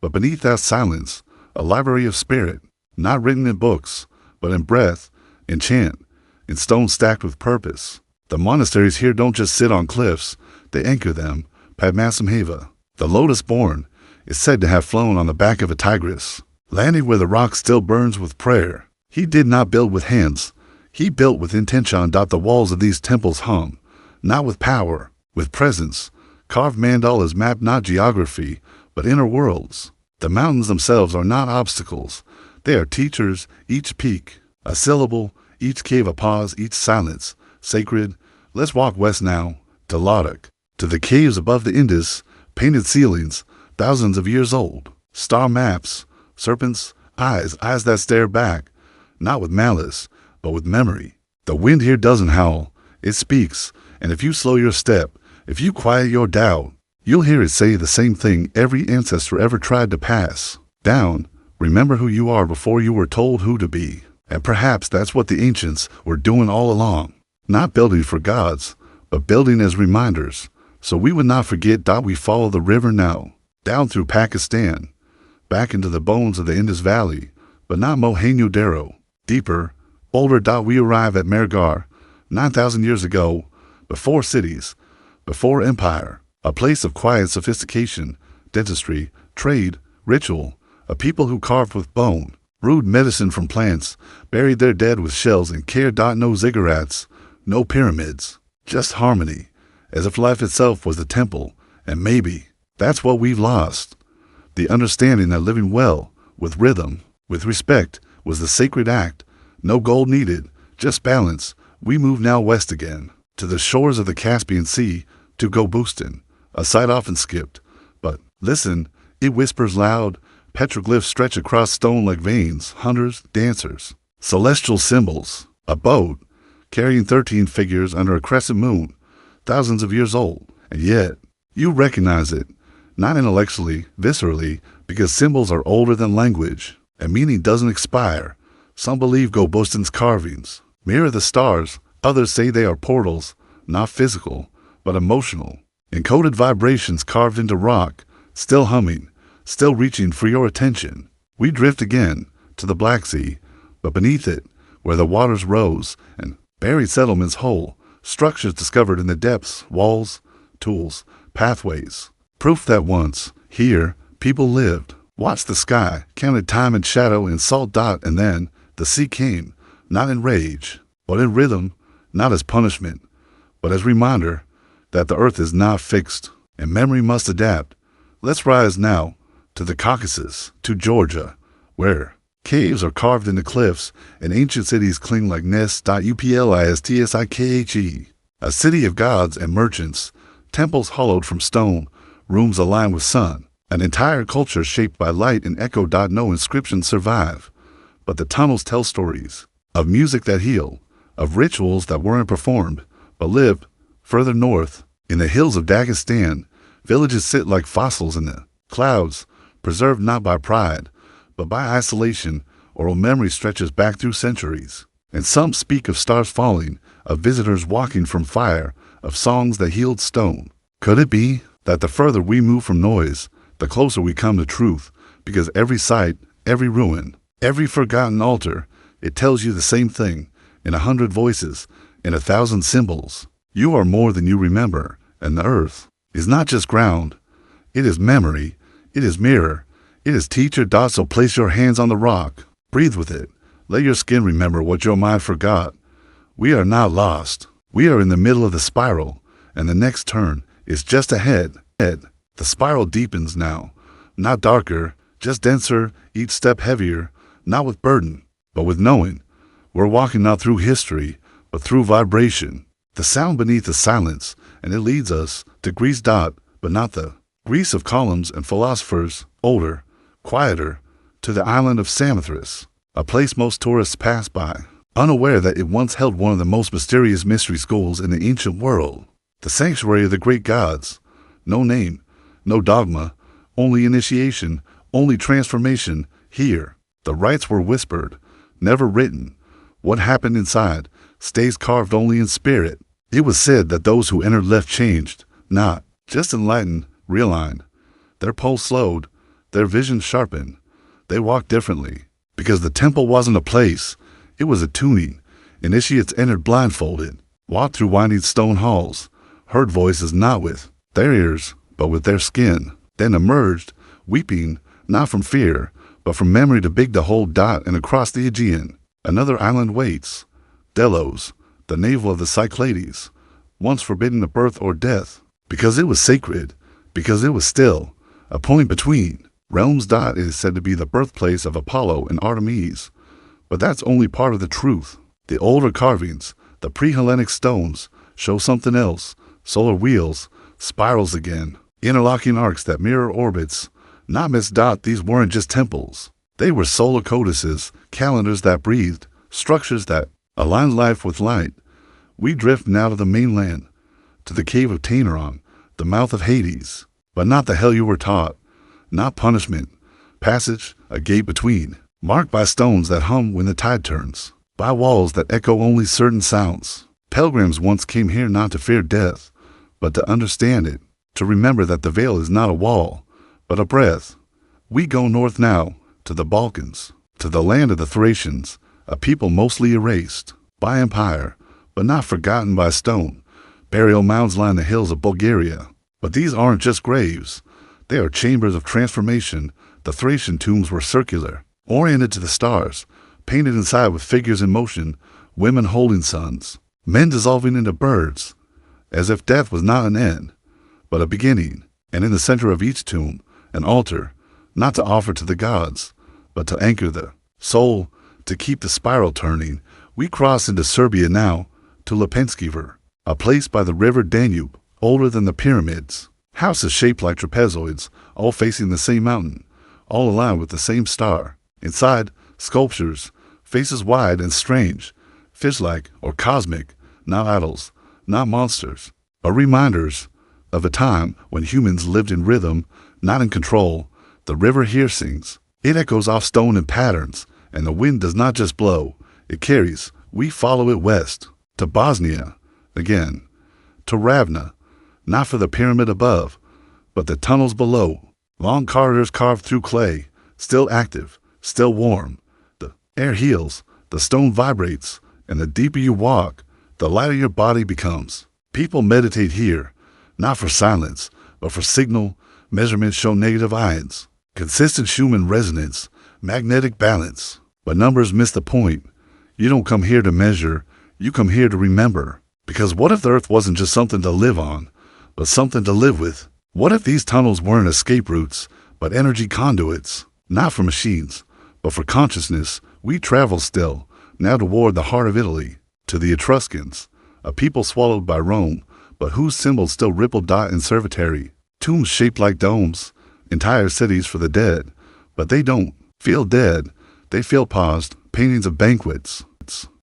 But beneath that silence, a library of spirit, not written in books, but in breath, in chant, in stone stacked with purpose. The monasteries here don't just sit on cliffs, they anchor them. Padmasambhava, the lotus born, is said to have flown on the back of a tigress, landing where the rock still burns with prayer. He did not build with hands, he built with intention. The walls of these temples hum, not with power, with presence. Carved mandalas map not geography, but inner worlds. The mountains themselves are not obstacles. They are teachers, each peak, a syllable, each cave a pause, each silence, sacred. Let's walk west now, to Ladakh, to the caves above the Indus, painted ceilings, thousands of years old. Star maps, serpents, eyes that stare back, not with malice, but with memory. The wind here doesn't howl, it speaks, and if you slow your step, if you quiet your doubt, you'll hear it say the same thing every ancestor ever tried to pass down. Remember who you are before you were told who to be. And perhaps that's what the ancients were doing all along. Not building for gods, but building as reminders, so we would not forget. We follow the river now, down through Pakistan, back into the bones of the Indus Valley, but not Mohenjo-Daro. Deeper, older. We arrive at Mehrgarh, 9,000 years ago, before cities, before empire, a place of quiet sophistication, dentistry, trade, ritual, a people who carved with bone, brewed medicine from plants, buried their dead with shells, and cared. No ziggurats, no pyramids, just harmony, as if life itself was a temple, And maybe that's what we've lost. The understanding that living well, with rhythm, with respect, was the sacred act. No gold needed, just balance. We move now west again, to the shores of the Caspian Sea, to go boostin', a sight often skipped. But listen, it whispers loud. Petroglyphs stretch across stone like veins, hunters, dancers, celestial symbols. A boat, carrying 13 figures under a crescent moon, thousands of years old. And yet, you recognize it, not intellectually, viscerally, because symbols are older than language, and meaning doesn't expire. Some believe Gobustin's carvings mirror the stars. Others say they are portals, not physical, but emotional. Encoded vibrations carved into rock, still humming, still reaching for your attention. We drift again to the Black Sea, but beneath it, where the waters rose and buried settlements whole, structures discovered in the depths, walls, tools, pathways. Proof that once, here, people lived, watched the sky, counted time and shadow in salt dot, and then the sea came, not in rage, but in rhythm, not as punishment, but as reminder that the earth is not fixed, and memory must adapt. Let's rise now to the Caucasus, to Georgia, where caves are carved into cliffs and ancient cities cling like nests. Uplistkhe, a city of gods and merchants, temples hollowed from stone, rooms aligned with sun, an entire culture shaped by light and echo. No inscriptions survive, but the tunnels tell stories of music that healed, of rituals that weren't performed but lived. Further north, in the hills of Dagestan, villages sit like fossils in the clouds, preserved not by pride, but by isolation, oral memory stretches back through centuries. And some speak of stars falling, of visitors walking from fire, of songs that healed stone. Could it be that the further we move from noise, the closer we come to truth? Because every site, every ruin, every forgotten altar, it tells you the same thing, in 100 voices, in 1,000 symbols. You are more than you remember, and the earth is not just ground. It is memory, it is mirror, it is teacher. So place your hands on the rock, breathe with it, let your skin remember what your mind forgot. We are not lost. We are in the middle of the spiral, and the next turn is just ahead. The spiral deepens now, not darker, just denser, each step heavier, not with burden, but with knowing. We're walking not through history, but through vibration. The sound beneath the silence, and it leads us to Greece. But not the Greece of columns and philosophers, older, quieter, to the island of Samothrace, a place most tourists pass by, unaware that it once held one of the most mysterious mystery schools in the ancient world. The sanctuary of the great gods. No name, no dogma, only initiation, only transformation. Here, the rites were whispered, never written. What happened inside stays carved only in spirit. It was said that those who entered left changed, not just enlightened, realigned. Their pulse slowed, their vision sharpened. They walked differently, because the temple wasn't a place, it was a tuning. Initiates entered blindfolded, walked through winding stone halls, heard voices not with their ears, but with their skin, then emerged, weeping, not from fear, but from memory. To big the whole. And across the Aegean, another island waits, Delos, the navel of the Cyclades, once forbidden of birth or death, because it was sacred, because it was still, a point between realms. It is said to be the birthplace of Apollo and Artemis, but that's only part of the truth. The older carvings, the pre-Hellenic stones, show something else, solar wheels, spirals again, interlocking arcs that mirror orbits, not missed. These weren't just temples, they were solar codices, calendars that breathed, structures that aligned life with light. We drift now to the mainland, to the cave of Tainaron, the mouth of Hades, but not the hell you were taught, not punishment, passage, a gate between, marked by stones that hum when the tide turns, by walls that echo only certain sounds. Pilgrims once came here not to fear death, but to understand it, to remember that the veil is not a wall, but a breath. We go north now, to the Balkans, to the land of the Thracians, a people mostly erased by empire, but not forgotten by stone. Burial mounds line the hills of Bulgaria, but these aren't just graves. They are chambers of transformation. The Thracian tombs were circular, oriented to the stars, painted inside with figures in motion, women holding sons, men dissolving into birds, as if death was not an end, but a beginning. And in the center of each tomb, an altar, not to offer to the gods, but to anchor the soul, to keep the spiral turning. We cross into Serbia now, to Lepenskiver, a place by the river Danube, older than the pyramids. Houses shaped like trapezoids, all facing the same mountain, all aligned with the same star. Inside, sculptures, faces wide and strange, fish-like or cosmic, not idols, not monsters, but reminders of a time when humans lived in rhythm, not in control. The river here sings. It echoes off stone in patterns, and the wind does not just blow, it carries. We follow it west, to Bosnia, again, to Ravna, not for the pyramid above, but the tunnels below, long corridors carved through clay, still active, still warm. The air heals, the stone vibrates, and the deeper you walk, the lighter your body becomes. People meditate here, not for silence, but for signal. Measurements show negative ions, consistent Schumann resonance, magnetic balance. But numbers miss the point. You don't come here to measure, you come here to remember. Because what if the earth wasn't just something to live on, but something to live with? What if these tunnels weren't escape routes, but energy conduits? Not for machines, but for consciousness. We travel still, now toward the heart of Italy, to the Etruscans, a people swallowed by Rome, but whose symbols still ripple dot in Servitary. Tombs shaped like domes, entire cities for the dead, but they don't feel dead. They feel paused, paintings of banquets.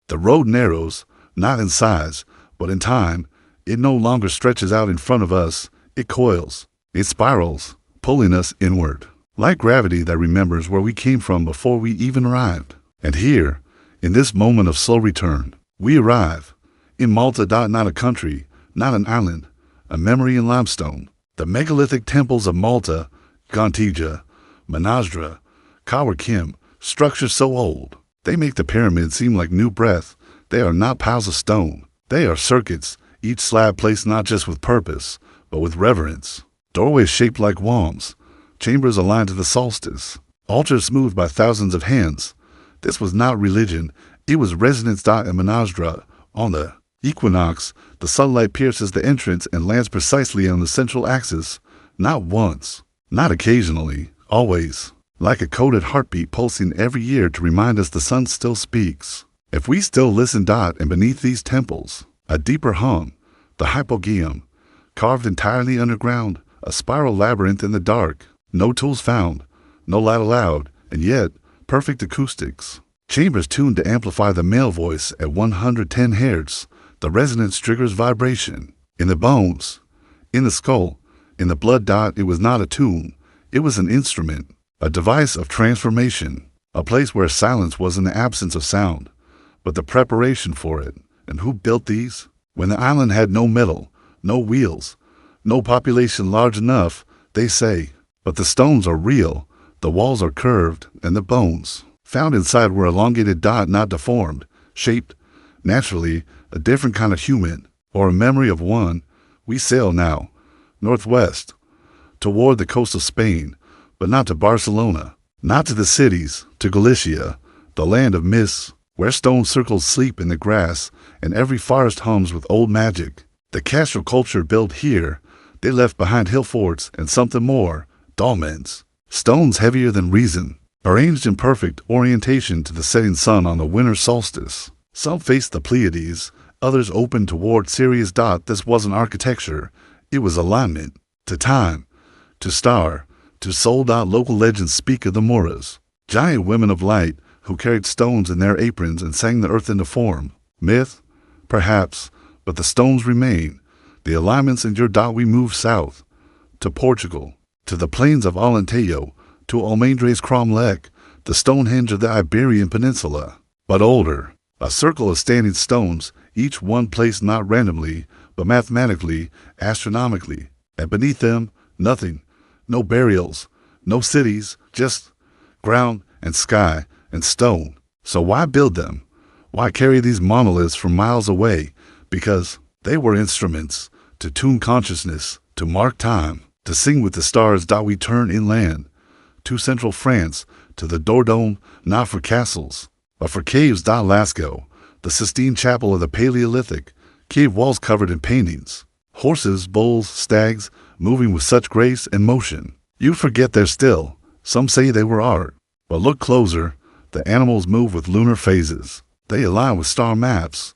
The road narrows, not in size, but in time. It no longer stretches out in front of us. It coils. It spirals, pulling us inward, like gravity that remembers where we came from before we even arrived. And here, in this moment of slow return, we arrive. In Malta, not a country, not an island, a memory in limestone. The megalithic temples of Malta, Gontija, Manasdra, Kawarkim, structures so old, they make the pyramids seem like new breath. They are not piles of stone. They are circuits, each slab placed not just with purpose, but with reverence. Doorways shaped like walls, chambers aligned to the solstice, altars smoothed by thousands of hands. This was not religion, it was resonance. In Manasdra, on the equinox, the sunlight pierces the entrance and lands precisely on the central axis, not once, not occasionally, always, like a coded heartbeat pulsing every year to remind us the sun still speaks. If we still listen. And beneath these temples, a deeper hum, the hypogeum, carved entirely underground, a spiral labyrinth in the dark, no tools found, no light allowed, and yet perfect acoustics. Chambers tuned to amplify the male voice at 110 Hz. The resonance triggers vibration. In the bones, in the skull, in the blood. It was not a tune, it was an instrument, a device of transformation, a place where silence was in the absence of sound, but the preparation for it. And who built these? When the island had no metal, no wheels, no population large enough, they say. But the stones are real, the walls are curved, and the bones found inside were elongated. Not deformed, shaped, naturally, a different kind of human, or a memory of one. We sail now, northwest, toward the coast of Spain, but not to Barcelona, not to the cities, to Galicia, the land of mists, where stone circles sleep in the grass, and every forest hums with old magic. The castral culture built here, they left behind hill forts and something more, dolmens, stones heavier than reason, arranged in perfect orientation to the setting sun on the winter solstice. Some faced the Pleiades, others opened toward Sirius. This wasn't architecture, it was alignment, to time, to star, to soul. Local legends speak of the Moras, giant women of light who carried stones in their aprons and sang the earth into form. Myth? Perhaps, but the stones remain. The alignments endure. We move south, to Portugal, to the plains of Alentejo, to Almendre's Cromlech, the Stonehenge of the Iberian Peninsula, but older. A circle of standing stones, each one placed not randomly, but mathematically, astronomically. And beneath them, nothing. No burials, no cities, just ground and sky and stone. So why build them? Why carry these monoliths from miles away? Because they were instruments to tune consciousness, to mark time, to sing with the stars. We turn inland, to central France, to the Dordogne, not for castles, but for caves. Lascaux, the Sistine Chapel of the Paleolithic, cave walls covered in paintings. Horses, bulls, stags, moving with such grace and motion. You forget they're still. Some say they were art. But look closer. The animals move with lunar phases. They align with star maps.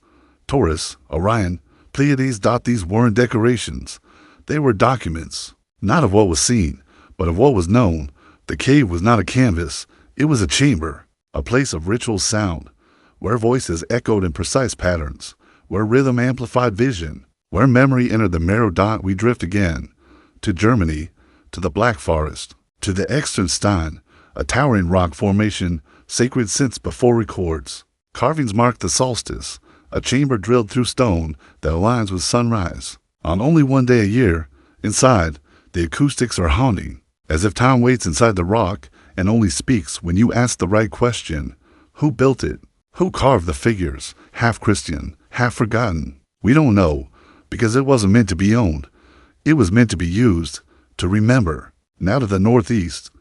Taurus, Orion, Pleiades. These weren't decorations. They were documents, not of what was seen, but of what was known. The cave was not a canvas. It was a chamber, a place of ritual sound, where voices echoed in precise patterns, where rhythm amplified vision, where memory entered the marrow. We drift again, to Germany, to the Black Forest, to the Externstein, a towering rock formation, sacred since before records. Carvings mark the solstice, a chamber drilled through stone that aligns with sunrise. On only one day a year, inside, the acoustics are haunting, as if time waits inside the rock and only speaks when you ask the right question. Who built it? Who carved the figures? Half Christian, half forgotten. We don't know, because it wasn't meant to be owned. It was meant to be used, to remember. Now to the northeast,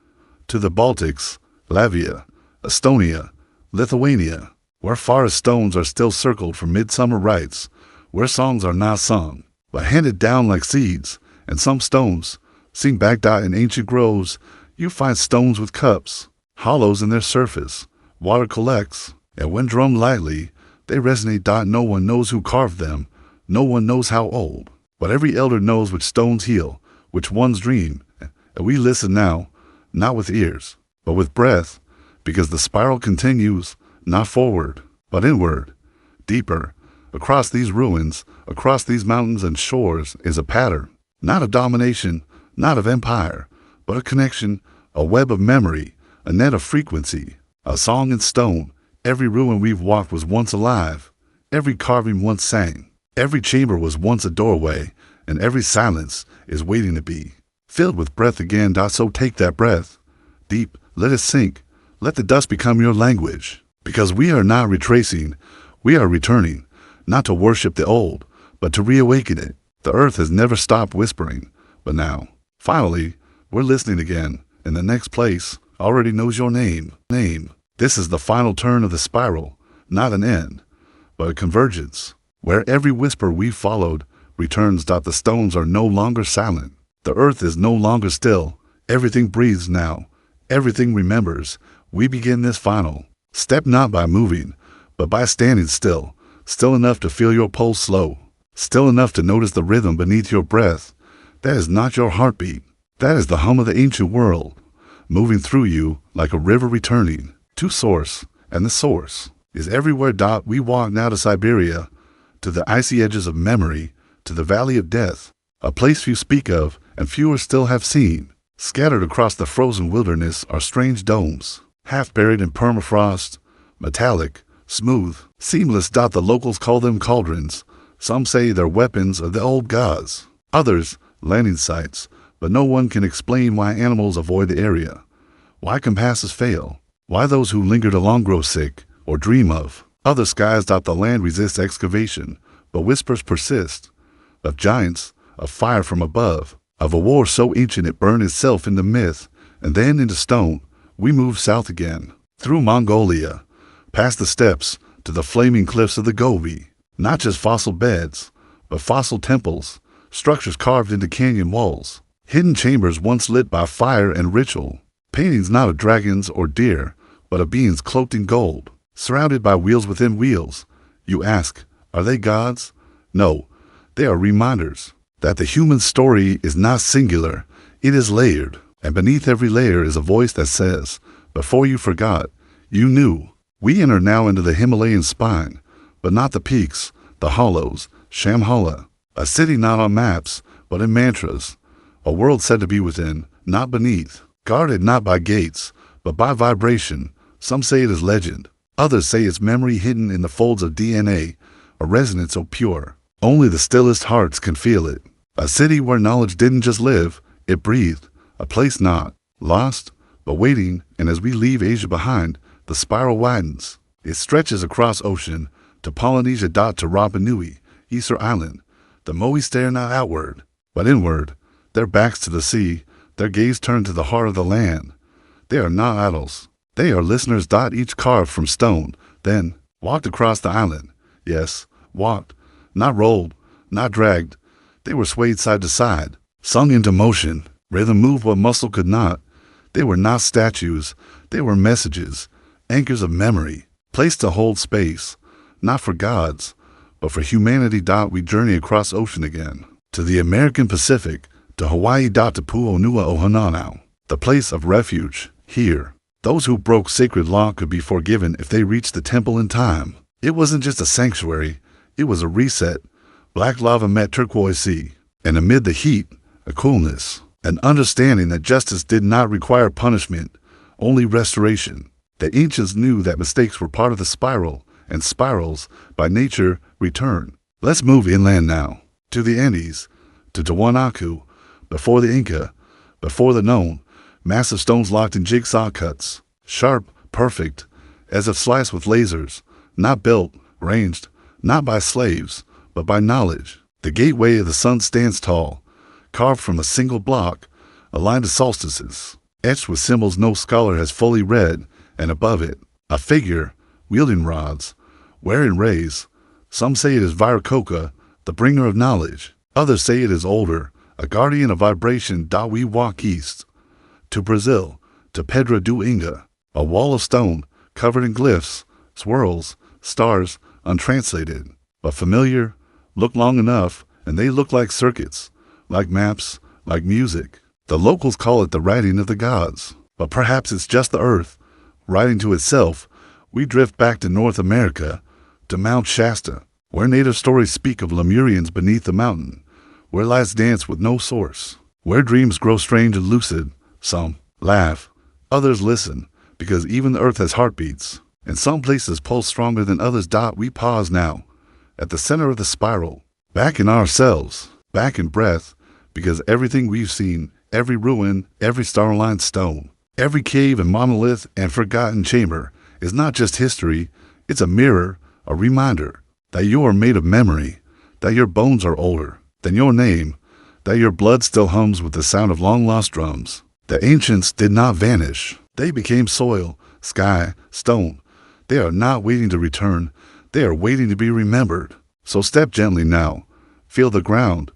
to the Baltics, Latvia, Estonia, Lithuania, where forest stones are still circled for midsummer rites, where songs are not sung, but handed down like seeds, and some stones, seen back in ancient groves. You find stones with cups, hollows in their surface. Water collects, and when drummed lightly, they resonate. No one knows who carved them, no one knows how old, but every elder knows which stones heal, which ones dream, and we listen now, not with ears, but with breath, because the spiral continues, not forward, but inward, deeper. Across these ruins, across these mountains and shores is a pattern, not of domination, not of empire, but a connection, a web of memory, a net of frequency, a song in stone. Every ruin we've walked was once alive, every carving once sang, every chamber was once a doorway, and every silence is waiting to be filled with breath again. So take that breath, deep, let it sink, let the dust become your language, because we are not retracing, we are returning, not to worship the old, but to reawaken it. The earth has never stopped whispering, but now, finally, we're listening again, and the next place already knows your name. This is the final turn of the spiral, not an end, but a convergence, where every whisper we followed returns. The stones are no longer silent. The earth is no longer still. Everything breathes now. Everything remembers. We begin this final step not by moving, but by standing still, still enough to feel your pulse slow, still enough to notice the rhythm beneath your breath. That is not your heartbeat. That is the hum of the ancient world, moving through you like a river returning to source, and the source is everywhere. We walk now to Siberia, to the icy edges of memory, to the valley of death, a place few speak of and fewer still have seen. Scattered across the frozen wilderness are strange domes, half buried in permafrost, metallic, smooth, seamless. The locals call them cauldrons. Some say they're weapons of the old gods, others landing sites, but no one can explain why animals avoid the area, why compasses fail, why those who lingered along grow sick or dream of other skies. The land resists excavation, but whispers persist, of giants, of fire from above, of a war so ancient it burned itself into myth, and then into stone. We move south again, through Mongolia, past the steppes, to the flaming cliffs of the Gobi. Not just fossil beds, but fossil temples, structures carved into canyon walls, hidden chambers once lit by fire and ritual, paintings not of dragons or deer, but of beings cloaked in gold, surrounded by wheels within wheels. You ask, are they gods? No, they are reminders that the human story is not singular, it is layered, and beneath every layer is a voice that says, before you forgot, you knew. We enter now into the Himalayan spine, but not the peaks, the hollows, Shambhala, a city not on maps, but in mantras, a world said to be within, not beneath, guarded not by gates, but by vibration. Some say it is legend, others say it's memory hidden in the folds of DNA, a resonance so pure, only the stillest hearts can feel it. A city where knowledge didn't just live, it breathed, a place not lost, but waiting. And as we leave Asia behind, the spiral widens. It stretches across ocean, to Polynesia. To Rapa Nui, Easter Island. The Moai stare not outward, but inward, their backs to the sea, their gaze turned to the heart of the land. They are not idols, they are listeners. Each carved from stone, then walked across the island. Yes, walked, not rolled, not dragged. They were swayed side to side, sung into motion. Rhythm moved what muscle could not. They were not statues, they were messages, anchors of memory, placed to hold space, not for gods, but for humanity. We journey across ocean again, to the American Pacific, to Hawaii. To Pu'onua Ohananau, the place of refuge. Here, those who broke sacred law could be forgiven if they reached the temple in time. It wasn't just a sanctuary, it was a reset. Black lava met turquoise sea, and amid the heat, a coolness, an understanding that justice did not require punishment, only restoration. The ancients knew that mistakes were part of the spiral, and spirals, by nature, return. Let's move inland now, to the Andes, to Tiwanaku, before the Inca, before the known, massive stones locked in jigsaw cuts, sharp, perfect, as if sliced with lasers, not built, ranged, not by slaves, but by knowledge. The gateway of the sun stands tall, carved from a single block, aligned to solstices, etched with symbols no scholar has fully read, and above it, a figure, wielding rods, wearing rays. Some say it is Viracocha, the bringer of knowledge. Others say it is older, a guardian of vibration. We walk east, to Brazil, to Pedra do Inga, a wall of stone, covered in glyphs, swirls, stars, untranslated, but familiar. Look long enough, and they look like circuits, like maps, like music. The locals call it the writing of the gods, but perhaps it's just the earth, writing to itself. We drift back to North America, to Mount Shasta, where native stories speak of Lemurians beneath the mountain, where lights dance with no source, where dreams grow strange and lucid. Some laugh, others listen, because even the earth has heartbeats, and some places pulse stronger than others. We pause now, at the center of the spiral, back in ourselves, back in breath, because everything we've seen, every ruin, every star-lined stone, every cave and monolith and forgotten chamber is not just history, it's a mirror, a reminder that you are made of memory, that your bones are older than your name, that your blood still hums with the sound of long-lost drums. The ancients did not vanish. They became soil, sky, stone. They are not waiting to return. They are waiting to be remembered. So step gently now. Feel the ground.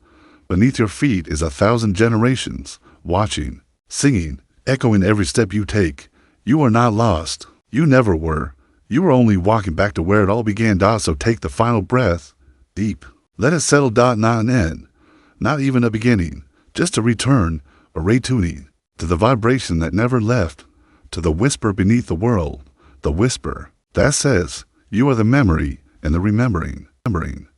Beneath your feet is 1,000 generations, watching, singing, echoing every step you take. You are not lost. You never were. You are only walking back to where it all began. So take the final breath, deep. Let it settle. Not an end, not even a beginning, just a return, a retuning, to the vibration that never left, to the whisper beneath the world, the whisper that says, you are the memory and the remembering.